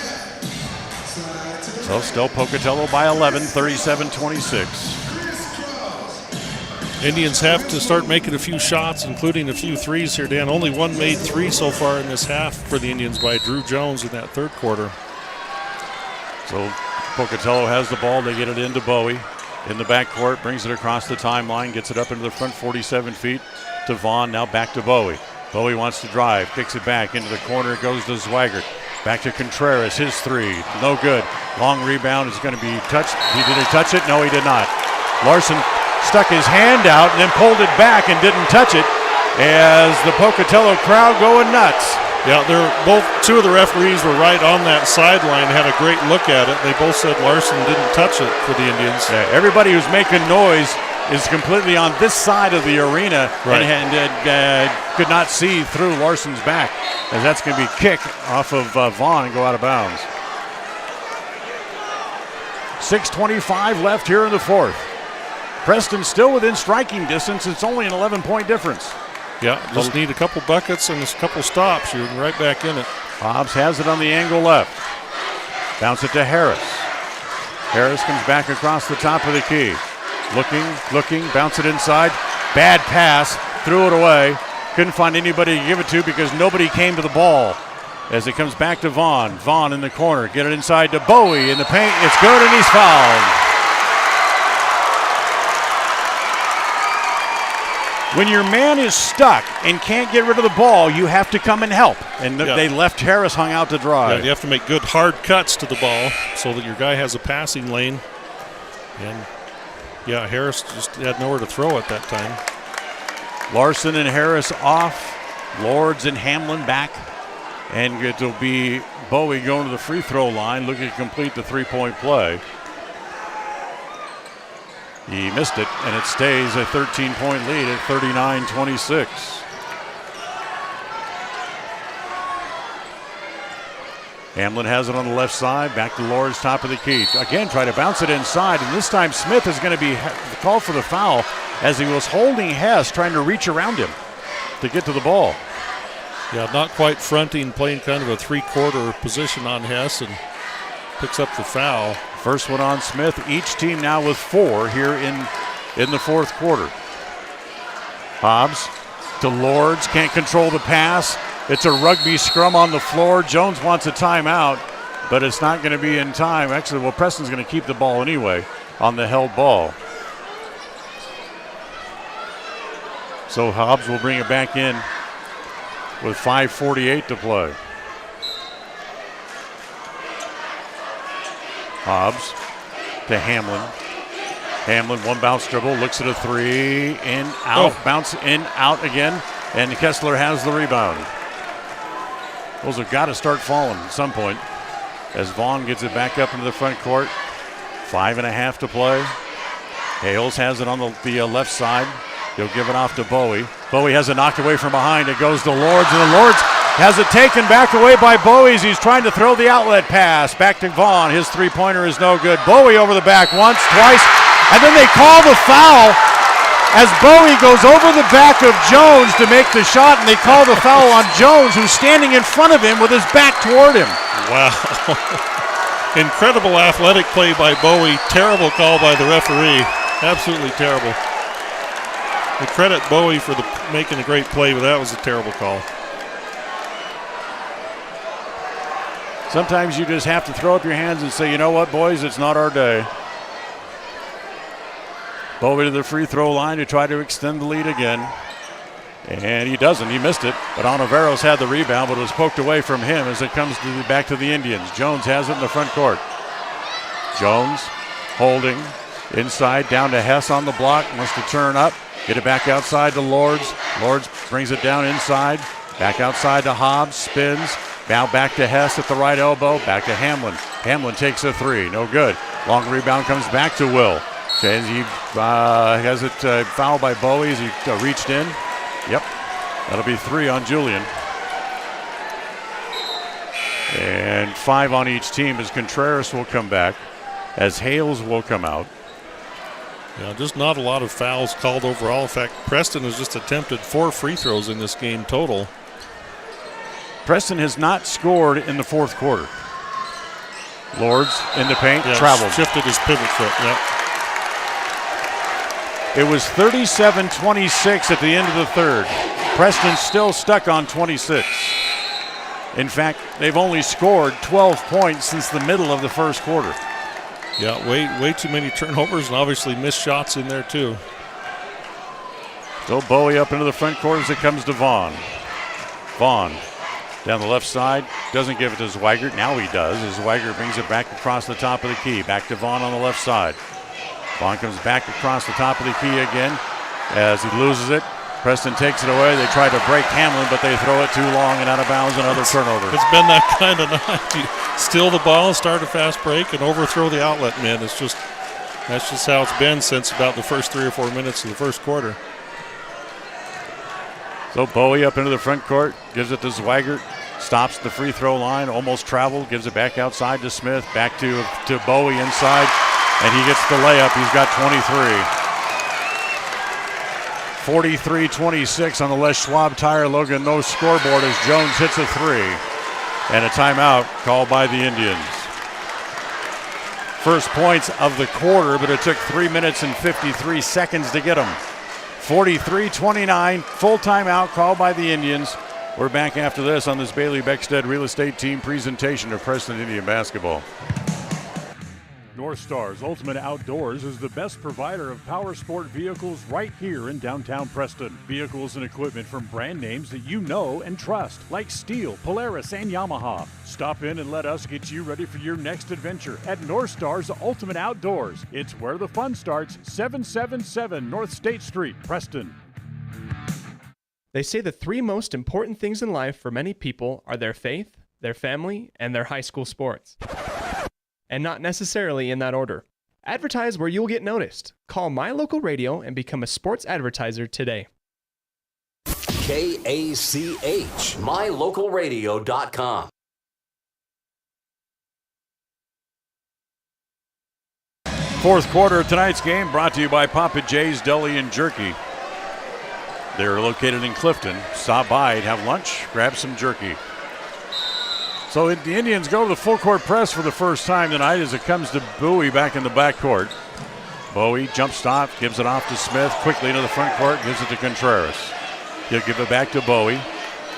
Speaker 1: So still Pocatello by 11, 37-26.
Speaker 16: Indians have to start making a few shots, including a few threes here, Dan. Only one made three so far in this half for the Indians by Drew Jones in that third quarter.
Speaker 1: So Pocatello has the ball. They get it into Bowie in the backcourt, brings it across the timeline, gets it up into the front 47 feet to Vaughn. Now back to Bowie. Bowie wants to drive, kicks it back into the corner. It goes to Zwaggart. Back to Contreras, his three, no good. Long rebound is going to be touched. Did he touch it? No, he did not. Larson stuck his hand out and then pulled it back and didn't touch it as the Pocatello crowd going nuts.
Speaker 16: Yeah, two of the referees were right on that sideline, had a great look at it. They both said Larson didn't touch it for the Indians.
Speaker 1: Yeah, everybody who's making noise is completely on this side of the arena,
Speaker 16: right,
Speaker 1: and could not see through Larson's back, as that's going to be kick off of Vaughn and go out of bounds. 6:25 left here in the fourth. Preston still within striking distance. It's only an 11-point difference.
Speaker 16: Yeah, just need a couple buckets and a couple stops. You're right back in it.
Speaker 1: Hobbs has it on the angle left. Bounce it to Harris. Harris comes back across the top of the key. Looking, bounce it inside. Bad pass, threw it away. Couldn't find anybody to give it to because nobody came to the ball. As it comes back to Vaughn. Vaughn in the corner. Get it inside to Bowie in the paint. It's good and he's fouled. When your man is stuck and can't get rid of the ball, you have to come and help. And they left Harris hung out to dry.
Speaker 16: Yeah, you have to make good hard cuts to the ball so that your guy has a passing lane. And yeah, Harris just had nowhere to throw at that time.
Speaker 1: Larson and Harris off. Lords and Hamlin back. And it will be Bowie going to the free throw line, looking to complete the three-point play. He missed it, and it stays a 13-point lead at 39-26. Hamlin has it on the left side. Back to Lord's top of the key. Again, try to bounce it inside, and this time Smith is going to be called for the foul as he was holding Hess, trying to reach around him to get to the ball.
Speaker 16: Yeah, not quite fronting, playing kind of a three-quarter position on Hess, and picks up the foul.
Speaker 1: First one on Smith. Each team now with 4 here in the fourth quarter. Hobbs to Lords, can't control the pass. It's a rugby scrum on the floor. Jones wants a timeout, but it's not going to be in time. Actually, well, Preston's going to keep the ball anyway on the held ball. So Hobbs will bring it back in with 5:48 to play. Hobbs to Hamlin. Hamlin, one bounce dribble, looks at a 3, in, out, bounce in, out again, and Kessler has the rebound. Those have got to start falling at some point as Vaughn gets it back up into the front court. 5.5 to play. Hales has it on the left side. He'll give it off to Bowie. Bowie has it knocked away from behind. It goes to Lords, and the Lords has it taken back away by Bowie as he's trying to throw the outlet pass. Back to Vaughn. His three-pointer is no good. Bowie over the back once, twice, and then they call the foul as Bowie goes over the back of Jones to make the shot, and they call the foul on Jones, who's standing in front of him with his back toward him.
Speaker 16: Wow. Incredible athletic play by Bowie. Terrible call by the referee. Absolutely terrible. We credit Bowie for making a great play, but that was a terrible call.
Speaker 1: Sometimes you just have to throw up your hands and say, you know what, boys, it's not our day. Bowie to the free throw line to try to extend the lead again. And he doesn't. He missed it. But Onoveros had the rebound, but it was poked away from him as it comes back to the Indians. Jones has it in the front court. Jones holding inside down to Hess on the block. Wants to turn up. Get it back outside to Lords. Lords brings it down inside. Back outside to Hobbs. Spins. Now back to Hess at the right elbow. Back to Hamlin. Hamlin takes a 3. No good. Long rebound comes back to Will. As he has it fouled by Bowie as he reached in. Yep. That'll be 3 on Julian. And 5 on each team as Contreras will come back. As Hales will come out.
Speaker 16: Yeah, just not a lot of fouls called overall. In fact, Preston has just attempted 4 free throws in this game total.
Speaker 1: Preston has not scored in the fourth quarter. Lords in the paint, traveled.
Speaker 16: Shifted his pivot foot, yep.
Speaker 1: It was 37-26 at the end of the third. Preston still stuck on 26. In fact, they've only scored 12 points since the middle of the first quarter.
Speaker 16: Yeah, way too many turnovers and obviously missed shots in there too.
Speaker 1: So Bowie up into the front court as it comes to Vaughn. Vaughn down the left side, doesn't give it to Zweigert. Now he does as Zweigert brings it back across the top of the key. Back to Vaughn on the left side. Vaughn comes back across the top of the key again as he loses it. Preston takes it away. They try to break Hamlin, but they throw it too long and out of bounds. Another turnover.
Speaker 16: It's been that kind of night. You steal the ball, start a fast break, and overthrow the outlet man. That's just how it's been since about the first 3 or 4 minutes of the first quarter.
Speaker 1: So Bowie up into the front court, gives it to Zweigert, stops the free throw line, almost traveled, gives it back outside to Smith, back to Bowie inside, and he gets the layup. He's got 23. 43-26 on the Les Schwab Tire Logan no scoreboard as Jones hits a 3. And a timeout called by the Indians. First points of the quarter, but it took 3 minutes and 53 seconds to get them. 43-29, full timeout called by the Indians. We're back after this on this Bailey Beckstead Real Estate Team presentation of Preston Indian basketball. North Stars Ultimate Outdoors is the best provider of power sport vehicles right here in downtown Preston. Vehicles and equipment from brand names that you know and trust, like Steel, Polaris, and Yamaha. Stop in and let us get you ready for your next adventure at North Stars Ultimate Outdoors. It's where the fun starts, 777 North State Street, Preston.
Speaker 27: They say the 3 most important things in life for many people are their faith, their family, and their high school sports. And not necessarily in that order. Advertise where you'll get noticed. Call My Local Radio and become a sports advertiser today.
Speaker 7: KACH, mylocalradio.com.
Speaker 1: Fourth quarter of tonight's game brought to you by Papa J's Deli and Jerky. They're located in Clifton. Stop by and have lunch, grab some jerky. So the Indians go to the full court press for the first time tonight as it comes to Bowie back in the backcourt. Bowie jump stop, gives it off to Smith, quickly into the front court, gives it to Contreras. He'll give it back to Bowie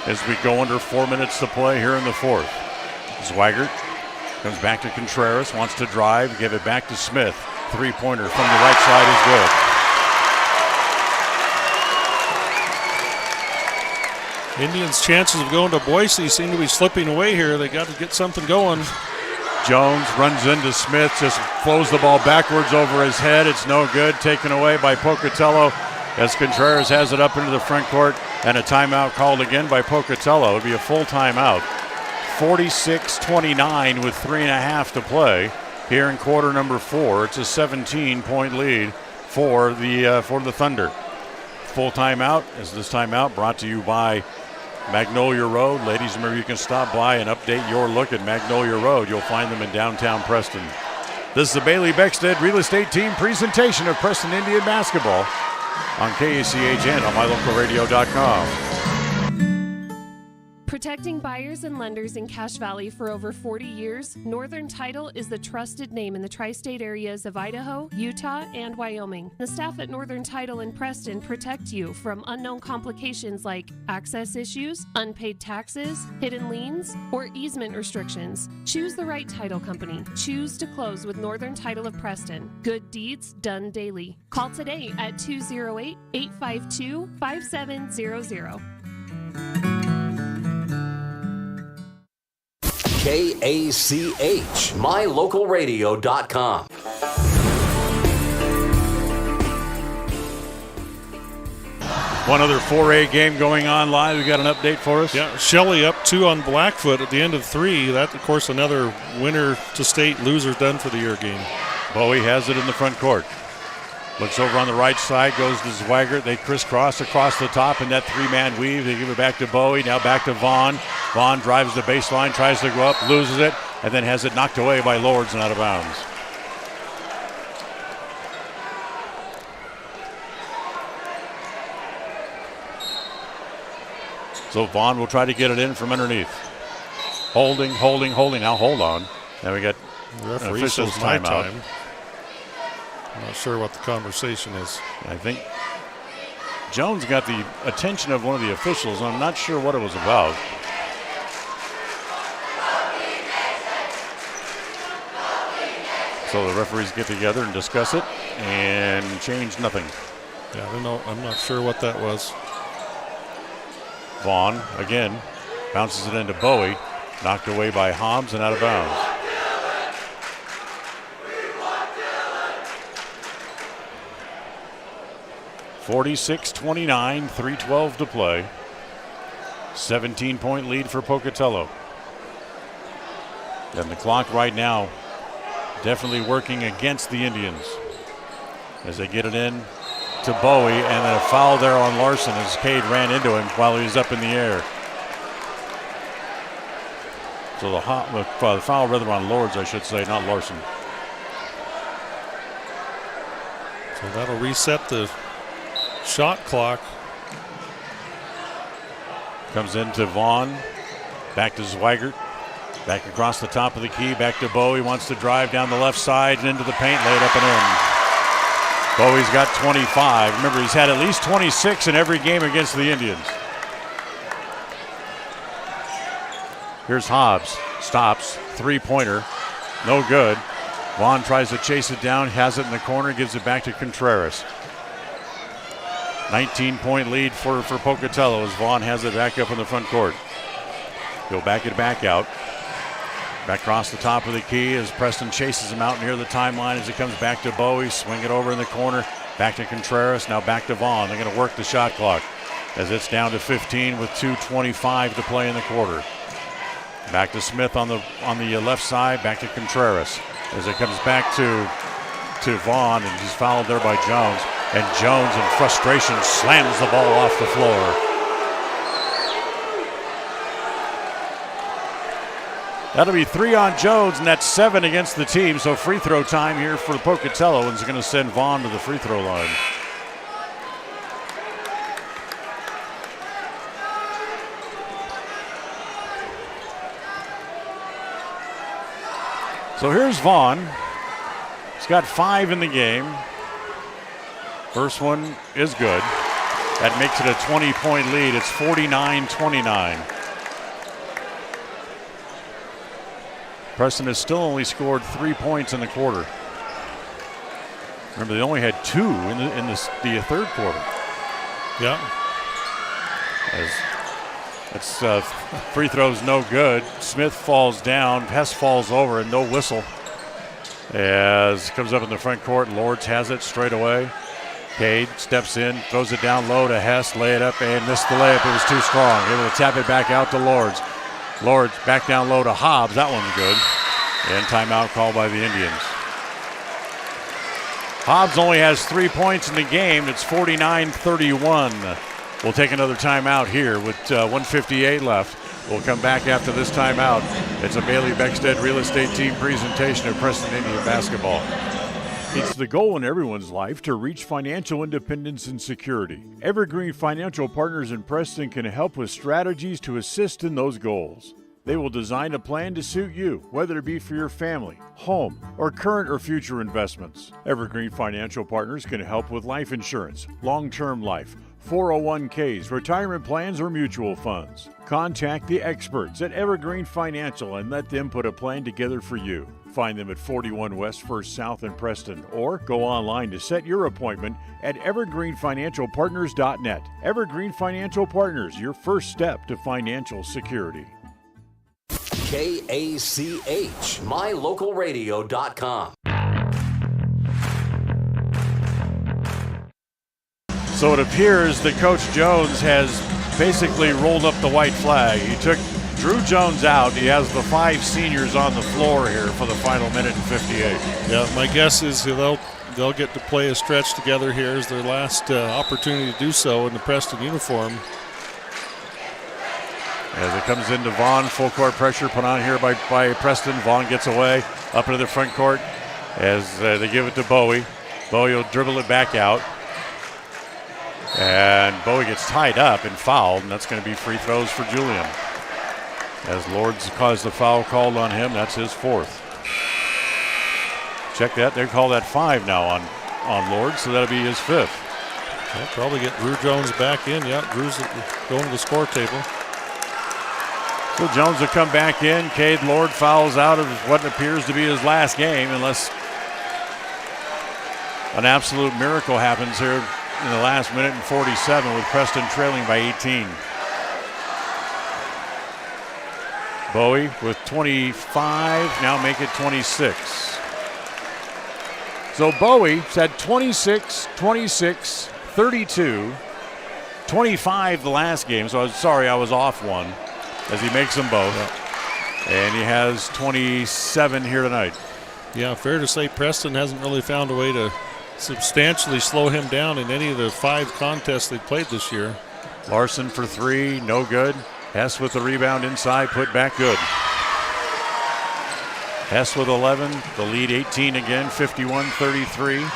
Speaker 1: as we go under 4 minutes to play here in the fourth. Zweigert comes back to Contreras, wants to drive, give it back to Smith. Three-pointer from the right side is
Speaker 16: good. Indians' chances of going to Boise seem to be slipping away here. They got to get something going.
Speaker 1: Jones runs into Smith, just flows the ball backwards over his head. It's no good, taken away by Pocatello as Contreras has it up into the front court, and a timeout called again by Pocatello. It would be a full timeout. 46-29 with 3.5 to play here in quarter number 4. It's a 17-point lead for the Thunder. Full timeout, as this timeout brought to you by Magnolia Road. Ladies, remember you can stop by and update your look at Magnolia Road. You'll find them in downtown Preston. This is the Bailey Beckstead Real Estate Team presentation of Preston Indian basketball on KACH and on mylocalradio.com.
Speaker 9: Protecting buyers and lenders in Cache Valley for over 40 years, Northern Title is the trusted name in the tri-state areas of Idaho, Utah, and Wyoming. The staff at Northern Title in Preston protect you from unknown complications like access issues, unpaid taxes, hidden liens, or easement restrictions. Choose the right title company. Choose to close with Northern Title of Preston. Good deeds done daily. Call today at 208-852-5700.
Speaker 7: KACH, mylocalradio.com.
Speaker 1: One other 4A game going on live. We got an update for us?
Speaker 16: Yeah, Shelley up 2 on Blackfoot at the end of 3. That, of course, another winner to state, loser done for the year game.
Speaker 1: Bowie has it in the front court. Looks over on the right side, goes to Zweigert. They crisscross across the top in that three-man weave. They give it back to Bowie, now back to Vaughn. Vaughn drives the baseline, tries to go up, loses it, and then has it knocked away by Lords and out of bounds. So Vaughn will try to get it in from underneath. Holding. Now hold on. Now we got officials timeout.
Speaker 16: I'm not sure what the conversation is.
Speaker 1: I think Jones got the attention of one of the officials. I'm not sure what it was about. So the referees get together and discuss it and change nothing.
Speaker 16: Yeah, I don't know. I'm not sure what that was.
Speaker 1: Vaughn again bounces it into Bowie, knocked away by Hobbs and out of bounds. (46-29), 3:12 to play. 17-point lead for Pocatello. And the clock right now definitely working against the Indians as they get it in to Bowie, and then a foul there on Larson as Cade ran into him while he was up in the air. So the foul rather on Lords, I should say, not Larson.
Speaker 16: So that'll reset the shot clock.
Speaker 1: Comes into Vaughn, back to Zweigert, back across the top of the key, back to Bowie, wants to drive down the left side and into the paint, lay it up and in. Bowie's got 25. Remember, he's had at least 26 in every game against the Indians. Here's Hobbs, stops, three-pointer, no good. Vaughn tries to chase it down, has it in the corner, gives it back to Contreras. 19-point lead for Pocatello as Vaughn has it back up in the front court. He'll back it back out. Back across the top of the key as Preston chases him out near the timeline as it comes back to Bowie. Swing it over in the corner. Back to Contreras. Now back to Vaughn. They're going to work the shot clock as it's down to 15 with 2:25 to play in the quarter. Back to Smith on the left side. Back to Contreras as it comes back to Vaughn, and he's fouled there by Jones. And Jones, in frustration, slams the ball off the floor. That'll be 3 on Jones, and that's 7 against the team. So free throw time here for Pocatello, and is going to send Vaughn to the free throw line. So here's Vaughn. He's got 5 in the game. First one is good. That makes it a 20-point lead. It's 49-29. Preston has still only scored 3 points in the quarter. Remember, they only had 2 in the third quarter.
Speaker 16: Yeah.
Speaker 1: That's free throw's no good. Smith falls down. Hess falls over, and no whistle. As comes up in the front court, Lords has it straight away. Cade steps in, throws it down low to Hess, lay it up, and missed the layup. It was too strong. Able to tap it back out to Lords. Lords back down low to Hobbs. That one's good. And timeout called by the Indians. Hobbs only has 3 points in the game. It's 49-31. We'll take another timeout here with 1:58 left. We'll come back after this timeout. It's a Bailey Beckstead Real Estate Team presentation of Preston Indian basketball. It's the goal in everyone's life to reach financial independence and security. Evergreen Financial Partners in Preston can help with strategies to assist in those goals. They will design a plan to suit you, whether it be for your family, home, or current or future investments. Evergreen Financial Partners can help with life insurance, long-term life, 401ks, retirement plans, or mutual funds. Contact the experts at Evergreen Financial and let them put a plan together for you. Find them at 41 West 1st South in Preston, or go online to set your appointment at evergreenfinancialpartners.net. Evergreen Financial Partners, your first step to financial security.
Speaker 7: KACH, mylocalradio.com.
Speaker 1: So it appears that Coach Jones has basically rolled up the white flag. He took Drew Jones out. He has the 5 seniors on the floor here for the final minute and 58.
Speaker 16: Yeah, my guess is they'll get to play a stretch together here as their last opportunity to do so in the Preston uniform.
Speaker 1: As it comes into Vaughn, full court pressure put on here by Preston. Vaughn gets away up into the front court as they give it to Bowie. Bowie will dribble it back out. And Bowie gets tied up and fouled, and that's going to be free throws for Julian. As Lords caused the foul called on him, that's his 4th. Check that, they call that 5 now on Lords, so that'll be his 5th.
Speaker 16: They'll probably get Drew Jones back in. Yeah, Drew's going to the score table.
Speaker 1: So Jones will come back in. Cade Lord fouls out of what appears to be his last game, unless an absolute miracle happens here in the last minute and 47 with Preston trailing by 18. Bowie with 25, now make it 26. So Bowie's had 26, 26, 32, 25 the last game. So I was off one as he makes them both. And he has 27 here tonight.
Speaker 16: Yeah, fair to say Preston hasn't really found a way to substantially slow him down in any of the 5 contests they played this year.
Speaker 1: Larson for 3, no good. Hess with the rebound inside, put back good. Hess with 11, the lead 18 again, 51-33.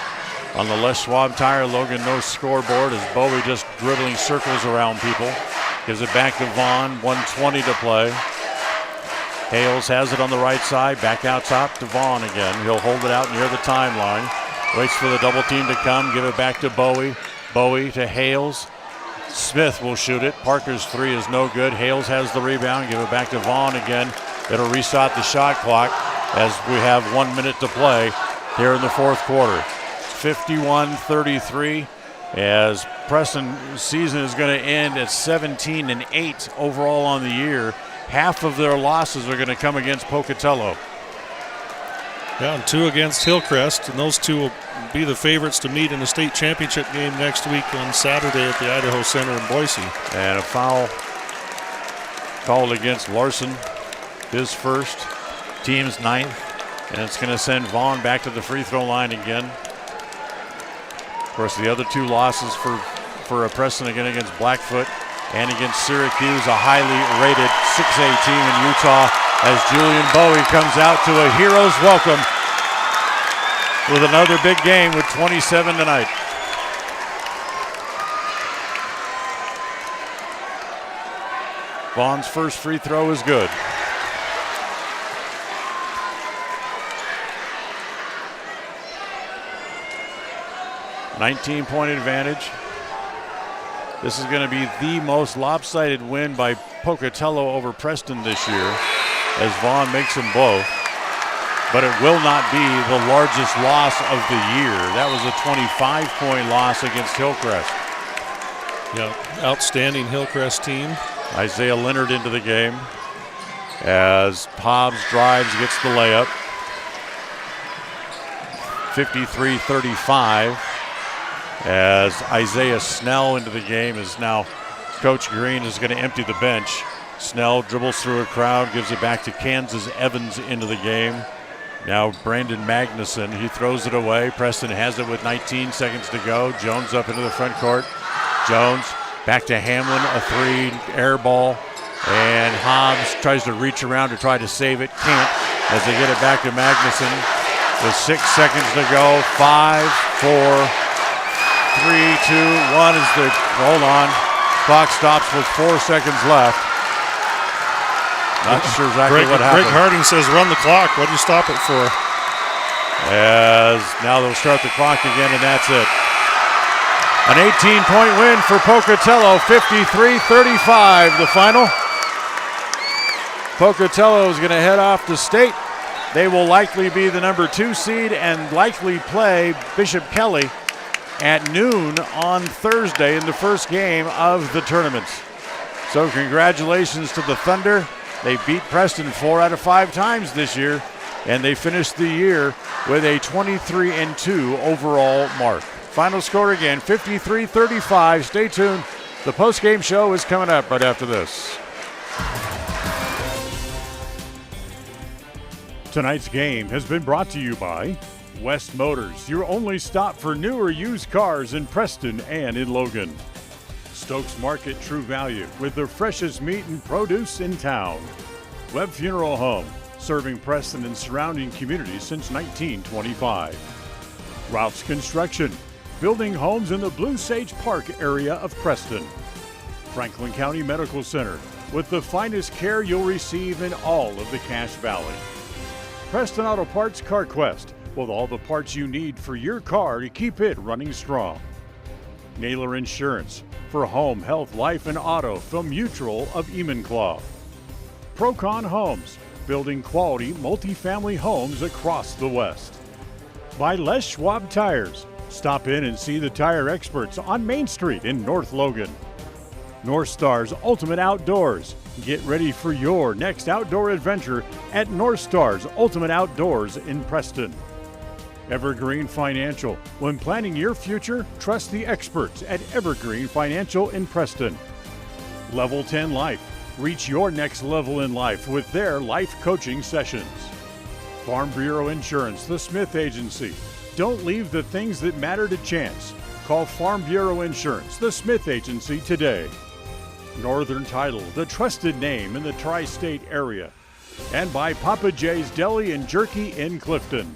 Speaker 1: On the Les Schwab Tire Logan no scoreboard as Bowie just dribbling circles around people. Gives it back to Vaughn, 1:20 to play. Hales has it on the right side, back out top to Vaughn again. He'll hold it out near the timeline. Waits for the double team to come, give it back to Bowie. Bowie to Hales. Smith will shoot it. Parker's 3 is no good. Hales has the rebound, give it back to Vaughn again. It'll restart the shot clock as we have 1 minute to play here in the 4th quarter. 51-33 as Preston season is going to end at 17-8 overall on the year. Half of their losses are going to come against Pocatello.
Speaker 16: Yeah, and 2 against Hillcrest, and those 2 will be the favorites to meet in the state championship game next week on Saturday at the Idaho Center in Boise.
Speaker 1: And a foul called against Larson, his first, team's 9th, and it's going to send Vaughn back to the free throw line again. Of course, the other 2 losses for Preston again against Blackfoot and against Syracuse, a highly rated 6A team in Utah, as Julian Bowie comes out to a hero's welcome with another big game with 27 tonight. Vaughn's first free throw is good. 19-point advantage. This is going to be the most lopsided win by Pocatello over Preston this year, as Vaughn makes them both. But it will not be the largest loss of the year. That was a 25-point loss against Hillcrest.
Speaker 16: Yeah, outstanding Hillcrest team.
Speaker 1: Isaiah Leonard into the game as Hobbs drives, gets the layup. 53-35 as Isaiah Snell into the game is now Coach Green is going to empty the bench. Snell dribbles through a crowd, gives it back to Kansas Evans into the game. Now Brandon Magnuson, he throws it away. Preston has it with 19 seconds to go. Jones up into the front court. Jones back to Hamlin, a three, air ball. And Hobbs tries to reach around to try to save it. Can't as they get it back to Magnuson with 6 seconds to go. 5, 4, 3, 2, 1 is the, hold on. Clock stops with 4 seconds left. Not sure exactly what happened.
Speaker 16: Greg Harding says run the clock. What did you stop it for?
Speaker 1: As now they'll start the clock again, and that's it. An 18-point win for Pocatello, 53-35 the final. Pocatello is going to head off to state. They will likely be the number 2 seed and likely play Bishop Kelly at noon on Thursday in the first game of the tournament. So congratulations to the Thunder. They beat Preston 4 out of 5 times this year, and they finished the year with a 23-2 overall mark. Final score again, 53-35. Stay tuned. The postgame show is coming up right after this. Tonight's game has been brought to you by West Motors, your only stop for new or used cars in Preston and in Logan. Stokes Market True Value with the freshest meat and produce in town. Webb Funeral Home, serving Preston and surrounding communities since 1925. Ralph's Construction, building homes in the Blue Sage Park area of Preston. Franklin County Medical Center, with the finest care you'll receive in all of the Cache Valley. Preston Auto Parts CarQuest, with all the parts you need for your car to keep it running strong. Naylor Insurance, for home, health, life, and auto from Mutual of Enumclaw. Procon Homes, building quality multifamily homes across the West. By Les Schwab Tires, stop in and see the tire experts on Main Street in North Logan. North Star's Ultimate Outdoors, get ready for your next outdoor adventure at North Star's Ultimate Outdoors in Preston. Evergreen Financial. When planning your future, trust the experts at Evergreen Financial in Preston. Level 10 Life. Reach your next level in life with their life coaching sessions. Farm Bureau Insurance, the Smith Agency. Don't leave the things that matter to chance. Call Farm Bureau Insurance, the Smith Agency today. Northern Title, the trusted name in the tri-state area. And by Papa J's Deli and Jerky in Clifton.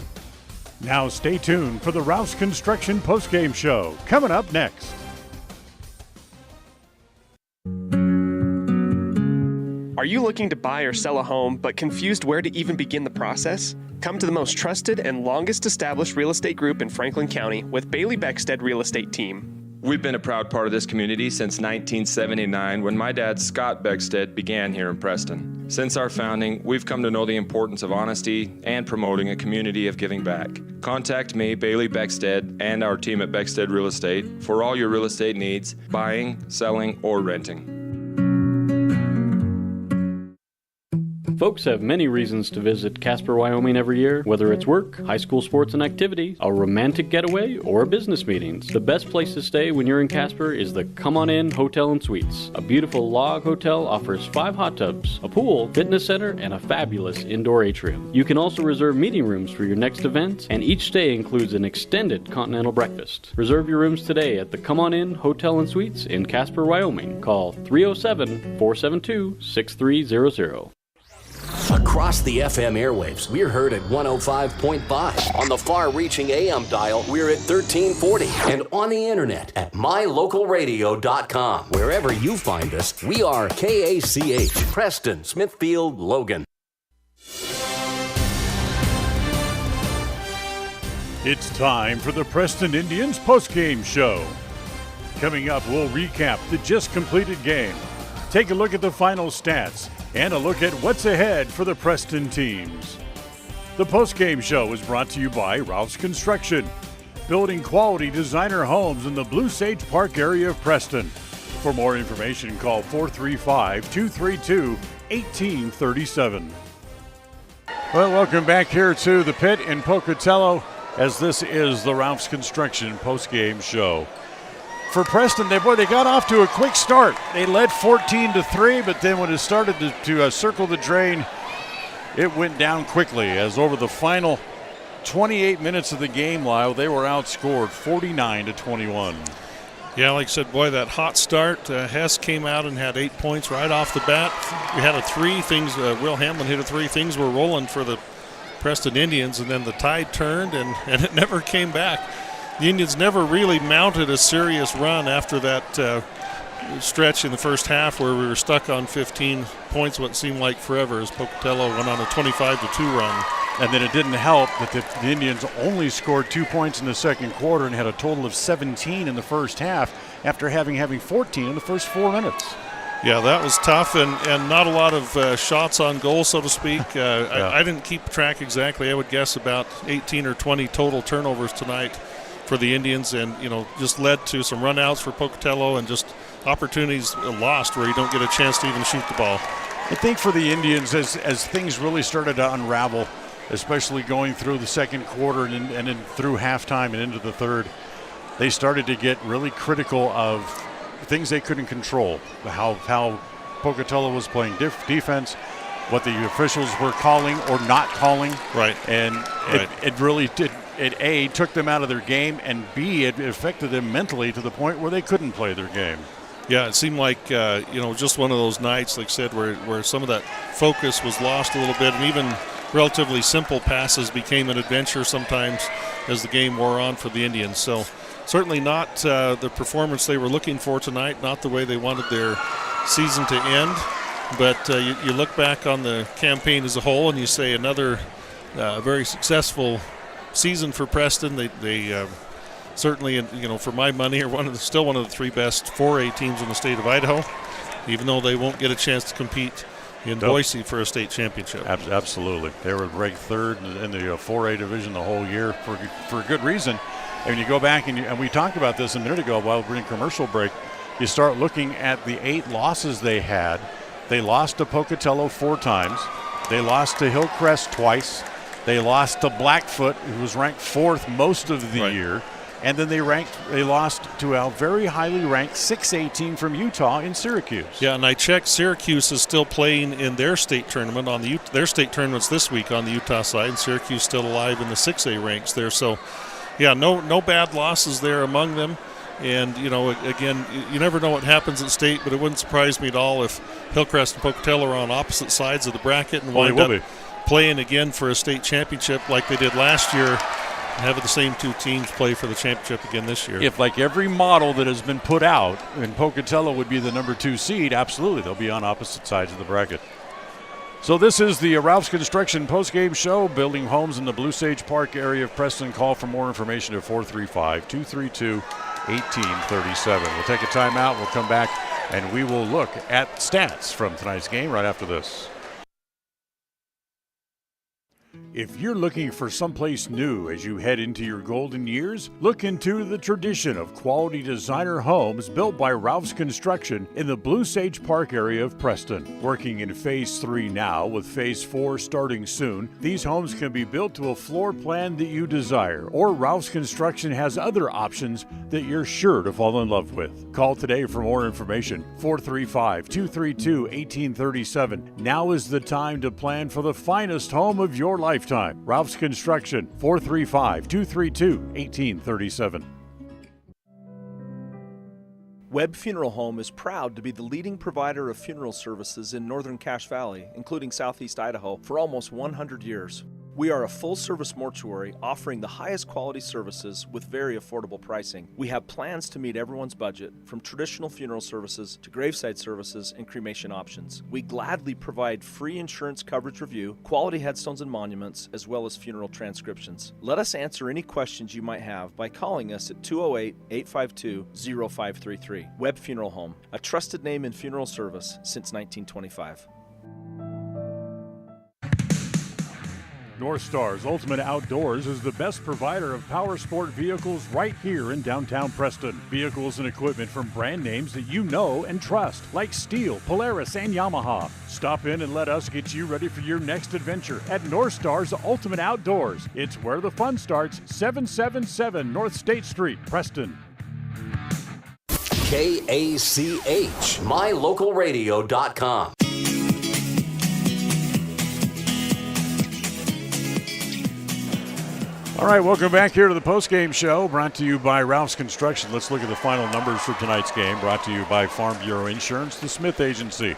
Speaker 1: Now stay tuned for the Rouse Construction postgame show, coming up next.
Speaker 27: Are you looking to buy or sell a home but confused where to even begin the process? Come to the most trusted and longest established real estate group in Franklin County with Bailey Beckstead Real Estate Team.
Speaker 2: We've been a proud part of this community since 1979 when my dad, Scott Beckstead, began here in Preston. Since our founding, we've come to know the importance of honesty and promoting a community of giving back. Contact me, Bailey Beckstead, and our team at Beckstead Real Estate for all your real estate needs, buying, selling, or renting.
Speaker 12: Folks have many reasons to visit Casper, Wyoming every year, whether it's work, high school sports and activity, a romantic getaway, or business meetings. The best place to stay when you're in Casper is the Come On In Hotel and Suites. A beautiful log hotel offers 5 hot tubs, a pool, fitness center, and a fabulous indoor atrium. You can also reserve meeting rooms for your next event, and each stay includes an extended continental breakfast. Reserve your rooms today at the Come On In Hotel and Suites in Casper, Wyoming. Call 307-472-6300.
Speaker 7: Across the FM airwaves, we're heard at 105.5. On the far-reaching AM dial, we're at 1340. And on the internet at mylocalradio.com. Wherever you find us, we are KACH, Preston, Smithfield, Logan.
Speaker 1: It's time for the Preston Indians postgame show. Coming up, we'll recap the just completed game, take a look at the final stats, and a look at what's ahead for the Preston teams. The postgame show is brought to you by Ralph's Construction, building quality designer homes in the Blue Sage Park area of Preston. For more information, call 435-232-1837. Well, welcome back here to the pit in Pocatello, as this is the Ralph's Construction postgame show. For Preston, they got off to a quick start. They led 14-3, but then when it started to circle the drain, it went down quickly, as over the final 28 minutes of the game, Lyle, they were outscored 49-21.
Speaker 16: Yeah, like I said, boy, that hot start. Hess came out and had 8 points right off the bat. We had a three. Will Hamlin hit a three. Things were rolling for the Preston Indians, and then the tide turned, and it never came back. The Indians never really mounted a serious run after that stretch in the first half where we were stuck on 15 points, what seemed like forever, as Pocatello went on a 25-2 run.
Speaker 1: And then it didn't help that the Indians only scored 2 points in the second quarter and had a total of 17 in the first half after having 14 in the first 4 minutes.
Speaker 16: Yeah, that was tough, and not a lot of shots on goal, so to speak. Yeah. I didn't keep track exactly. I would guess about 18 or 20 total turnovers tonight for the Indians, and just led to some runouts for Pocatello and just opportunities lost where you don't get a chance to even shoot the ball.
Speaker 1: I think for the Indians, as things really started to unravel, especially going through the second quarter and then through halftime and into the third, they started to get really critical of things they couldn't control. How Pocatello was playing defense, what the officials were calling or not calling.
Speaker 16: Right.
Speaker 1: And it really did. It A, took them out of their game, and B, it affected them mentally to the point where they couldn't play their game.
Speaker 16: Yeah, it seemed like, just one of those nights, like I said, where some of that focus was lost a little bit, and even relatively simple passes became an adventure sometimes as the game wore on for the Indians. So certainly not the performance they were looking for tonight, not the way they wanted their season to end. But you look back on the campaign as a whole and you say another very successful season for Preston. They certainly, for my money, are still one of the three best 4A teams in the state of Idaho, even though they won't get a chance to compete in Boise for a state championship.
Speaker 1: Absolutely. They were ranked third in the 4A division the whole year for good reason. And you go back, and we talked about this a minute ago while we were in commercial break, you start looking at the 8 losses they had. They lost to Pocatello 4 times. They lost to Hillcrest twice. They lost to Blackfoot, who was ranked 4th most of the year. And then they lost to a very highly ranked 6A team from Utah in Syracuse.
Speaker 16: Yeah, and I checked, Syracuse is still playing in their state tournament their state tournament's this week on the Utah side, and Syracuse still alive in the 6A ranks there. So, yeah, no bad losses there among them. And, again, you never know what happens at state, but it wouldn't surprise me at all if Hillcrest and Pocatello are on opposite sides of the bracket and wind up playing again for a state championship like they did last year. Having the same 2 teams play for the championship again this year.
Speaker 1: If, like every model that has been put out, and Pocatello would be the number 2 seed, absolutely, they'll be on opposite sides of the bracket. So this is the Ralph's Construction postgame show, building homes in the Blue Sage Park area of Preston. Call for more information at 435-232-1837. We'll take a timeout. We'll come back, and we will look at stats from tonight's game right after this. If you're looking for someplace new as you head into your golden years, look into the tradition of quality designer homes built by Ralph's Construction in the Blue Sage Park area of Preston. Working in Phase 3 now, with Phase 4 starting soon, these homes can be built to a floor plan that you desire, or Ralph's Construction has other options that you're sure to fall in love with. Call today for more information, 435-232-1837. Now is the time to plan for the finest home of your lifetime. Ralph's Construction, 435-232-1837.
Speaker 3: Webb Funeral Home is proud to be the leading provider of funeral services in northern Cache Valley, including southeast Idaho, for almost 100 years. We are a full-service mortuary offering the highest quality services with very affordable pricing. We have plans to meet everyone's budget, from traditional funeral services to graveside services and cremation options. We gladly provide free insurance coverage review, quality headstones and monuments, as well as funeral transcriptions. Let us answer any questions you might have by calling us at 208-852-0533. Webb Funeral Home, a trusted name in funeral service since 1925.
Speaker 1: North Star's Ultimate Outdoors is the best provider of power sport vehicles right here in downtown Preston. Vehicles and equipment from brand names that you know and trust, like Steel, Polaris, and Yamaha. Stop in and let us get you ready for your next adventure at North Star's Ultimate Outdoors. It's where the fun starts, 777 North State Street, Preston.
Speaker 7: KACH, mylocalradio.com.
Speaker 1: All right, welcome back here to the postgame show, brought to you by Ralph's Construction. Let's look at the final numbers for tonight's game, brought to you by Farm Bureau Insurance, the Smith Agency.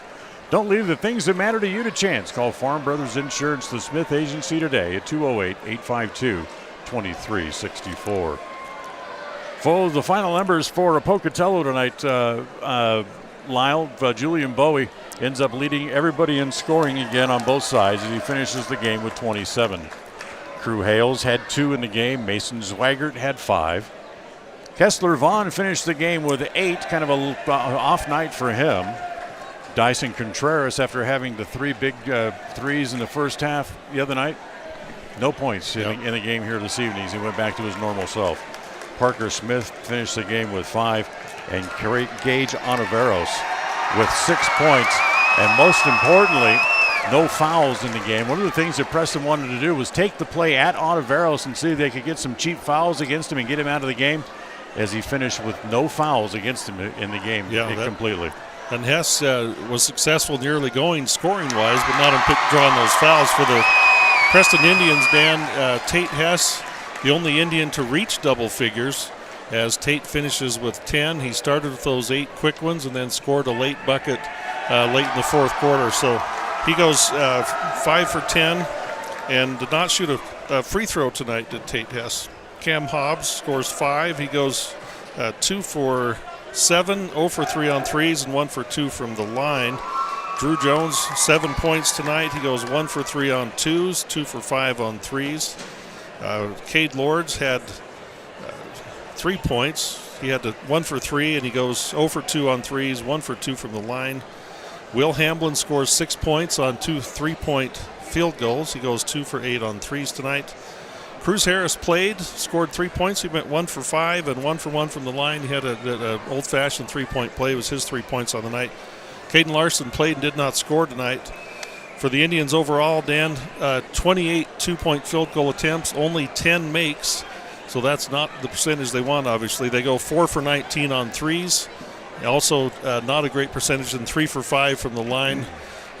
Speaker 1: Don't leave the things that matter to you to chance. Call Farm Brothers Insurance, the Smith Agency today at 208-852-2364. For the final numbers for Pocatello tonight, Lyle, Julian Bowie ends up leading everybody in scoring again on both sides as he finishes the game with 27. Crew Hales had 2 in the game. Mason Zweigert had 5. Kessler Vaughn finished the game with 8, kind of a off night for him. Dyson Contreras, after having the 3 big threes in the first half the other night, no points in the game here this evening as he went back to his normal self. Parker Smith finished the game with 5, and Gage Ontiveros with 6 points, and most importantly, no fouls in the game. One of the things that Preston wanted to do was take the play at Ontiveros and see if they could get some cheap fouls against him and get him out of the game, as he finished with no fouls against him in the game completely.
Speaker 16: And Hess was successful in the early going scoring-wise, but not in drawing those fouls for the Preston Indians. Dan, Tate Hess, the only Indian to reach double figures, as Tate finishes with 10. He started with those 8 quick ones and then scored a late bucket late in the fourth quarter. So he goes 5 for 10 and did not shoot a free throw tonight, did Tate Hess. Cam Hobbs scores 5. He goes 2 for 7, 0 for 3 on threes, and 1 for 2 from the line. Drew Jones, 7 points tonight. He goes 1 for 3 on twos, 2 for 5 on threes. Cade Lords had 3 points. He had 1 for 3, and he goes 0 for 2 on threes, 1 for 2 from the line. Will Hamblin scores 6 points on 2 3-point field goals. He goes 2 for 8 on threes tonight. Cruz Harris played, scored 3 points. He went 1 for 5 and 1 for 1 from the line. He had an old-fashioned 3-point play. It was his 3 points on the night. Caden Larson played and did not score tonight. For the Indians overall, Dan, 28 2-point field goal attempts, only 10 makes. So that's not the percentage they want, obviously. They go 4 for 19 on threes. Also, not a great percentage, and 3 for 5 from the line.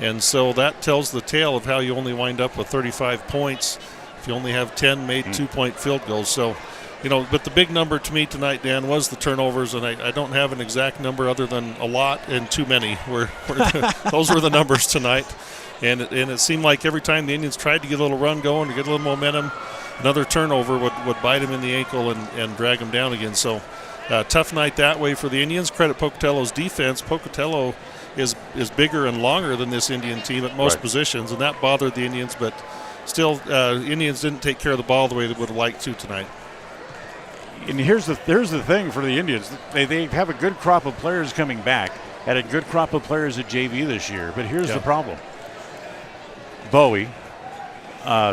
Speaker 16: And so that tells the tale of how you only wind up with 35 points if you only have 10 made 2-point field goals. So, but the big number to me tonight, Dan, was the turnovers, and I don't have an exact number other than a lot and too many. Those were the numbers tonight. And it seemed like every time the Indians tried to get a little run going, to get a little momentum, another turnover would bite him in the ankle and drag him down again. So tough night that way for the Indians. Credit Pocatello's defense. Pocatello is bigger and longer than this Indian team at most positions, and that bothered the Indians. But still, Indians didn't take care of the ball the way they would have liked to tonight.
Speaker 1: And here's the thing for the Indians. They have a good crop of players coming back. Had a good crop of players at JV this year. But here's the problem. Bowie,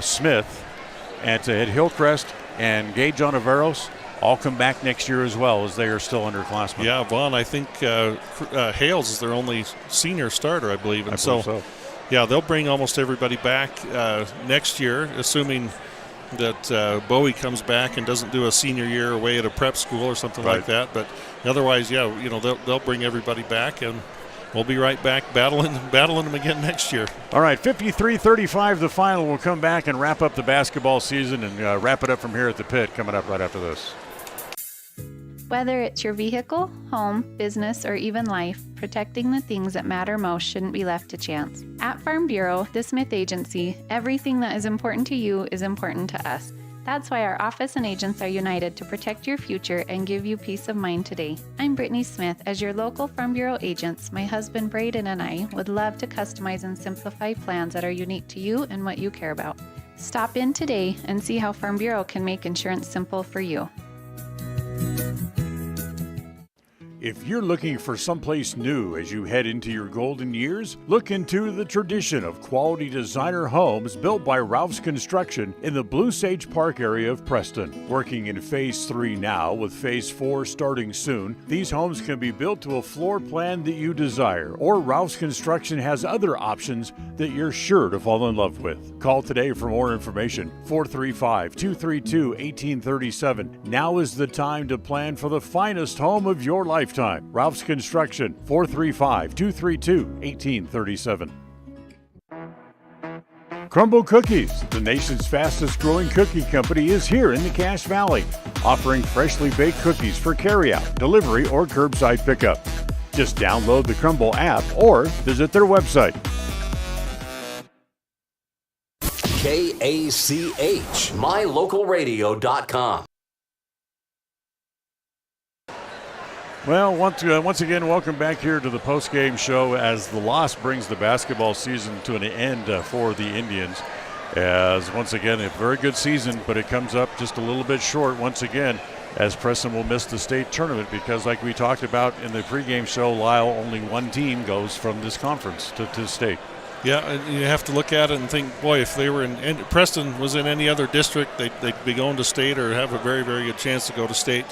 Speaker 1: Smith, and Hillcrest, and Gage Ontiveros all come back next year as well, as they are still underclassmen.
Speaker 16: Yeah, Vaughn, I think Hales is their only senior starter, I believe. And
Speaker 1: I believe so.
Speaker 16: Yeah, they'll bring almost everybody back next year, assuming that Bowie comes back and doesn't do a senior year away at a prep school or something like that. But otherwise, they'll bring everybody back, and we'll be right back battling them again next year.
Speaker 1: All right, 53-35 the final. We'll come back and wrap up the basketball season and wrap it up from here at the pit coming up right after this.
Speaker 17: Whether it's your vehicle, home, business, or even life, protecting the things that matter most shouldn't be left to chance. At Farm Bureau, the Smith Agency, everything that is important to you is important to us. That's why our office and agents are united to protect your future and give you peace of mind today. I'm Brittany Smith. As your local Farm Bureau agents, my husband Braden and I would love to customize and simplify plans that are unique to you and what you care about. Stop in today and see how Farm Bureau can make insurance simple for you.
Speaker 1: If you're looking for someplace new as you head into your golden years, look into the tradition of quality designer homes built by Ralph's Construction in the Blue Sage Park area of Preston. Working in Phase 3 now, with Phase 4 starting soon, these homes can be built to a floor plan that you desire, or Ralph's Construction has other options that you're sure to fall in love with. Call today for more information, 435-232-1837. Now is the time to plan for the finest home of your lifetime. Ralph's Construction, 435-232-1837. Crumble Cookies, the nation's fastest growing cookie company, is here in the Cache Valley, offering freshly baked cookies for carryout, delivery, or curbside pickup. Just download the Crumble app or visit their website.
Speaker 7: KACH, mylocalradio.com.
Speaker 1: Well, once again, welcome back here to the postgame show as the loss brings the basketball season to an end for the Indians. As once again, a very good season, but it comes up just a little bit short once again as Preston will miss the state tournament because, like we talked about in the pregame show, Lyle, only one team goes from this conference to state.
Speaker 16: Yeah, and you have to look at it and think, boy, if they were in Preston was in any other district, they'd be going to state or have a very, very good chance to go to state.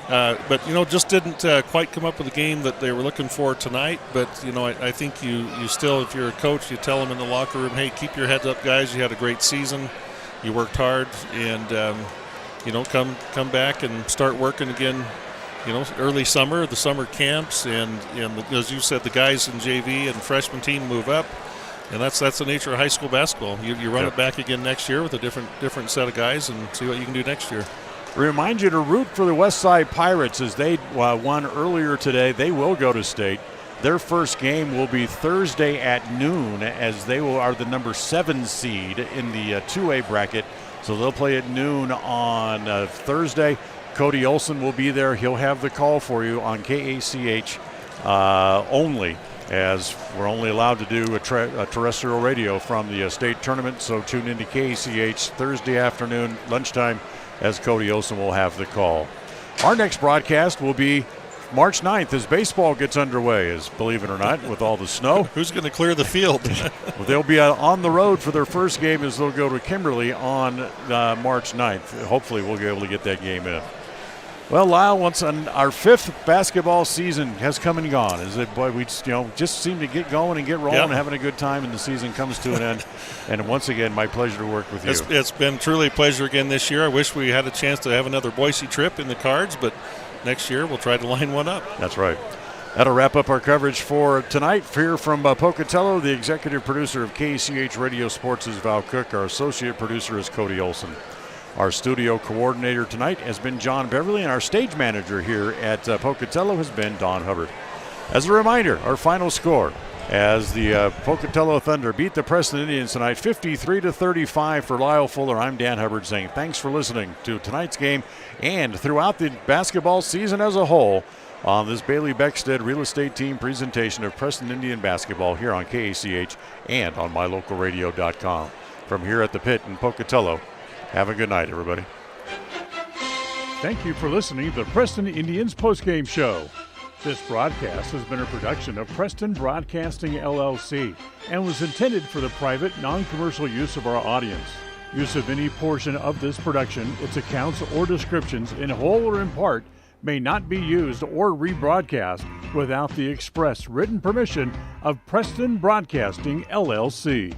Speaker 16: But, just didn't quite come up with the game that they were looking for tonight. But, I think you still, if you're a coach, you tell them in the locker room, hey, keep your heads up, guys. You had a great season. You worked hard. And, come back and start working again, early summer, the summer camps. And as you said, the guys in JV and freshman team move up. And that's the nature of high school basketball. You run it back again next year with a different set of guys and see what you can do next year.
Speaker 1: Remind you to root for the Westside Pirates as they won earlier today. They will go to state. Their first game will be Thursday at noon as they are the number 7 seed in the 2A bracket. So they'll play at noon on Thursday. Cody Olson will be there. He'll have the call for you on KACH only, as we're only allowed to do a terrestrial radio from the state tournament. So tune into KACH Thursday afternoon, lunchtime, as Cody Olson will have the call. Our next broadcast will be March 9th as baseball gets underway, as believe it or not, with all the snow.
Speaker 16: Who's going to clear the field?
Speaker 1: Well, they'll be on the road for their first game as they'll go to Kimberly on March 9th. Hopefully we'll be able to get that game in. Well, Lyle, once our 5th basketball season has come and gone. We just seem to get going and get rolling and having a good time, and the season comes to an end. And once again, my pleasure to work with you.
Speaker 16: It's been truly a pleasure again this year. I wish we had a chance to have another Boise trip in the cards, but next year we'll try to line one up.
Speaker 1: That's right. That'll wrap up our coverage for tonight. Here from Pocatello, the executive producer of KCH Radio Sports is Val Cook. Our associate producer is Cody Olson. Our studio coordinator tonight has been John Beverly, and our stage manager here at Pocatello has been Don Hubbard. As a reminder, our final score as the Pocatello Thunder beat the Preston Indians tonight, 53-35 for Lyle Fuller. I'm Dan Hubbard saying thanks for listening to tonight's game and throughout the basketball season as a whole on this Bailey Beckstead Real Estate Team presentation of Preston Indian basketball here on KACH and on mylocalradio.com. From here at the pit in Pocatello, have a good night, everybody.
Speaker 4: Thank you for listening to the Preston Indians postgame show. This broadcast has been a production of Preston Broadcasting, LLC, and was intended for the private, non-commercial use of our audience. Use of any portion of this production, its accounts or descriptions, in whole or in part, may not be used or rebroadcast without the express written permission of Preston Broadcasting, LLC.